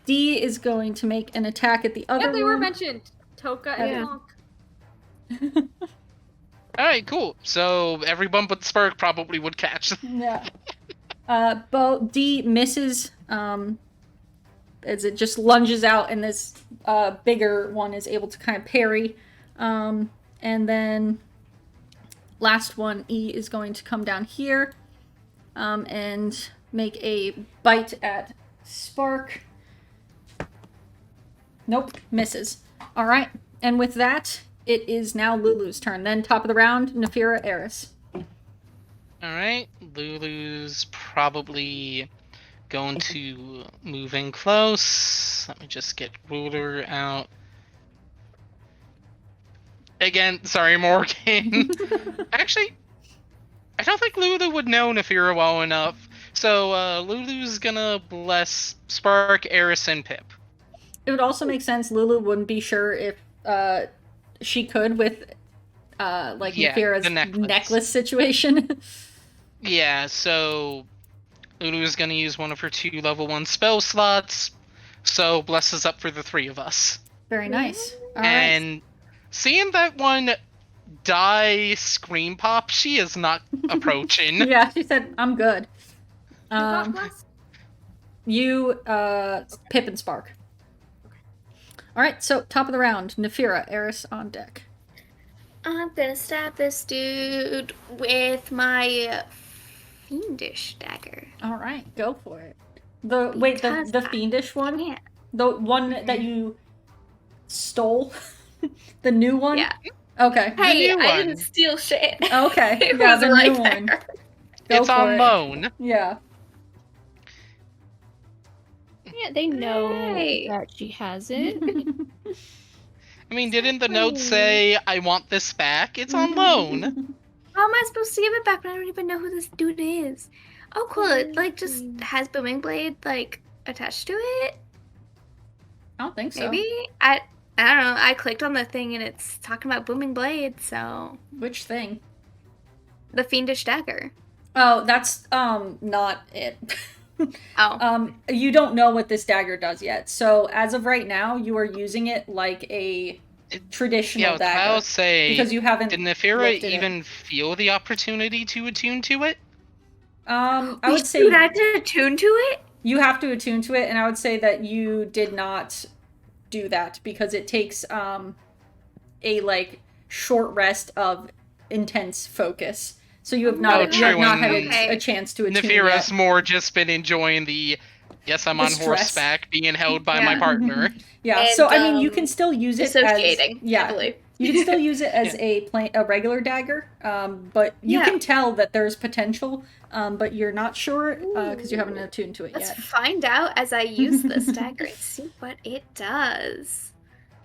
D is going to make an attack at the other Yeah, they one. were mentioned. Toka and Yeah. Monk. Alright, cool. So everyone but Spark probably would catch. Yeah. D misses as it just lunges out, and this bigger one is able to kind of parry. And then last one, E is going to come down here and make a bite at Spark. Nope, misses. All right, and with that, it is now Lulu's turn. Then top of the round, Nefira, Eris. Alright, Lulu's probably going to move in close. Let me just get ruler out. Again, sorry, Morgan. Actually, I don't think Lulu would know Nefira well enough. So Lulu's gonna bless Spark, Eris, and Pip. It would also make sense. Lulu wouldn't be sure if she could with Nefira's the necklace situation. Yeah, so Lulu's gonna use one of her 2 level 1 spell slots, so blesses up for the 3 of us. Very nice. All right. And seeing that one die scream pop, she is not approaching. Yeah, she said, I'm good. Who got blessed? You, Pip and Spark. Alright, so top of the round, Nefira, Eris on deck. I'm gonna stab this dude with my fiendish dagger. Alright, go for it. The fiendish one? Yeah. The one that you stole? The new one? Yeah. Okay. Hey, new I one. didn't steal shit. Okay. It Yeah, was the right new one. there. Go It's for on it. loan. Yeah. Yeah, they know Hey. that she has it. I mean, didn't the note say, I want this back? It's on loan. How am I supposed to give it back when I don't even know who this dude is? Oh, cool. It, just has booming blade, attached to it? I don't think so. Maybe? I don't know. I clicked on the thing and it's talking about booming blade, so... Which thing? The fiendish dagger. Oh, that's, not it. Oh. You don't know what this dagger does yet. So, as of right now, you are using it like a traditional Yeah, dagger. I'll say, Because you haven't did Nefira lifted it. even feel the opportunity to attune to it? I would say Dude, I had to attune to it? you have to attune to it, and I would say that you did not do that because it takes a short rest of intense focus. So you have not true, had and a chance to attune Nefira's yet. more just been enjoying the, yes, I'm The on stress. horseback, being held by my Yeah. partner. Yeah, And, so I mean, you can still use it Dissociating, as heavily. you can still use it as a regular dagger, but you Yeah. can tell that there's potential, but you're not sure because you haven't attuned to it Let's yet. find out as I use this dagger and see what it does.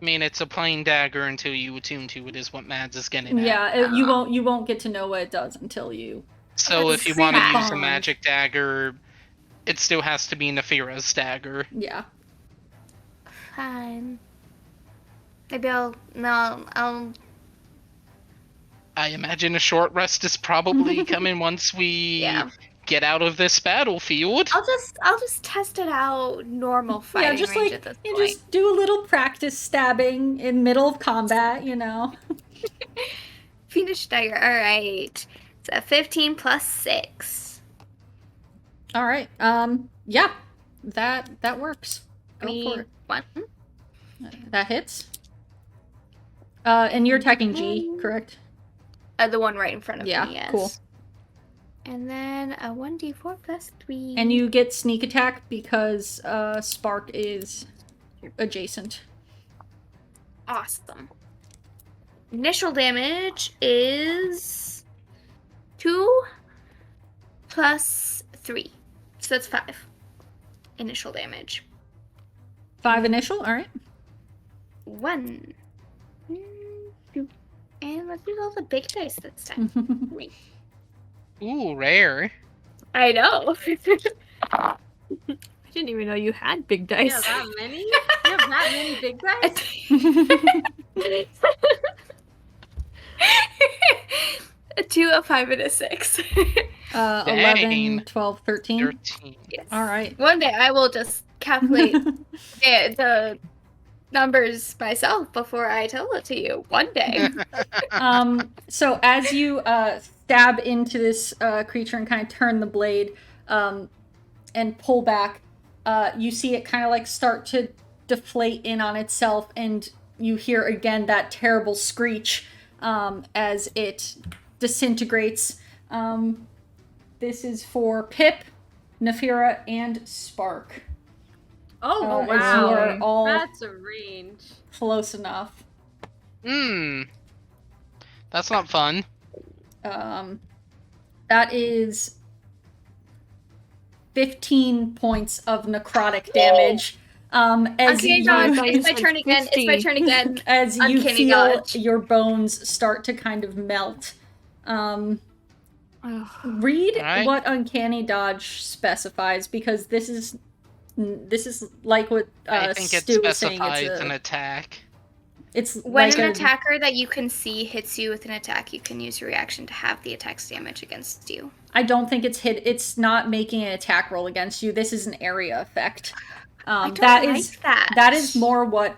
I mean, it's a plain dagger until you attune to it, is what Mads is getting at. Yeah, you won't get to know what it does until you. So That's if you want to pretty use a fun. magic dagger, it still has to be Nefira's dagger. Yeah. Fine. Maybe I'll I imagine a short rest is probably coming once we Yeah. get out of this battlefield. I'll just test it out normal fighting Yeah, just range like at this you point. just do a little practice stabbing in middle of combat, you know. Fiendish dagger. Alright. It's a 15 plus 6. All right. Yeah. That works. Go for it. 1. That hits. And you're attacking G, correct? The one right in front of Yeah, me, yes. cool. And then a 1d4 plus 3. And you get sneak attack because Spark is adjacent. Awesome. Initial damage is 2 plus 3. So that's 5. Initial damage. 5 initial, all right. 1. 2. And let's use all the big dice this time. 3. Ooh, rare. I know. I didn't even know you had big You dice. have that many? You have that many big dice? A 2, a 5, and a 6. 11, Dang. 12, 13. 13. Yes. All right. One day I will just calculate the numbers myself before I tell it to you. One day. So as you stab into this creature and kind of turn the blade and pull back, you see it kind of like start to deflate in on itself, and you hear again that terrible screech as it disintegrates. This is for Pip, Nefira, and Spark. Oh, as you wow. are all That's a range. close enough. That's not fun. That is 15 points of necrotic damage. As Okay, you, no, thought you it's my said turn again. It's my 50. turn again. as you Uncanny feel dodge. your bones start to kind of melt. Read Alright. what uncanny dodge specifies, because this is like what I think it Stu was saying. specifies an attack. It's When like an attacker that you can see hits you with an attack, you can use your reaction to have the attack's damage against you. I don't think it's hit. It's not making an attack roll against you. This is an area effect. I don't that like is that. That is more what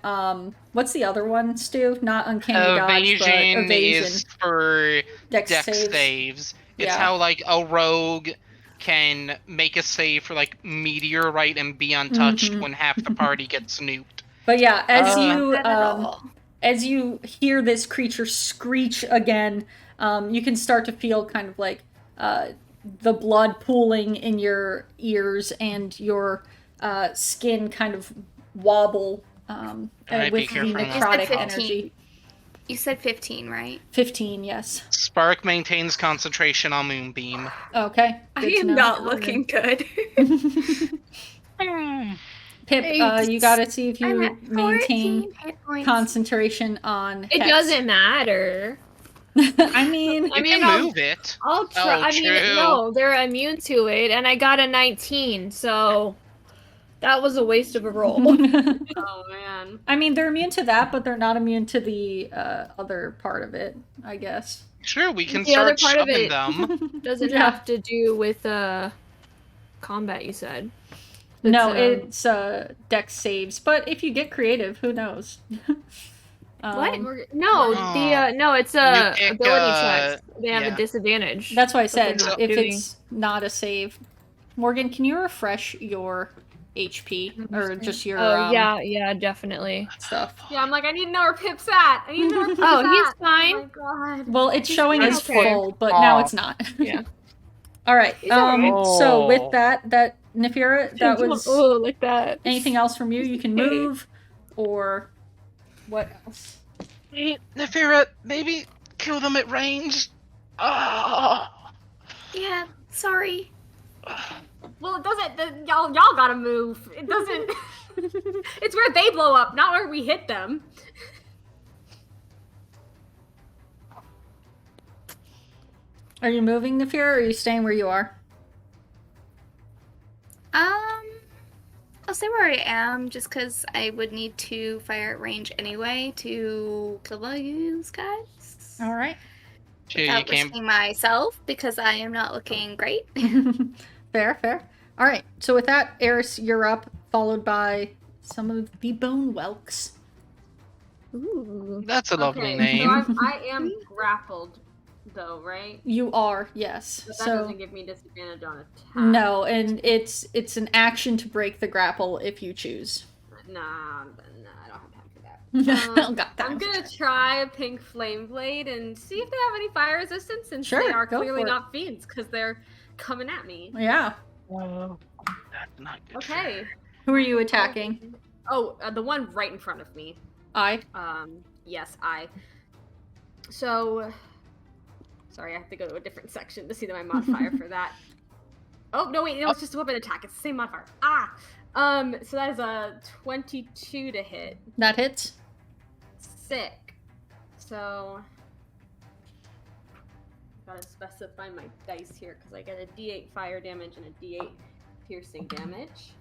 what's the other one, Stu? Not uncanny dodge, but evasion. Is for Dex dex saves. saves. It's Yeah. how like a rogue can make a save for like meteorite and be untouched when half the party gets nuked. But yeah, Not at all. as you hear this creature screech again, you can start to feel kind of like the blood pooling in your ears and your skin kind of wobble Alright, be with the careful now. necrotic You said 15. energy. You said 15, right? 15, yes. Spark maintains concentration on Moonbeam. Okay. I good to am know. not looking good. Pip, you gotta see if I'm you at 14 maintain hit points. concentration on It Hex. doesn't matter. I mean, You mean, can I'll- move it. I'll try. Oh, I mean, true. no, they're immune to it, and I got a 19, so that was a waste of a roll. Oh, man. I mean, they're immune to that, but they're not immune to the other part of it, I guess. Sure, we can The other start part of shoving it- them. Doesn't Yeah. have to do with combat, you said. No, It's, it's Dex saves, but if you get creative, who knows? What? We're- No, Oh. no, it's You a pick, ability checks. They have yeah. a disadvantage. That's why I But they're said not if doing- it's not a save. Morgan, can you refresh your HP or just your Oh yeah, definitely. stuff? Yeah, I'm like, I need to know where Pip's at. I need to know where Pip's Oh, at. he's Oh fine. my god. Well, it's showing as okay. full, but now Aw. it's not. Yeah. All right. He's alright. So Oh. with that Nefira, that was oh, like that. anything else from you? You can move, or what else? Hey, Nefira, maybe kill them at range. Ah. Yeah, sorry. Well, it doesn't. Y'all gotta move. It doesn't. It's where they blow up, not where we hit them. Are you moving, Nefira, or are you staying where you are? I'll stay where I am just because I would need to fire at range anyway to kill these guys. All right. Sure, you Without can't. risking myself because I am not looking great. Fair. All right. So with that, Eris, you're up, followed by some of the Bone Whelks. Ooh. That's a lovely Okay, name. so I am grappled, though, right? You are, yes. But that So doesn't give me disadvantage on attack. no, and it's an action to break the grapple if you choose. Nah, I don't have time for that. I don't got time I'm for gonna that. try a pink flame blade and see if they have any fire resistance, since Sure, they are go clearly for it. not fiends because they're coming at me. Yeah. That's not good. Okay. Who are you attacking? Oh, the one right in front of me. I. Yes, I. So, sorry, I have to go to a different section to see my modifier for that. Oh no, wait, no, it's just a weapon attack. It's the same modifier. Ah. So that is a 22 to hit. That hits. Sick. So, gotta specify my dice here because I get a D8 fire damage and a D8 piercing damage.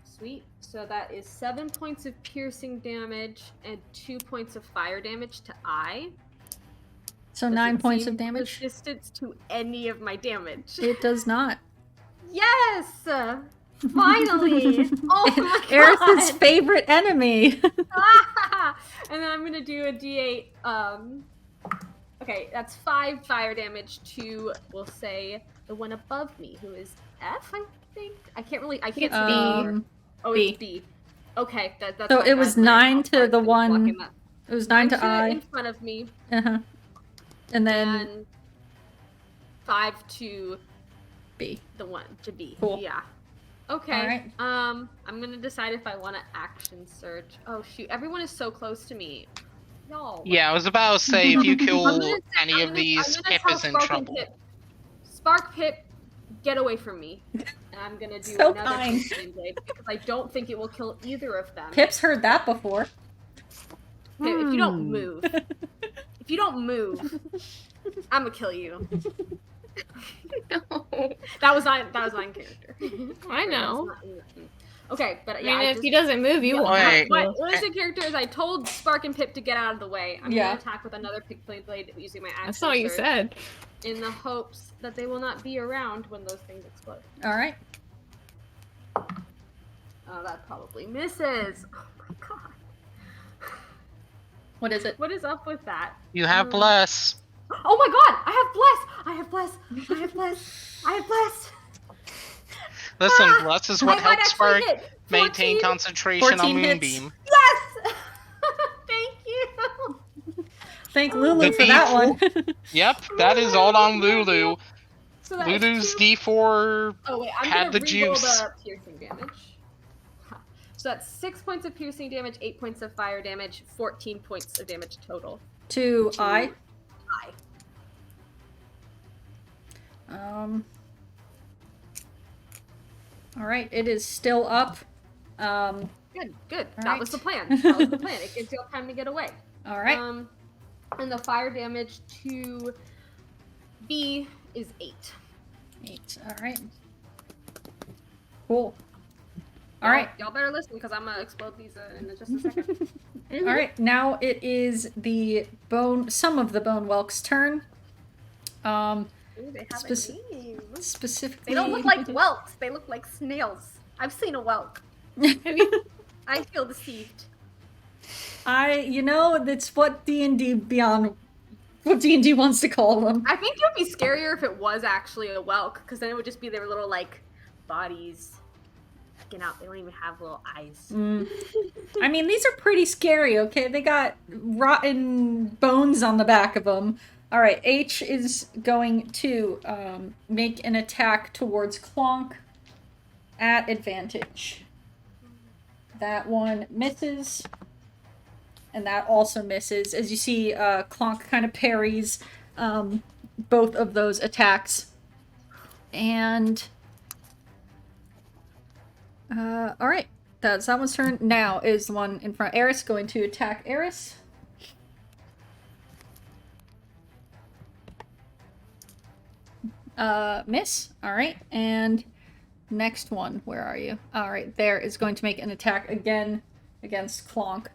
Sweet. So that is 7 points of piercing damage and 2 points of fire damage to I. So Does 9 it points seem of damage. resistance to any of my damage. It does not. Yes! Finally! Oh my god! Eris's favorite enemy. And then I'm gonna do a D8. Okay, that's 5 fire damage to, we'll say, the one above me, who is F, I think. I can't see Um, the. Oh, B. it's B. Okay, that's. So not it was bad. My 9 to heart's the been one- blocking that. It was 9 to in I. front of me. Uh-huh. And then And 5 to B. the one to B. Cool. Yeah. Okay. All right. I'm gonna decide if I want to action search. Oh shoot! Everyone is so close to me. Y'all. Yeah, I was about to say, if you I'm kill gonna any of these, Pip tell is in Spark and trouble. Pip, Spark Pip, get away from me. And I'm gonna do So another kind. Flame Blade because I don't think it will kill either of them. Pip's heard that before. Pip, if you don't move, I'm gonna kill you. No. That was not in character. I know. Okay, but I yeah. mean, if he doesn't move, you Yeah, won't. Wait. what is in character is I told Spark and Pip to get out of the way. I'm Yeah. gonna attack with another Pig Blade Blade using my action That's not what you surge said. in the hopes that they will not be around when those things explode. All right. Oh, that probably misses. Oh my god. What is it? What is up with that? You have bless. Oh my god! I have bless! Listen, Ah! bless is I what might helps actually Spark hit. maintain 14. concentration 14 on hits. Moonbeam. Yes! Thank you! Thank Lulu The for that one. Yep, that is all on Lulu. So that Lulu's is 2... D4 Oh wait, I'm had gonna the re-roll juice. the piercing damage. Ha. So that's 6 points of piercing damage, 8 points of fire damage, 14 points of damage total. To I. I. All right. It is still up. Good. All That was right. the plan. That was the plan. It gives you time to get away. All right. And the fire damage to B is 8. 8. All right. Cool. All right. Y'all better listen because I'm gonna explode these in just a second. All right. Now it is some of the bone whelk's turn. Ooh, they have Speci- a name. Specifically. They don't look like whelks. They look like snails. I've seen a whelk. I feel deceived. That's what D&D Beyond, what D&D wants to call them. I think it would be scarier if it was actually a whelk, because then it would just be their little like bodies sticking out. They don't even have little eyes. I mean, these are pretty scary, okay? They got rotten bones on the back of them. All right, H is going to make an attack towards Clonk at advantage. That one misses. And that also misses. As you see, Clonk kind of parries both of those attacks. And... alright. That's that one's turn. Now is the one in front. Eris going to attack Eris. Miss. Alright. And next one. Where are you? Alright, there is going to make an attack again against Clonk.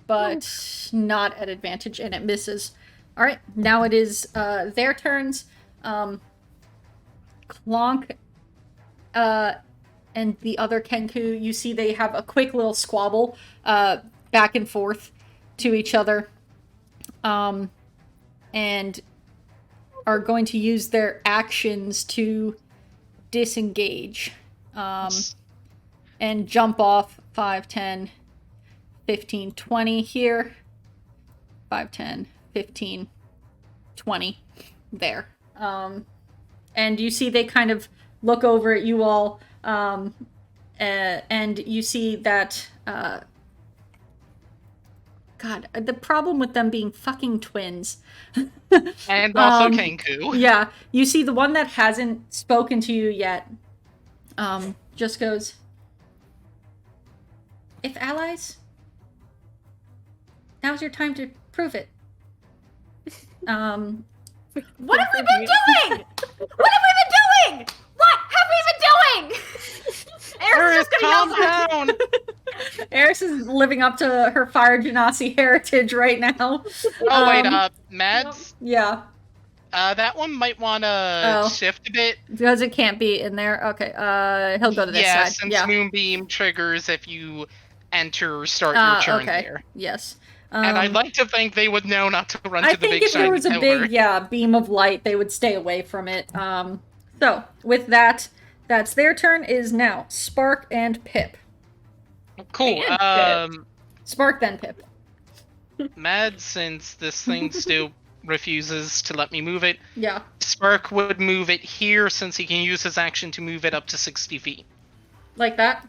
But not at advantage, and it misses. Alright, now it is their turns. Clonk and the other Kenku, you see they have a quick little squabble back and forth to each other. And are going to use their actions to disengage. And jump off 5, 10, 15, 20 here. 5, 10, 15, 20 there. And you see they kind of look over at you all, and you see that, God, the problem with them being fucking twins. And also Kenku. Yeah, you see the one that hasn't spoken to you yet, just goes, if allies, now's your time to prove it. What have we been doing? What have we been doing? What have we been doing? Eris is just gonna calm yell back. down! Eris is living up to her Fire Genasi heritage right now. Oh, wait, Mads? Yeah, That one might want to shift a bit. because it can't be in there. Okay, he'll go to this Yeah, side. since Yeah, Moonbeam triggers if you enter or start your turn okay. there. Yes. And I'd like to think they would know not to run I to the think big if there shiny was a pillar. big, beam of light, they would stay away from it. So, with that, that's their turn, is now Spark and Pip. Cool. And Spark then Pip. Mad, since this thing still refuses to let me move it, Yeah. Spark would move it here since he can use his action to move it up to 60 feet. Like that?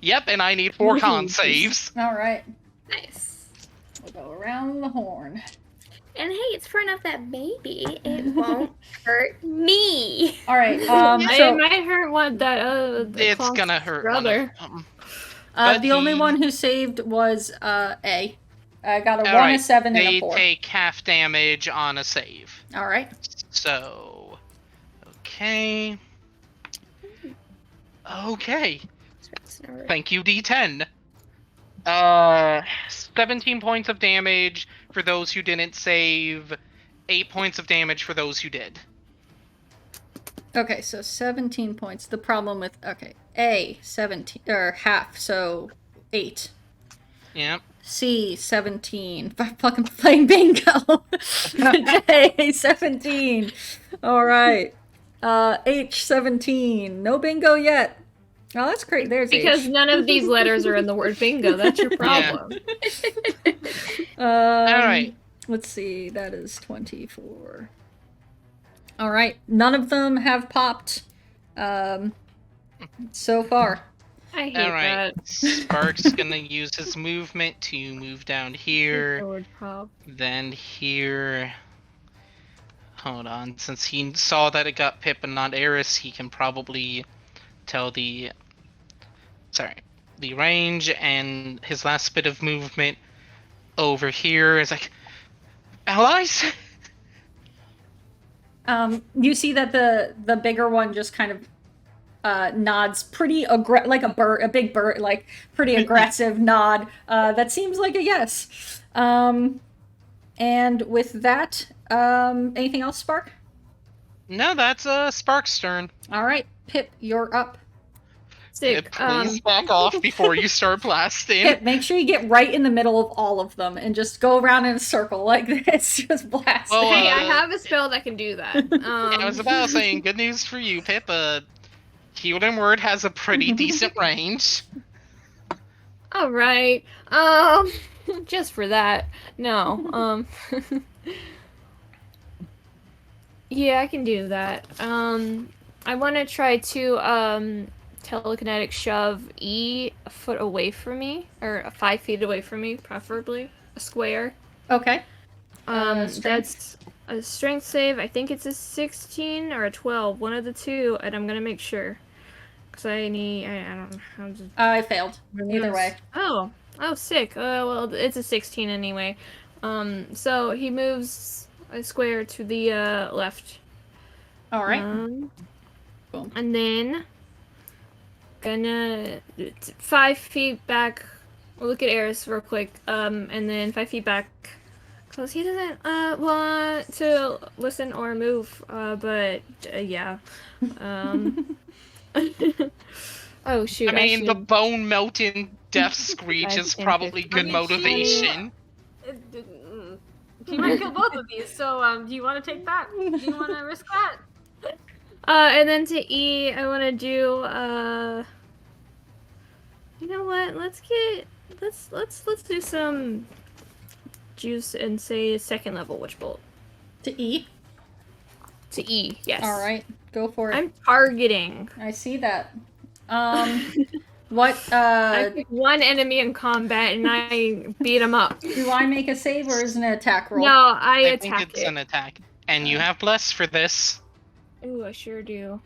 Yep, and I need 4 con Ooh. saves. Alright. Nice. We'll go around the horn. And hey, it's far enough that maybe it won't hurt me. Alright, It so might hurt what that It's Clonk's gonna hurt brother. one of them. the only he- one who saved was A. I got a 1, a Alright, 7, and they a 4. take half damage on a save. Alright. So, okay. Okay. Thank you, D10. 17 points of damage for those who didn't save. 8 points of damage for those who did. Okay, so 17 points. The problem with A 17 or half, so 8. Yep. C 17. Fucking playing bingo. J 17. All right. H 17. No bingo yet. Oh, that's great. There's Because H. none of these letters are in the word bingo. That's your problem. All right. Let's see. That is 24. All right. None of them have popped so far. I hate Alright. that. Spark's gonna use his movement to move down here, Sword pop. then here. Hold on. Since he saw that it got Pip and not Eris, he can probably tell the range, and his last bit of movement over here is like, allies? You see that the bigger one just kind of nods pretty like a big bird, like pretty aggressive nod. That seems like a yes. And with that, anything else, Spark? No, that's Spark's turn. All right, Pip, you're up. Sick. Please back off before you start blasting. Pip, make sure you get right in the middle of all of them and just go around in a circle like this, just blast. Well, Hey, I have a spell that can do that. I was about saying, good news for you, Pip. Healing Word has a pretty decent range. All right. Just for that. No. Yeah, I can do that. I want to try to telekinetic shove E a foot away from me, or 5 feet away from me, preferably a square. Okay. That's Strength? a strength save. I think it's a 16 or a 12, one of the two, and I'm gonna make sure. Cause I don't know how to. I failed. Either way. Oh, sick. Well, it's a 16 anyway. So he moves a square to the left. All right. Boom. And then gonna 5 feet back. We'll look at Eris real quick. And then 5 feet back. Cause he doesn't want to listen or move. But yeah. Oh shoot! I mean, the should- bone melting death screech Five, is 10, probably 15. good I mean, motivation. He might kill both of these, so do you want to take that? Do you want to risk that? And then to E, I want to do you know what? Let's do some juice and say second level witch bolt To E. to E. Yes. All right. Go for it. I'm targeting. I see that. What I picked one enemy in combat and I beat him up. do I make a save or is it an attack roll? No, I think attack it's it. an attack. And you have bless for this. Ooh, I sure do.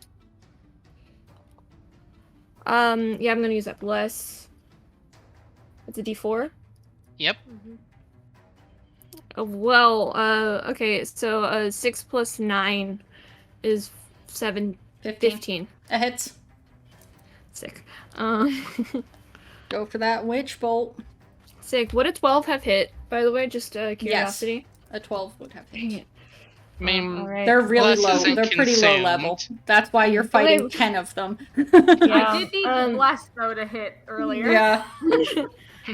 Yeah, I'm gonna use that bless. It's a D4. Yep. Okay, so 6 plus 9 is 7, 15. 15. That hits. Sick. Go for that witch bolt. Sick. Would a 12 have hit, by the way? Just curiosity. A 12 would have Dang hit. it. I mean, Alright. They're really Bless low. isn't They're pretty low consumed. level. That's why you're fighting Well, 10 of them. Yeah. I did need the blast though to hit earlier. Yeah.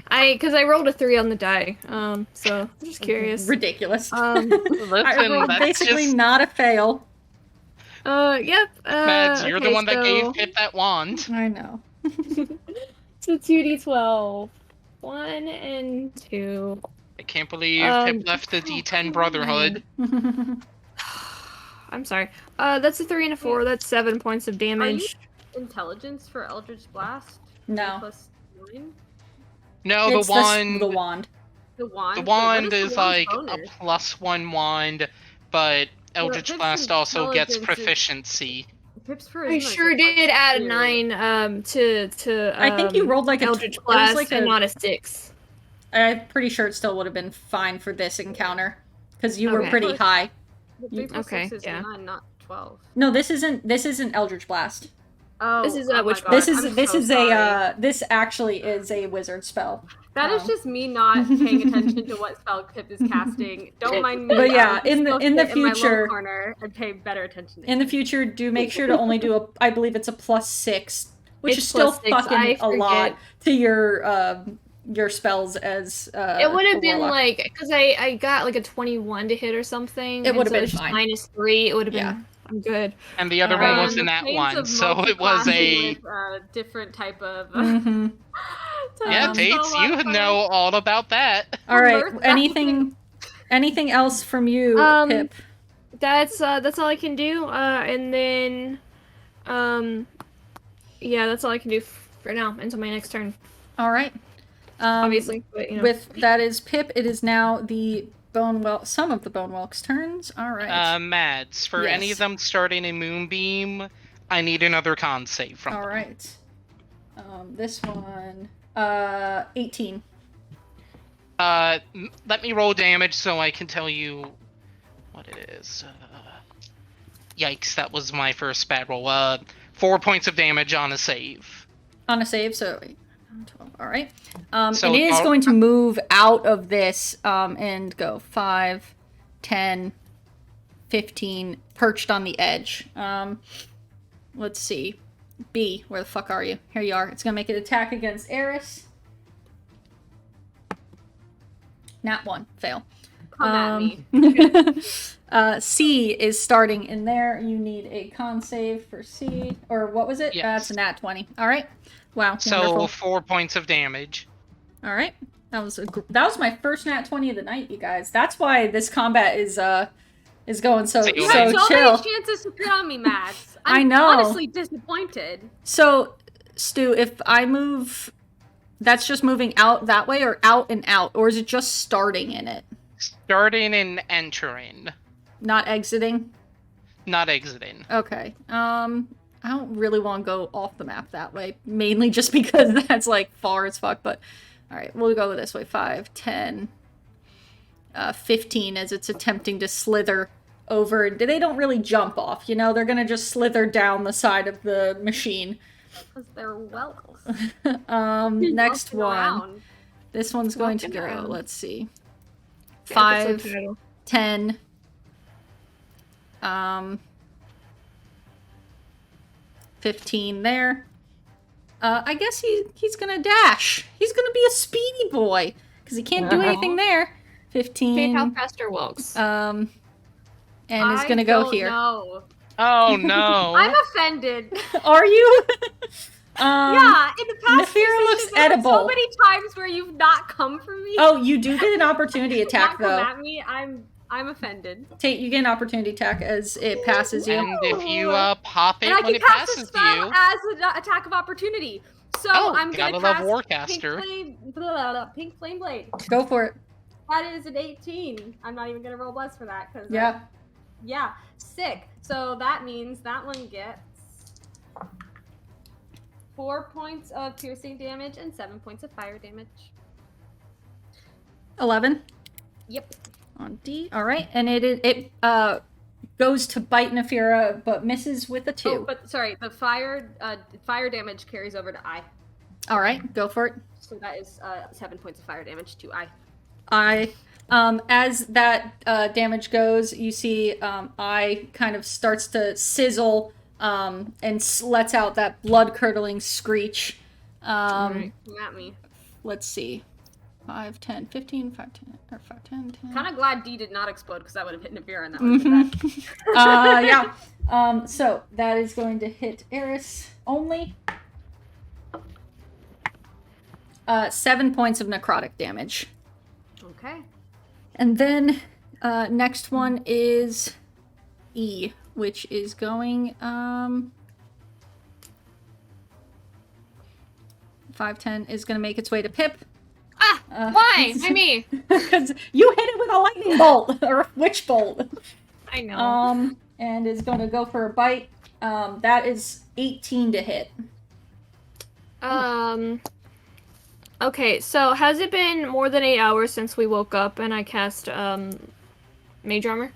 Because I rolled a 3 on the die. So I'm just curious. Ridiculous. Um, listen, I rolled that's basically just not a fail. Yep. Mads, you're the okay, one that so gave Pip that wand. I know. So 2d12. 1 and 2. I can't believe Um, Pip left the D10 Brotherhood. I'm sorry. That's a 3 and a 4. That's 7 points of Are you damage. intelligence for Eldritch Blast? No. Plus 9? No, It's the wand. the wand. The wand? The Wait, what wand the is wand's like bonus? a +1 wand, but Eldritch Pip's Blast also gets intelligence is- proficiency. Pip's I charisma is sure a did add a +2. 9 to I think you rolled like a Eldritch it was Blast like and a- not a 6. I'm pretty sure it still would have been fine for this encounter because you were Okay. pretty high. The 3 plus Okay, 6 is yeah. 9, not 12. No, this isn't Eldritch Blast. Oh, This is, oh my which- God, This I'm is so sorry. this actually is a wizard spell. That is just me not paying attention to what spell Pip is casting. Don't mind me. But yeah, I'll just in the- go in the sit my little future- corner and pay better attention. In the future, do make sure to only do I believe it's a +6, which It's is still +6, fucking I a lot forget. to your spells as It would a have been warlock. like, because I got like a 21 to hit or something. It would have and so been it's just fine. -3. It would have been. Yeah. I'm good. And the other one was The in that pains one, of so it was a... multi-classing with a different type of. hmm Yeah, Um, Tates, you know all about that. All right. Mirth, Anything else from you, Pip? That's all I can do. And then, yeah, that's all I can do for now until my next turn. All right. Obviously, but you know. With that is Pip. It is now the some of the Bone Whelk's turns. All right. Mads, for any Yes. of them starting a Moonbeam, I need another con save from All them. right. This one, 18. Let me roll damage so I can tell you what it is. Yikes, that was my first bad roll. 4 points of damage on a save. On a save, so 12. All right. So and it is I'll- going to move out of this and go 5, 10, 15, perched on the edge. Let's see. B, where the fuck are you? Here you are. It's going to make an attack against Eris. Nat 1, fail. Come at me. C is starting in there. You need a con save for C. Or what was it? Yes. That's a nat 20. All right. Wow. So Wonderful. 4 points of damage. All right. That was my first nat 20 of the night, you guys. That's why this combat is going so You You so had so chill. many chances to put on me, Mads. I I'm know. honestly disappointed. So, Stu, if I move, that's just moving out that way, or out and out, or is it just starting in it, Starting and entering, not exiting? not exiting. Okay. I don't really want to go off the map that way, mainly just because that's like far as fuck. But all right, we'll go this way. 5, 10, 15, as it's attempting to slither over. They don't really jump off, you know. They're gonna just slither down the side of the machine. Because they're wells. Next Walking one. around. This one's going to Walking go. around. Let's see. Yeah, that's 5, the title. 10. 15 there. I guess he's gonna dash. He's gonna be a speedy boy because he can't do anything there. 15. See how faster walks. And is I gonna go don't here. know. Oh no! I'm offended. Are you? Yeah, in the past few Nefira looks sessions, there were edible. so many times where you've not come for me. Oh, you do get an opportunity Not attack come though. at me. I'm offended. Tate, you get an opportunity attack as it passes you. And if you pop it And I when can it cast a passes spell you, as an attack of opportunity. So Oh, I'm gotta gonna love cast Warcaster. Pink Flame Blade. Go for it. That is an 18. I'm not even gonna roll bless for that because Yeah. sick. So that means that one gets 4 points of piercing damage and 7 points of fire damage. 11 Yep. on D. All right, and it goes to bite Nefira, but misses with a 2. Oh, but sorry, the fire damage carries over to I. All right, go for it. So that is 7 points of fire damage to I as that damage goes, you see I kind of starts to sizzle and lets out that blood curdling screech. Right. Come at me. Let's see. 5, 10, 15, 5, 10, or 5, 10, 10. Kind of glad D did not explode because that would have hit Navira and that would have been Mhm. bad. Yeah. So that is going to hit Eris only. 7 points of necrotic damage. Okay. And then next one is E, which is going 5-10 is going to make its way to Pip. Why? Why me? Because you hit it with a lightning bolt or a witch bolt. I know. And is going to go for a bite. That is 18 to hit. Okay, so has it been more than 8 hours since we woke up and I cast mage armor?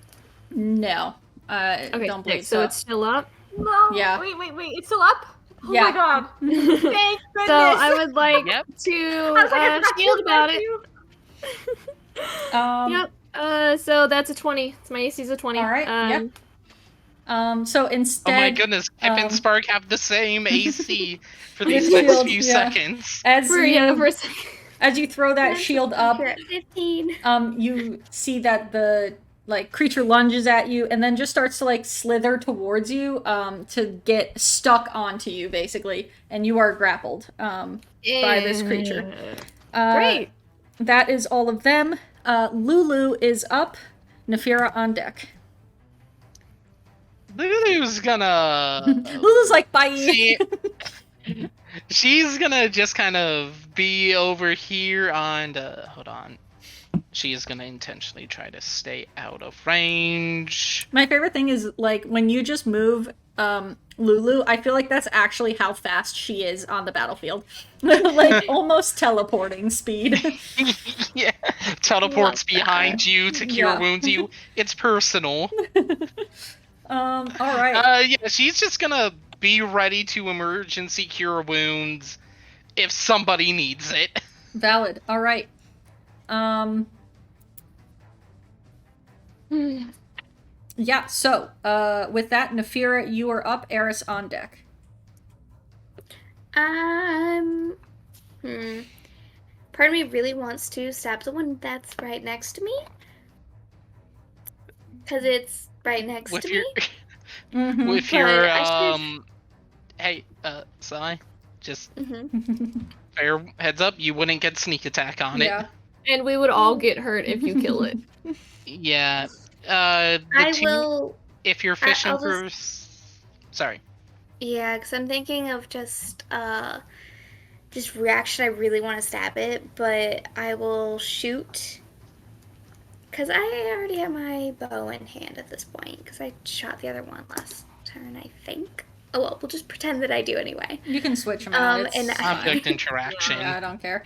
No. Okay, don't believe so it's still up. No. Yeah. Wait. It's still up? Oh Yeah. my god. Thank goodness. So I would like Yep. to I was like, I forgot shield you about meant it. you. Yep. So that's a 20. My AC's a 20. All right, yep. So Oh instead... my goodness, Pip and Spark have the same AC for these With next shields, few yeah. seconds. For a second. As you throw that shield up, You're at 15. you see that the creature lunges at you and then just starts to slither towards you to get stuck onto you basically, and you are grappled by this creature. Great. That is all of them. Lulu is up. Nefira on deck. Lulu's gonna Lulu's like, bye. see. She's gonna just kind of be over here on the. Hold on. She's gonna intentionally try to stay out of range. My favorite thing is when you just move Lulu, I feel like that's actually how fast she is on the battlefield. Almost teleporting speed. Yeah, teleports behind you to cure wounds you. It's personal. All right. Yeah, she's just gonna be ready to emergency cure wounds if somebody needs it. Valid. All right. Yeah, so, with that, Nefira, you are up. Eris on deck. Part of me really wants to stab the one that's right next to me. Because it's right next With to your, Mhm. with But your, I hey, Sai, just Mm-hmm. fair heads up, you wouldn't get sneak attack on Yeah. And we would all get hurt if you kill it. it. Yeah, if you're fishing I'll for, sorry. Yeah, because I'm thinking of just reaction. I really want to stab it, but I will shoot. Because I already have my bow in hand at this point, because I shot the other one last turn, I think. Oh well, we'll just pretend that I do anyway. You can switch them out. It's and fine. Object interaction. Yeah, I don't care.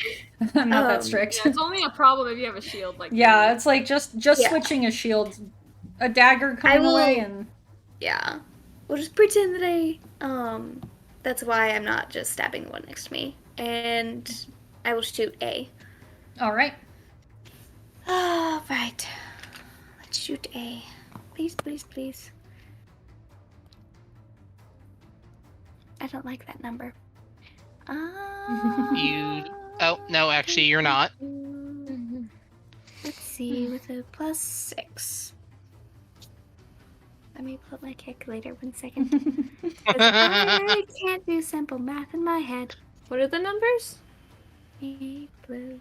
I'm not that strict. Yeah, it's only a problem if you have a shield like Yeah, that. it's just Yeah. switching a shield, a dagger coming away, and Yeah. We'll just pretend that that's why I'm not just stabbing the one next to me. And I will shoot A. all right. Oh, right. Let's shoot A. Please, please, please. I don't like that number. Oh, no, actually, you're not. Let's see, with a +6. Let me pull up my calculator 1 second. 'Cause I can't do simple math in my head. What are the numbers? A blue.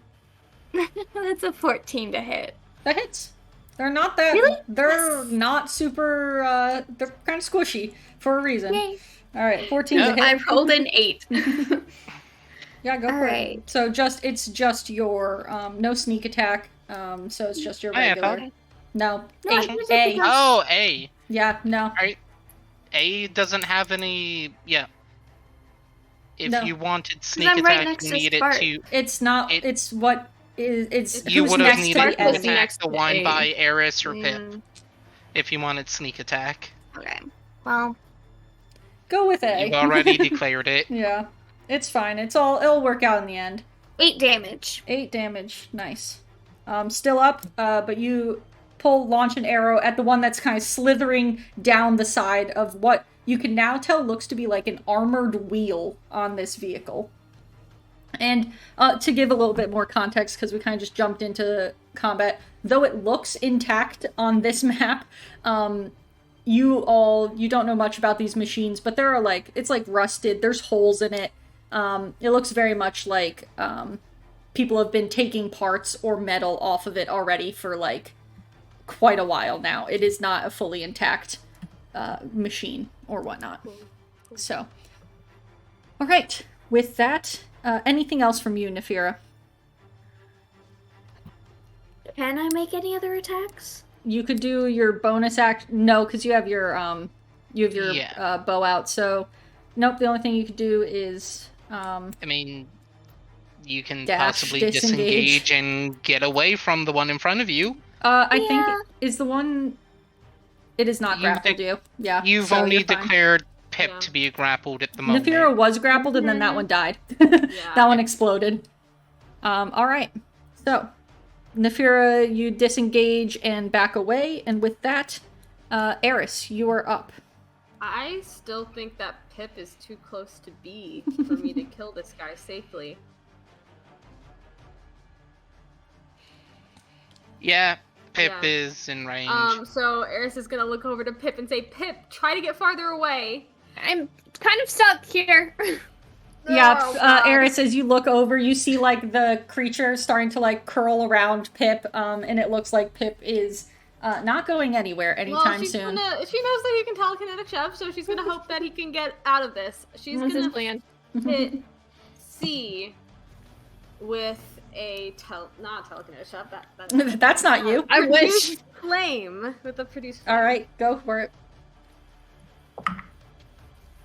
That's a 14 to hit. That hits. They're not that. Really? They're not super. They're kind of squishy for a reason. Yay. All right, 14 Yeah. to hit. I rolled an 8. Yeah, go for Alright. it. So it's just your no sneak attack. So it's just your Oh, yeah, regular. fine. No, No, I A. think A. it's Oh, A. Yeah, no. A doesn't have any. Yeah. If No. you wanted sneak I'm right attack, next you to need it Spark. to. It's not. It- It's what is. It's You who's would have next needed to Spark the was to enemy. attack next the to one A. by Eris or Pip if you wanted sneak attack. Okay. Well, Go with A. You've already declared it. Yeah, it's fine. It'll work out in the end. 8 damage. 8 damage. Nice. Still up, but you launch an arrow at the one that's kind of slithering down the side of what you can now tell looks to be like an armored wheel on this vehicle. And to give a little bit more context, because we kind of just jumped into combat, though it looks intact on this map, you don't know much about these machines, but there are it's rusted, there's holes in it. It looks very much like people have been taking parts or metal off of it already for, like, quite a while now. It is not a fully intact machine or whatnot. So, all right. With that, anything else from you, Nefira? Can I make any other attacks? You could do your bonus act. No, because you have your bow out. So, nope. The only thing you could do is I mean, you can dash, possibly disengage. disengage and get away from the one in front of you. I think is the one. It is not grappled you. Yeah. You've so only you're fine. declared Pip to be grappled at the moment. Nefira was grappled, and then that one died. That one exploded. All right. So, Nefira, you disengage and back away, and with that, Eris, you are up. I still think that Pip is too close to B for me to kill this guy safely. Yeah, Pip Yeah. is in range. So Eris is gonna look over to Pip and say, Pip, try to get farther away. I'm kind of stuck here. Yeah, Oh, God. Eris, as you look over, you see, like, the creature starting to, like, curl around Pip, and it looks like Pip is not going anywhere anytime soon. She knows that he can telekinetic shove, so she's gonna hope that he can get out of this. She's What's his gonna plan? hit C with a not telekinetic shove. That's not you. I wish. Produce flame with the produce flame. All right, go for it.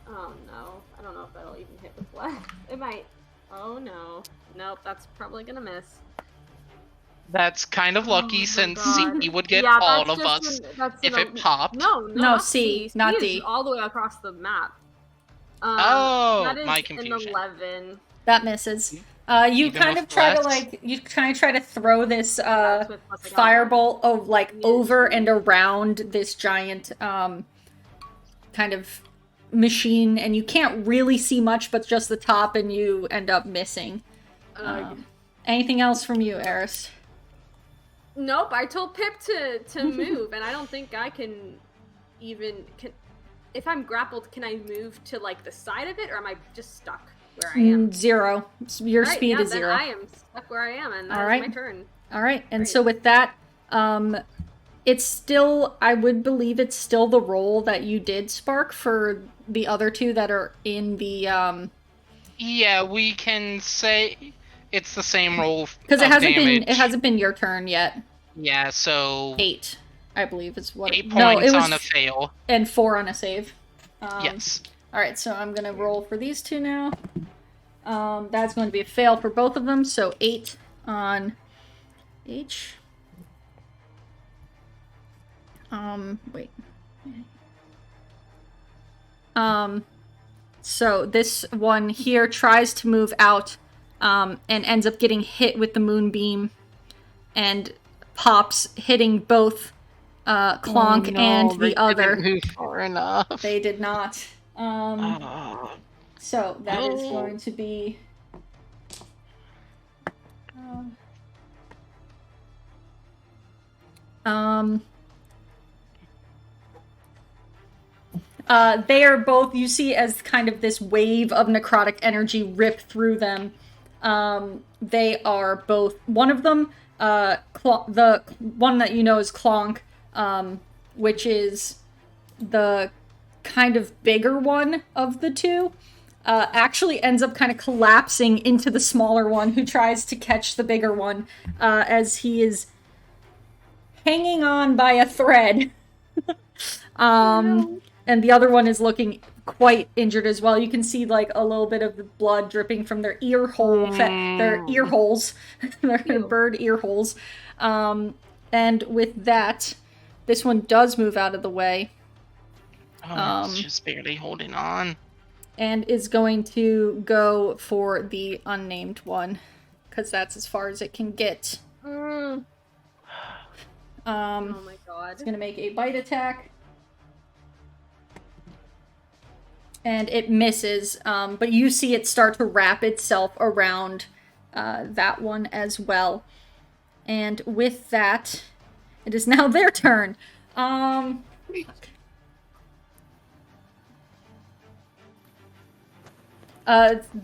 Oh no, I don't know if that'll even hit with what. It might. Oh no. Nope, that's probably gonna miss. That's kind of lucky my since God. C would get Yeah, all that's of us just that's if an it popped. No, No, not C, C. not C D. is all the way across the map. Oh, that is my an confusion. 11. That misses. You Even kind with of try to, less? like, you kind of try to throw this That's with plus I got one. firebolt of, like, Yeah. over and around this giant kind of machine, and you can't really see much but just the top, and you end up missing. Anything else from you, Eris? Nope, I told Pip to move, and I don't think I can even... If I'm grappled, can I move to, like, the side of it, or am I just stuck where I am? 0. Your Alright, speed yeah, is then 0. I am stuck where I am, and that's Alright. my turn. All right, and Great. so with that, it's still, I would believe it's still the roll that you did, Spark, for the other two that are in the, Yeah, we can say it's the same roll because it of damage. hasn't been your turn yet. Yeah, so 8, I believe, is what. 8 No, points it was on a fail. and 4 on a save. Yes. All right, so I'm gonna roll for these two now. That's going to be a fail for both of them. So 8 on H. Wait. So this one here tries to move out, and ends up getting hit with the moonbeam, and pops, hitting both Clonk and the other. Didn't move far enough. They did not. Oh. So that is going to be. They are both, you see as kind of this wave of necrotic energy rip through them. They are both, one of them, the one that you know is Clonk, which is the kind of bigger one of the two, actually ends up kind of collapsing into the smaller one, who tries to catch the bigger one, as he is hanging on by a thread. And the other one is looking quite injured as well. You can see, like, a little bit of the blood dripping from their ear hole, their ear holes, their bird ear holes. And with that, this one does move out of the way. It's just barely holding on. And is going to go for the unnamed one, because that's as far as it can get. Oh my god. It's going to make a bite attack. And it misses, but you see it start to wrap itself around that one as well. And with that, it is now their turn.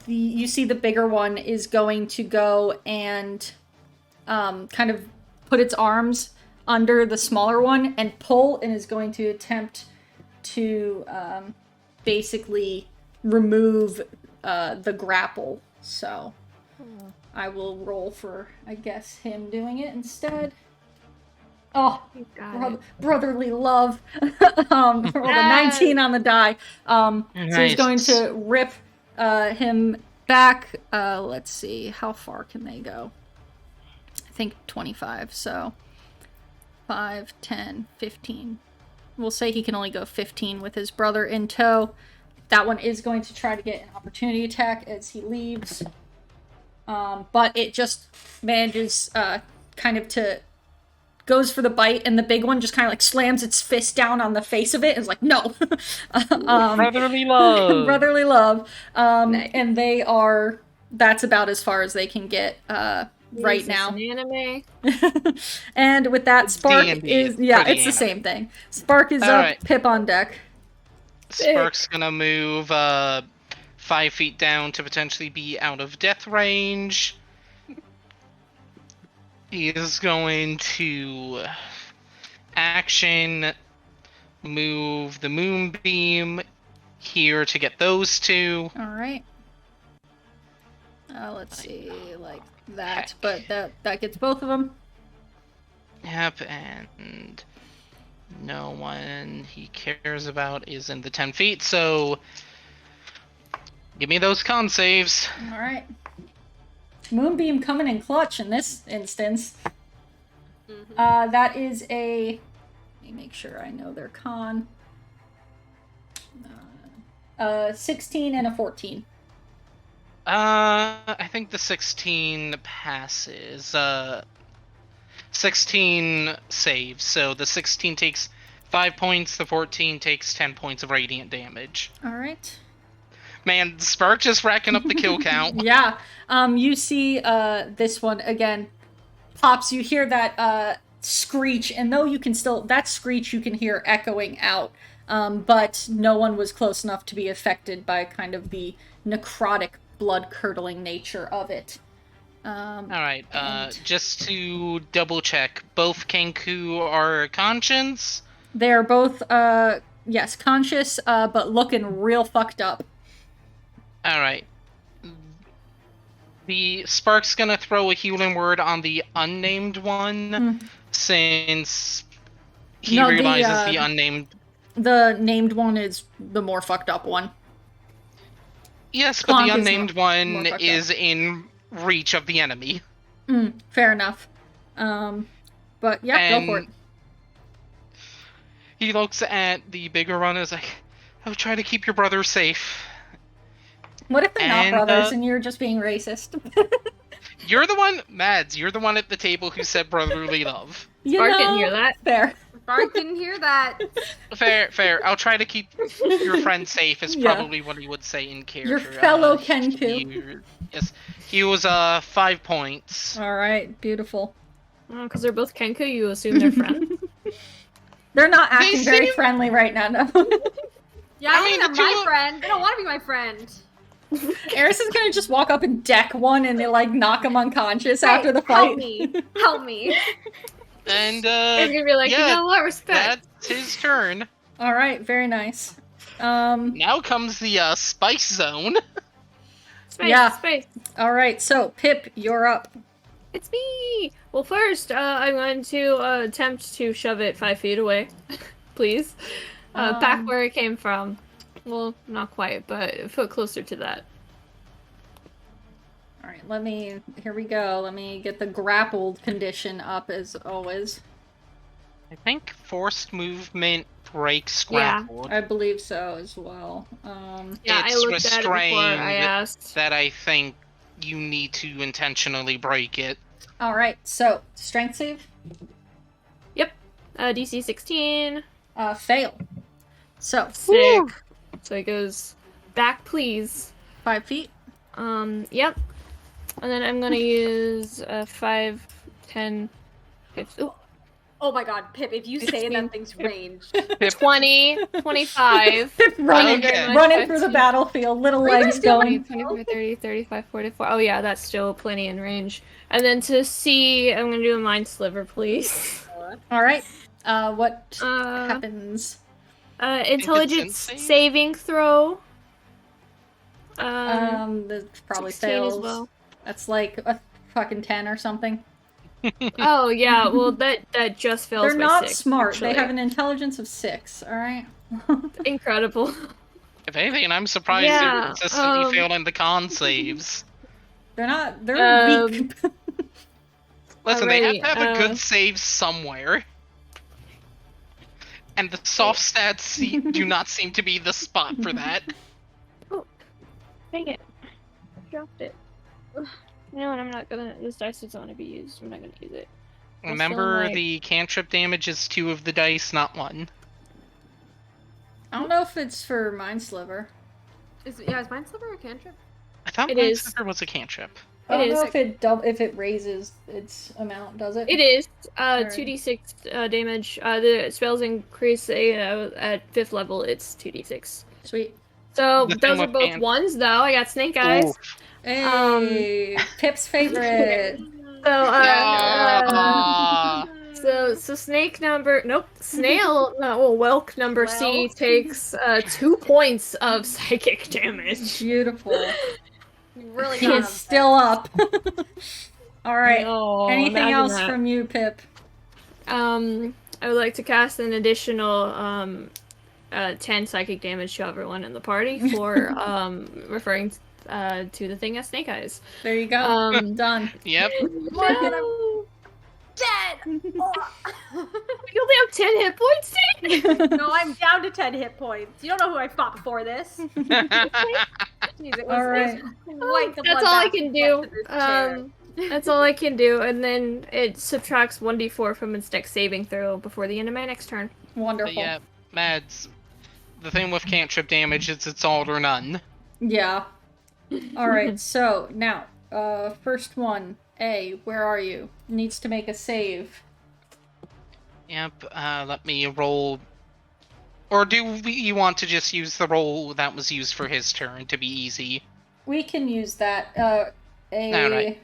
You see the bigger one is going to go and kind of put its arms under the smaller one and pull, and is going to attempt to basically remove the grapple. So I will roll for, I guess, him doing it instead. Oh, brotherly love. Rolled a 19 on the die. So he's going to rip him back. Let's see, how far can they go? I think 25, so 5, 10, 15. We'll say he can only go 15 with his brother in tow. That one is going to try to get an opportunity attack as he leaves. But it just manages kind of to... goes for the bite, and the big one just kind of like slams its fist down on the face of it and is like, no. Brotherly love. Brotherly love. Nice. And they are... That's about as far as they can get right now. An anime. And with that, Spark D&D is... Yeah, pretty it's the anime. same thing. Spark is All up, right. Pip on deck. Spark's gonna move 5 feet down to potentially be out of death range. He is going to action move the moonbeam here to get those two. Alright. Let's see, like that. But that gets both of them. Yep, and no one he cares about is in the 10 feet, so give me those con saves. Alright. Moonbeam coming in clutch in this instance. That is a... Let me make sure I know their con. 16 and a 14. I think the 16 passes. 16 saves, so the 16 takes 5 points, the 14 takes 10 points of radiant damage. Alright. Man, Spark just racking up the kill count. Yeah. You see this one again pops. You hear that screech, and though you can still... That screech you can hear echoing out, but no one was close enough to be affected by kind of the necrotic, blood-curdling nature of it. Alright, just to double check, both Kenku are conscious? They're both, yes, conscious, but looking real fucked up. Alright. The Spark's gonna throw a healing word on the unnamed one, since he realizes the unnamed... The named one is the more fucked up one. Yes, but Clonk the is unnamed more one fucked is in reach of the enemy. Fair enough. But yeah, go for it. He looks at the bigger one and is like, I'll try to keep your brother safe. What if they're not brothers and you're just being racist? You're the one, Mads, you're the one at the table who said brotherly love. Spark didn't hear that. Fair. Bart didn't hear that. Fair. I'll try to keep your friend safe is probably what he would say in character. Your fellow Kenku. Yes, he was 5 points. Alright, beautiful. Oh, because they're both Kenku, you assume they're friends? They're not acting very seem- friendly right now, no. Yeah, I mean, they're the my two- friend. They don't want to be my friend. Eris is gonna just walk up and deck one and like knock him unconscious Hey, after the fight. Help me. And He's gonna be like, yeah, you know what, respect. that's his turn. Alright, very nice. Now comes the spice zone. Space, yeah. space. Alright, so Pip, you're up. It's me! Well, first, I'm going to attempt to shove it 5 feet away. Please. Back where it came from. Well, not quite, but a foot closer to that. Alright, here we go. Let me get the grappled condition up as always. I think forced movement breaks Yeah. grappled. I believe so as well. Yeah, It's I looked at it before I asked. That I think you need to intentionally break it. Alright, so, strength save? Yep. DC 16. Fail. So, Sick. So it goes back, please. 5 feet. Yep. And then I'm gonna use 5, 10, 15. Ooh. Oh my god, Pip, if you say that thing's ranged. 20, 25. running, Okay. running through the battlefield, little Are you legs guys doing- 20, going. 24, 30, 35, 44. Oh yeah, that's still plenty in range. And then to C, I'm gonna do a mind sliver, please. All right. What Uh, happens? Intelligence save? saving throw. This probably 16 as fails. well. That's like a fucking 10 or something. Oh yeah, well that just fails. They're by not 6, smart. actually. They have an intelligence of 6. All right. Incredible. If anything, I'm surprised Yeah, they're consistently failing the con saves. They're not. They're Um, weak. Listen, they have Alrighty, to have a good save somewhere. And the soft stats do not seem to be the spot for that. Dang it. Dropped it. Ugh. You know what, I'm not gonna, this dice doesn't want to be used, I'm not gonna use it. I'll Remember, still, the cantrip damage is 2 of the dice, not 1. I don't know if it's for Mind Sliver. Is Mind Sliver a cantrip? I thought It is. Mindslipper was a cantrip. I don't It know is. if it raises its amount. Does it? It is, Alright. 2d6 damage, the spells increase at 5th level, it's 2d6. Sweet. So, The thing those are with both Ant- 1s though, I got Snake Eyes. Oof. Hey, Pip's favorite. So, Ah. so Snake number, nope, Snail, Whelk number C Whelk. takes 2 points of psychic damage. Beautiful. You really He got is still up. All right. Oh, Anything imagine else that. from you, Pip? I would like to cast an additional 10 psychic damage to everyone in the party for referring to the thing as Snake Eyes. There you go. Done. Yep. No! dead. You only have 10 hit points, Dave? No, I'm down to 10 hit points. You don't know who I fought before this. Jeez, it was, All right. quite the That's all I bloodbath can to get do. to this chair. That's all I can do, and then it subtracts 1d4 from its dex saving throw before the end of my next turn. Wonderful. But yeah, Mads, the thing with cantrip damage is it's all or none. Yeah. All right. So now, first one, A. Where are you? Needs to make a save. Yep, let me roll. Or you want to just use the roll that was used for his turn to be easy? We can use that. Alright.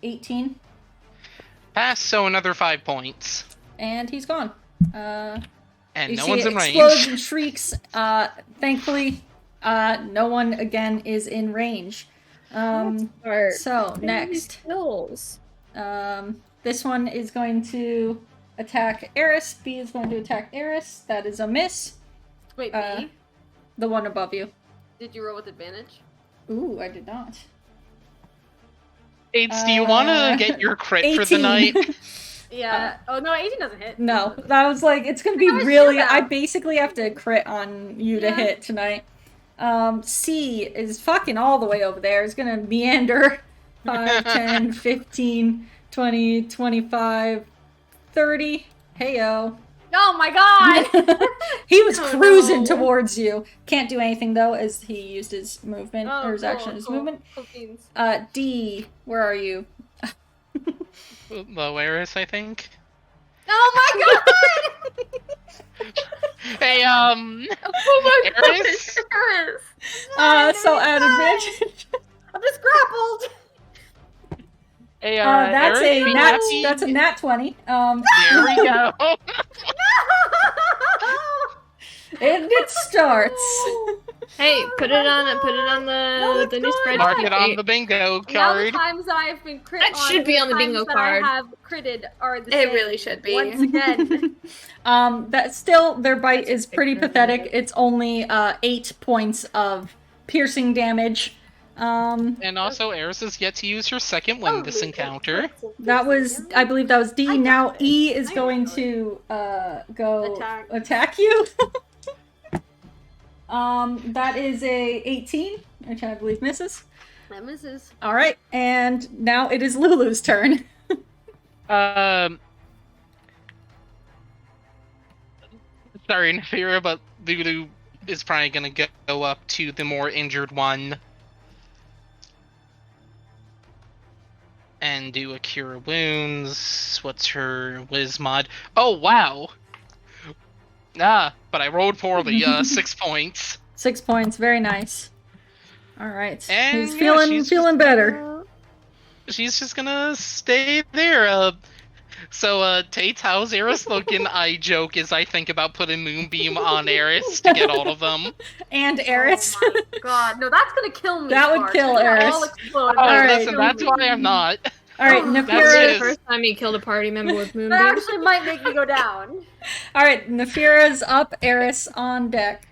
18, Pass, so another 5 points. and he's gone. And You no see one's it in range. explodes and shrieks. Thankfully, no one again is in range. So next, Kills. this one is going to attack Eris. B is going to attack Eris. That is a miss. Wait, Uh, me? The one above you. Did you roll with advantage? Ooh, I did not. Aids, do you want to get your crit for the 18. night? Yeah. oh no, 18 doesn't hit. No, that was like, it's gonna be I was really, sure that. I basically have to crit on you to Yeah. hit tonight. C is fucking all the way over there. It's gonna meander 5, 10, 15, 20, 25, 30. Heyo. Oh my god! He was Oh, cruising no. towards you. Can't do anything though, as he used his movement, Oh, or his cool, action, his cool. movement. Cool beans. D, where are you? Low Eris, I think. Oh my god! Hey, Oh my Eris? So at advantage. I'm just grappled! Hey, That's Eris, a be nat. happy. That's a nat 20. There we go. And it starts. Hey, put it on the new spreadsheet. Mark it on the bingo Now the card. times I've been crit That should be on the bingo times that card. I have critted are the It same. really should be. Once again. That still, their bite is pretty pathetic. It's only 8 points of piercing damage. And also, Eris is yet to use her second win this encounter. That was, I believe that was D. Now E is going to go attack you. That is a 18, which I believe misses. That misses. All right, and now it is Lulu's turn. Sorry, Nefira, but Lulu is probably gonna go up to the more injured one. and do a Cure Wounds. What's her Wiz mod? Oh, wow! But I rolled poorly, 6 points. 6 points, very nice. Alright, And he's yeah, feeling better. She's just gonna stay there. So, Tate, how's Eris looking? I joke as I think about putting Moonbeam on Eris to get all of them. And Eris. Oh my god, no, that's gonna kill me. That would Sparks. kill They're gonna Eris. all explode. Oh, Alright. listen, that's why I'm not. Alright, That's Nefira. it. First time he killed a party member with That Moonbeam. actually might make me go down. Alright, Nefira's up, Eris on deck.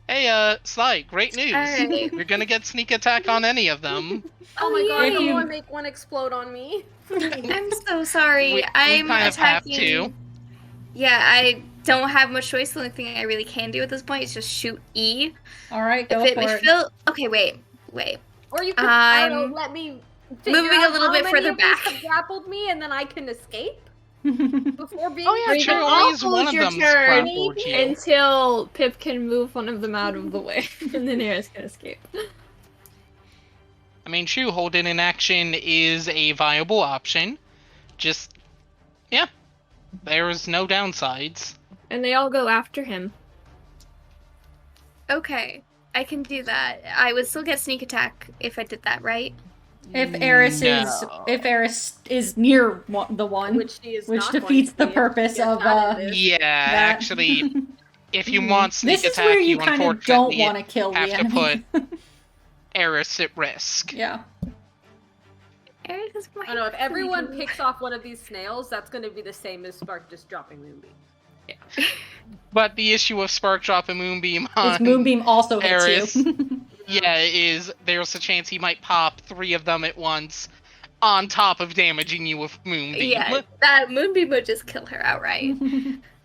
Hey, Sly, great news. Alright. You're gonna get sneak attack on any of them. Oh my god, If you- someone make one explode on me. I'm so sorry. We I'm kind of have attacking. to. Yeah, I don't have much choice. The only thing I really can do at this point is just shoot E. Alright, go If it for it. Okay, wait. Or you could, I don't I'm know, let me figure moving a out little how bit many further of these back. have grappled me, and then I can escape before being. Oh yeah, You sure. can Always all one hold of your them turn grappled you. until Pip can move one of them out of the way, and then Eris can escape. I mean, true, holding in action is a viable option. Just, yeah, there's no downsides. And they all go after him. Okay, I can do that. I would still get sneak attack if I did that, right? If Eris is near the one, Which she is which not going defeats to the be. purpose Yes, of that it is. Yeah, that. actually, if you want sneak This is attack, where you you kind of don't unfortunately want to kill the have to enemy. put Eris at risk. Yeah. Eris is my I know, if everyone picks off one of these snails, that's going to be the same as Spark just dropping Moonbeam. But the issue of Spark Drop and Moonbeam Is on Moonbeam also Eris, hits you. yeah, is there's a chance he might pop 3 of them at once, on top of damaging you with Moonbeam. Yeah, that Moonbeam would just kill her outright.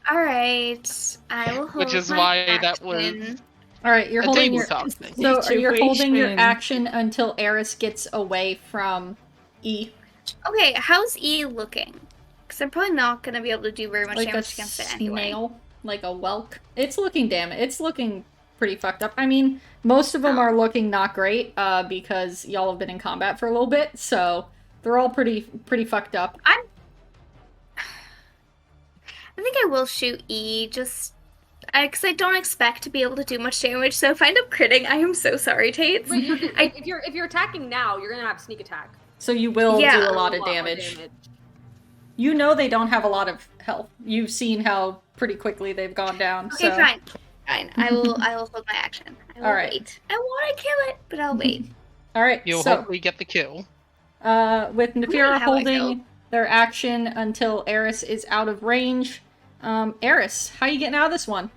Alright, I will hold Which is my why that was action. Alright, you're a holding your tabletop thing. so you're holding your Situation. action until Eris gets away from E. Okay, how's E looking? Because I'm probably not going to be able to do very much Like a damage against it anyway. snail, like a whelk. It's looking It's looking pretty fucked up. I mean, most of them are looking not great, because y'all have been in combat for a little bit, so they're all pretty fucked up. I think I will shoot E, just because I don't expect to be able to do much damage. So if I end up critting, I am so sorry, Tate. Wait, if you're attacking now, you're going to have sneak attack. So you will Yeah. do a lot of more damage. You know they don't have a lot of health. You've seen how pretty quickly they've gone down. Okay, so. fine. I will hold my action. I will Alright. wait. I want to kill it, but I'll wait. All right. You'll so hopefully get the kill. with Nefira how I feel. holding their action until Eris is out of range. Eris, how you getting out of this one?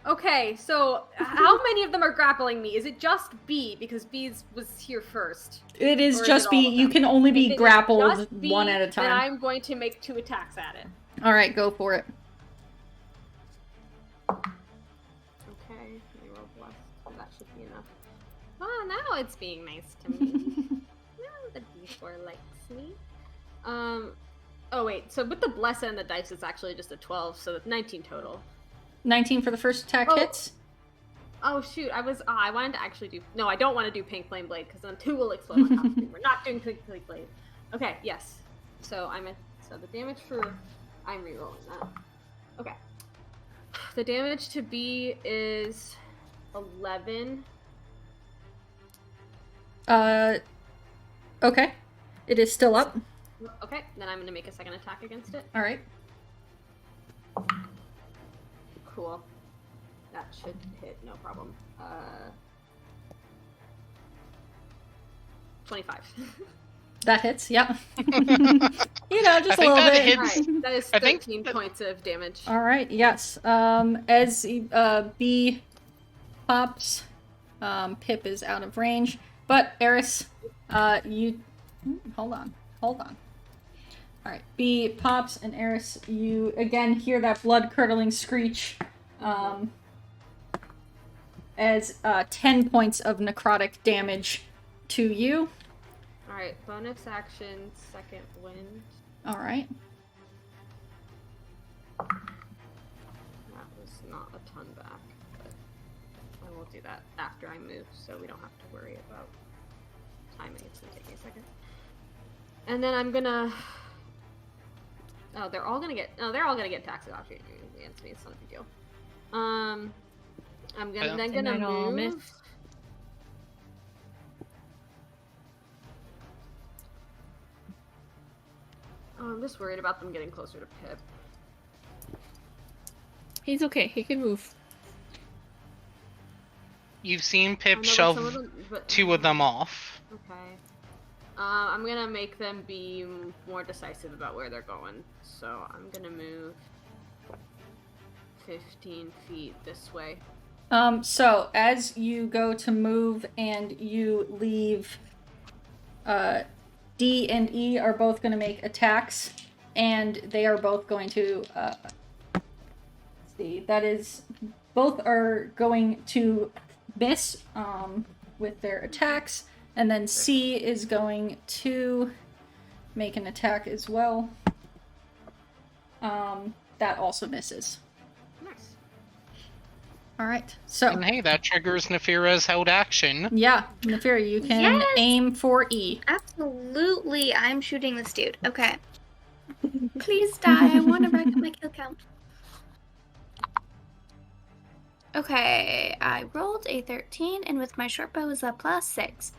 Okay, so how many of them are grappling me? Is it just B? Because B was here first. It is Or is just it be all of you them? can only If be it is grappled just B, one at a Then time. I'm going to make 2 attacks at it. All right, go for it. Okay, let me roll blessed. That should be enough. Oh, now it's being nice to me. Now the D4 likes me. Oh wait, so with the bless and the dice, it's actually just a 12, so it's 19 total. 19 for the first attack Oh. hits. Oh shoot, I wanted to actually do, no, I don't want to do Pink Flame Blade, because then 2 will explode on top of me. We're not doing Pink Flame Blade. Okay, yes. So so the damage I'm rerolling that. Okay. The damage to B is 11. Okay. It is still up. Okay, then I'm gonna make a second attack against it. All right. Cool. That should hit, no problem. 25. That hits. Yep. You know, just a I think little that bit. hits. Alright, that is I think 13 points of damage. All right. Yes. As B pops, Pip is out of range. But Eris, you hold on. All right. B pops, and Eris, you again hear that blood-curdling screech. As 10 points of necrotic damage to you. Alright, bonus action, second wind. All right. That was not a ton back, but I will do that after I move, so we don't have to worry about timing. It's gonna take me a second. And then I'm gonna. Oh, they're all gonna get. No, they're all gonna get tax against me. It's not a big deal. I'm gonna then They gonna might all move. miss. Oh, I'm just worried about them getting closer to Pip. He's okay. He can move. You've seen I Pip know, but shove some of them, but, 2 of them off. Okay. I'm gonna make them be more decisive about where they're going. So I'm gonna move 15 feet this way. So as you go to move and you leave, D and E are both going to make attacks, and they are both going to, let's see, that is, both are going to miss, with their attacks, and then C is going to make an attack as well. That also misses. Nice. Alright, so, And hey, that triggers Nefira's held action. yeah, Nefira, you can Yes! aim for E. Absolutely, I'm shooting this dude. Okay. Please die. I want to rack up my kill count. Okay, I rolled a 13, and with my short bow is a +6.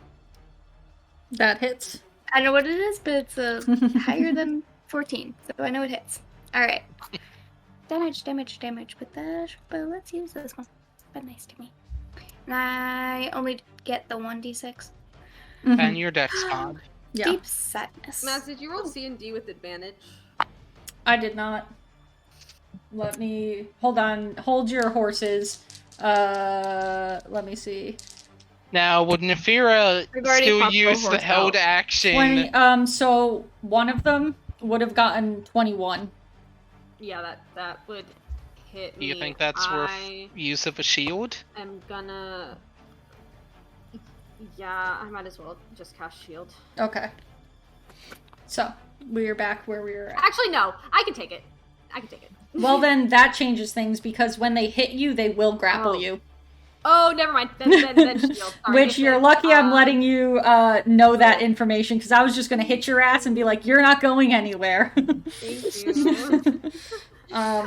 That hits. I don't know what it is, but it's higher than 14, so I know it hits. Alright. Damage with the short bow. Let's use this one. But nice to me. And I only get the 1d6. And your dex mod. Yeah, Deep sadness. Maz, did you roll C and D with advantage? I did not. Let me hold on. Hold your horses. Let me see. Now, would Nefira We've already still popped the use the horse held out. action? 20. So one of them would have gotten 21. Yeah, that would hit Do me. you think that's worth I use of a shield? am gonna. Yeah, I might as well just cast shield. Okay. So we're back where we were at. Actually, no. I can take it. Well, then that changes things because when they hit you, they will grapple Oh. you. Oh, never mind. Then shield. Sorry, Which you're lucky I'm letting you know that information because I was just gonna hit your ass and be like, "You're not going anywhere." Thank you.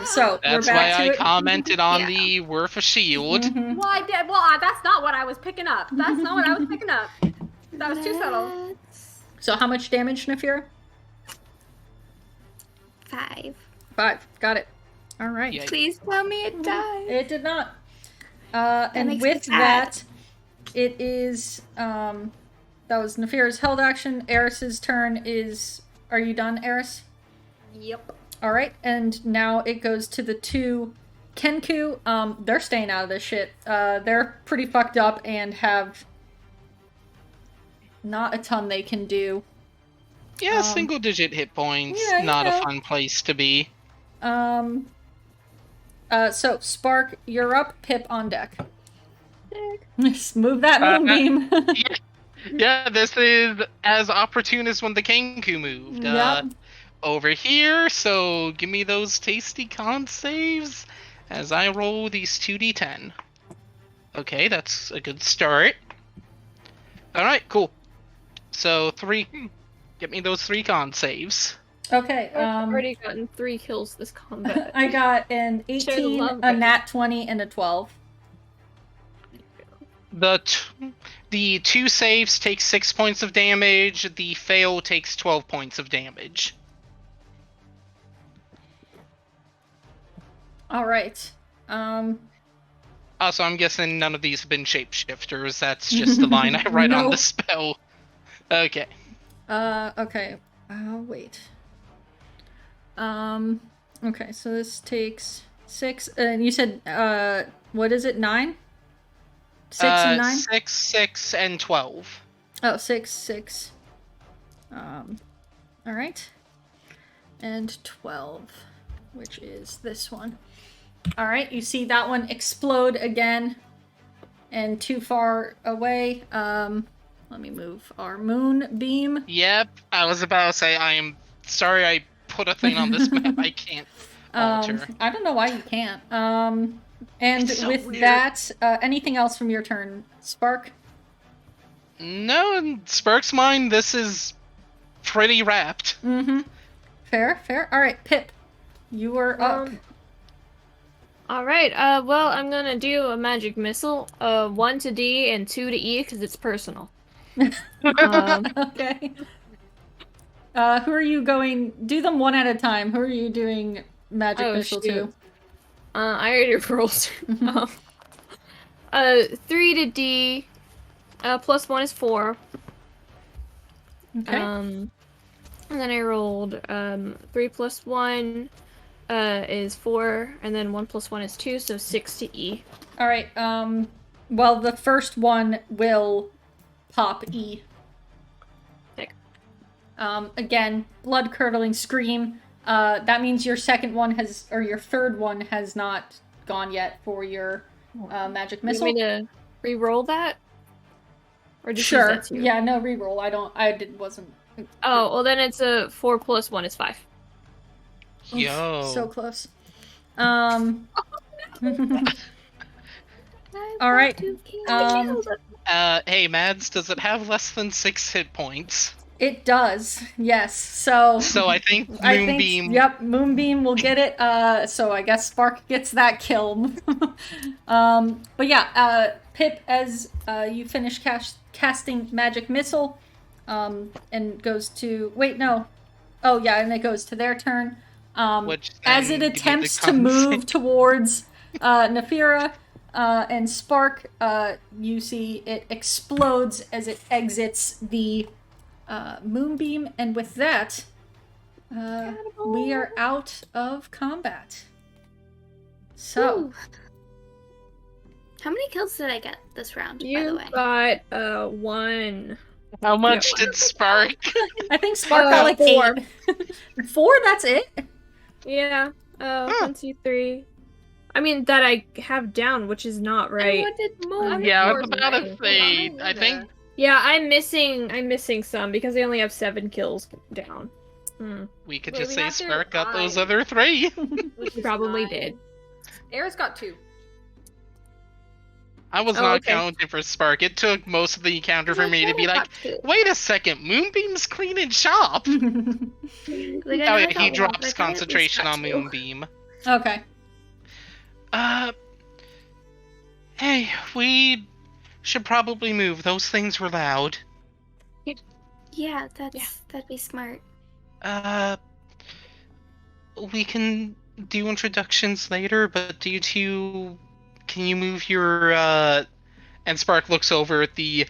So we're That's back why to I it. commented on Yeah. the worth a shield. Mhm. Well, I did. Well, that's not what I was picking up. That's not what I was picking up. That was too subtle. So how much damage, Nefira? 5. 5. Got it. All right. Yeah. Please tell me it died. It did not. And makes me with sad. that, it is, that was Nefira's held action. Eris's turn is, are you done, Eris? Yep. Alright, and now it goes to the 2 Kenku. They're staying out of this shit. They're pretty fucked up and have not a ton they can do. Yeah, single digit hit points. yeah, you Not know. a fun place to be. So Spark, you're up. Pip on deck. Just move that moonbeam. Yeah, this is as opportune as when the Kenku moved. Yep. Over here, so give me those tasty con saves as I roll these 2d10. Okay, that's a good start. Alright, cool. So get me those 3 con saves. Okay, I've already gotten 3 kills this combat. I got an 18, love a it. nat 20, and a 12. The 2 saves take 6 points of damage. The fail takes 12 points of damage. Alright. Also, I'm guessing none of these have been shapeshifters. That's just the line I write on No. the spell. Okay. Okay. Wait. Okay, so this takes 6, and you said, what is it, 9? 6 and 9? 6, 6, and 12. Oh, 6, 6. Alright. And 12, which is this one. Alright, you see that one explode again, and too far away. Let me move our moonbeam. Yep, I was about to say I am sorry I put a thing on this map I can't alter. I don't know why you can't. And It's so with weird. that, anything else from your turn, Spark? No, in Spark's mind, this is pretty wrapped. Mm-hmm. Fair, fair. All right, Pip, you are up. Alright, well, I'm gonna do a magic missile. 1 to D and 2 to E, because it's personal. Okay. Who are you going? Do them one at a time. Who are you doing magic missile to? I already rolled. 3 to D, plus 1 is 4. Okay. And then I rolled 3 plus 1 is 4, and then 1 plus 1 is 2, so 6 to E. All right. Well, the first one will pop E. Okay. Again, blood curdling scream. That means your second one has, or your third one has not gone yet for your magic missile. You want me to re-roll that? Or just use Sure. that too? Yeah. No reroll. Wasn't. Oh, well then it's a 4 plus 1 is 5. Yo. So close. All right. Hey, Mads, does it have less than 6 hit points? It does. Yes. So. So I think Moonbeam. Yep. Moonbeam will get it. So I guess Spark gets that kill. But yeah. Pip, as you finish casting magic missile, and goes to no. Oh yeah, and it goes to their turn. Which as it attempts to move towards Nefira and Spark, you see it explodes as it exits the moonbeam, and with that, we are out of combat. So, Ooh. How many kills did I get this round, by the You way? got 1. How much did Spark? I think Spark got like 4. 8. 4, that's it? Yeah. 1, 2, 3. I mean, that I have down, which is not right. I wanted more. Yeah, I was Of about course, to right. say. Well, I think Yeah, I'm missing some because they only have 7 kills down. we could Wait, just we say have their Spark got those eye. other 3. Which is Probably fine. did. Eris got 2. I was Oh, not okay. counting for Spark. It took most of the encounter for me to be like, wait a second, Moonbeam's clean and sharp. Like, Oh I yeah, got he one, drops but I at concentration least on got 2. Moonbeam. Okay. Hey, we should probably move. Those things were loud. Yeah, that'd be smart. We can do introductions later, but do you two... Can you move your, And Spark looks over at the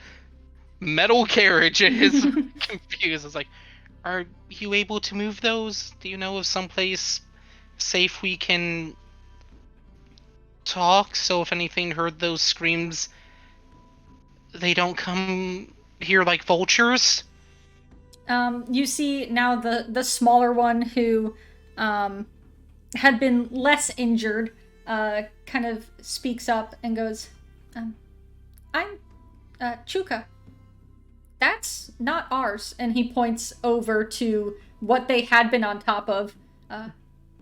metal carriage and is confused. It's like, are you able to move those? Do you know of someplace safe we can talk, so if anything heard those screams, they don't come here like vultures? You see now the smaller one who had been less injured kind of speaks up and goes, I'm Chuka. That's not ours. And he points over to what they had been on top of.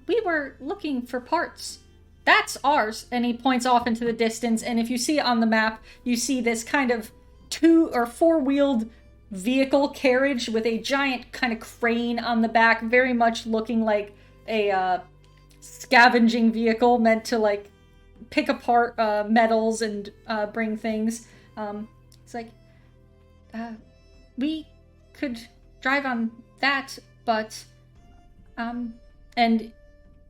We were looking for parts. That's ours. And he points off into the distance. And if you see on the map, you see this kind of 2 or 4-wheeled vehicle carriage with a giant kind of crane on the back, very much looking like a scavenging vehicle meant to like pick apart metals and bring things. It's like, we could drive on that, but and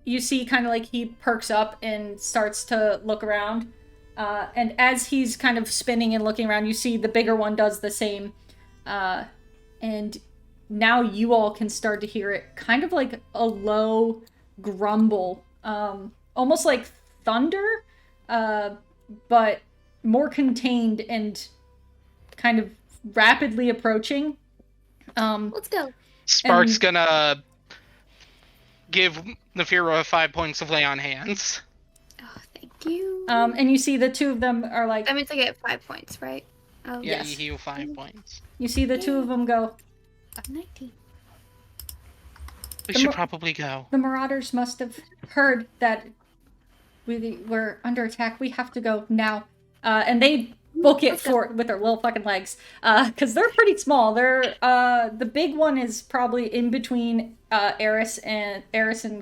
you see kind of like he perks up and starts to look around, and as he's kind of spinning and looking around, you see the bigger one does the same, and now you all can start to hear it, kind of like a low grumble, almost like thunder, but more contained and kind of rapidly approaching. Let's go. Spark's gonna give Nefira 5 points of lay on hands. Oh, thank you. And you see the 2 of them are like, That means I get 5 points, right? Oh, Yeah, Yes. you heal 5 points. you see the 2 of them go, 19. We The should mo- probably go. the Marauders must have heard that we were under attack. We have to go now. And they book it Let's go. with their little fucking legs, because they're pretty small. They're the big one is probably in between Eris and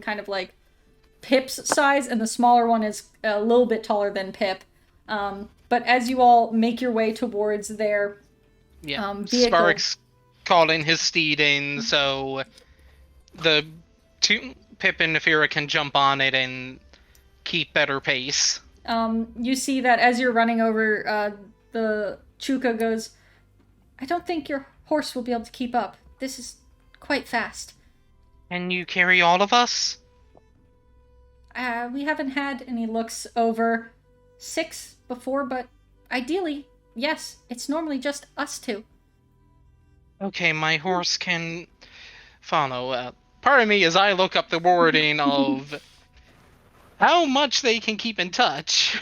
kind of like Pip's size, and the smaller one is a little bit taller than Pip. But as you all make your way towards their vehicle, Sparks calling his steed in, so the two Pip and Nefira can jump on it and keep better pace. you see that as you're running over, the Chuka goes, I don't think your horse will be able to keep up. This is quite fast. Can you carry all of us? We haven't had any looks over 6 before, but ideally, yes, it's normally just us two. Okay, my horse can follow. Part of me, as I look up the wording of how much they can keep in touch.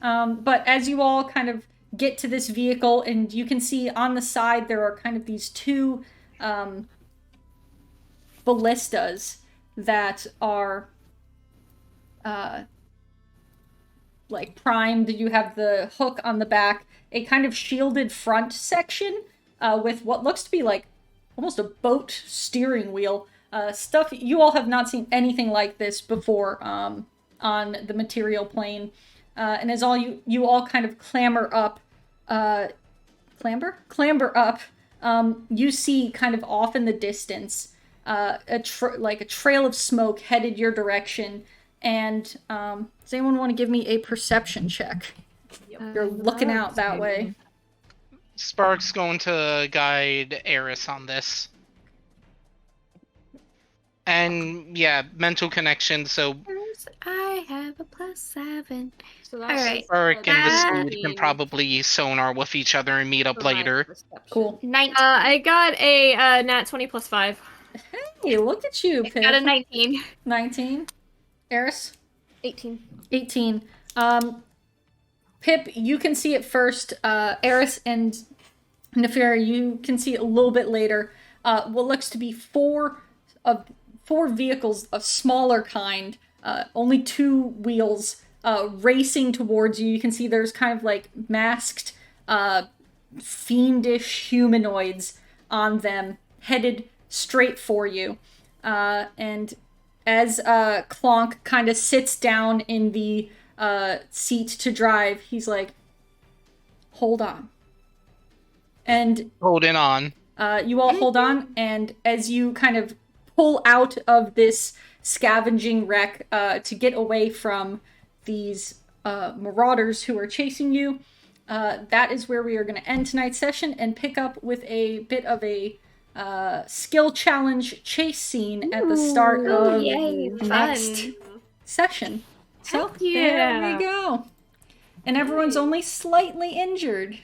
But as you all kind of get to this vehicle, and you can see on the side there are kind of these 2 ballistas that are like primed. You have the hook on the back, a kind of shielded front section with what looks to be like almost a boat steering wheel. Stuff you all have not seen anything like this before on the material plane. And as you all kind of clamber up, you see kind of off in the distance a trail of smoke headed your direction. And does anyone want to give me a perception check? You're looking out that way. Spark's going to guide Eris on this. And yeah, mental connection, so I have a +7. So All right. Spark and the That- steed can probably sonar with each other and meet up later. Cool. 19. I got a nat 20 + 5. Hey, look at you, Pip. Got a 19. 19. Eris? 18. 18. Pip, you can see it first. Eris and Nefera, you can see it a little bit later. What looks to be 4 vehicles of smaller kind, only 2 wheels, racing towards you. You can see there's kind of like masked, fiendish humanoids on them, headed straight for you. And as Clonk kind of sits down in the seat to drive, he's like, hold on. And Holding on. you all hold on, and as you kind of pull out of this scavenging wreck to get away from these marauders who are chasing you, that is where we are going to end tonight's session and pick up with a bit of a skill challenge chase scene at the start of yay, next fun. session. So Heck yeah. there we go. And everyone's only slightly injured.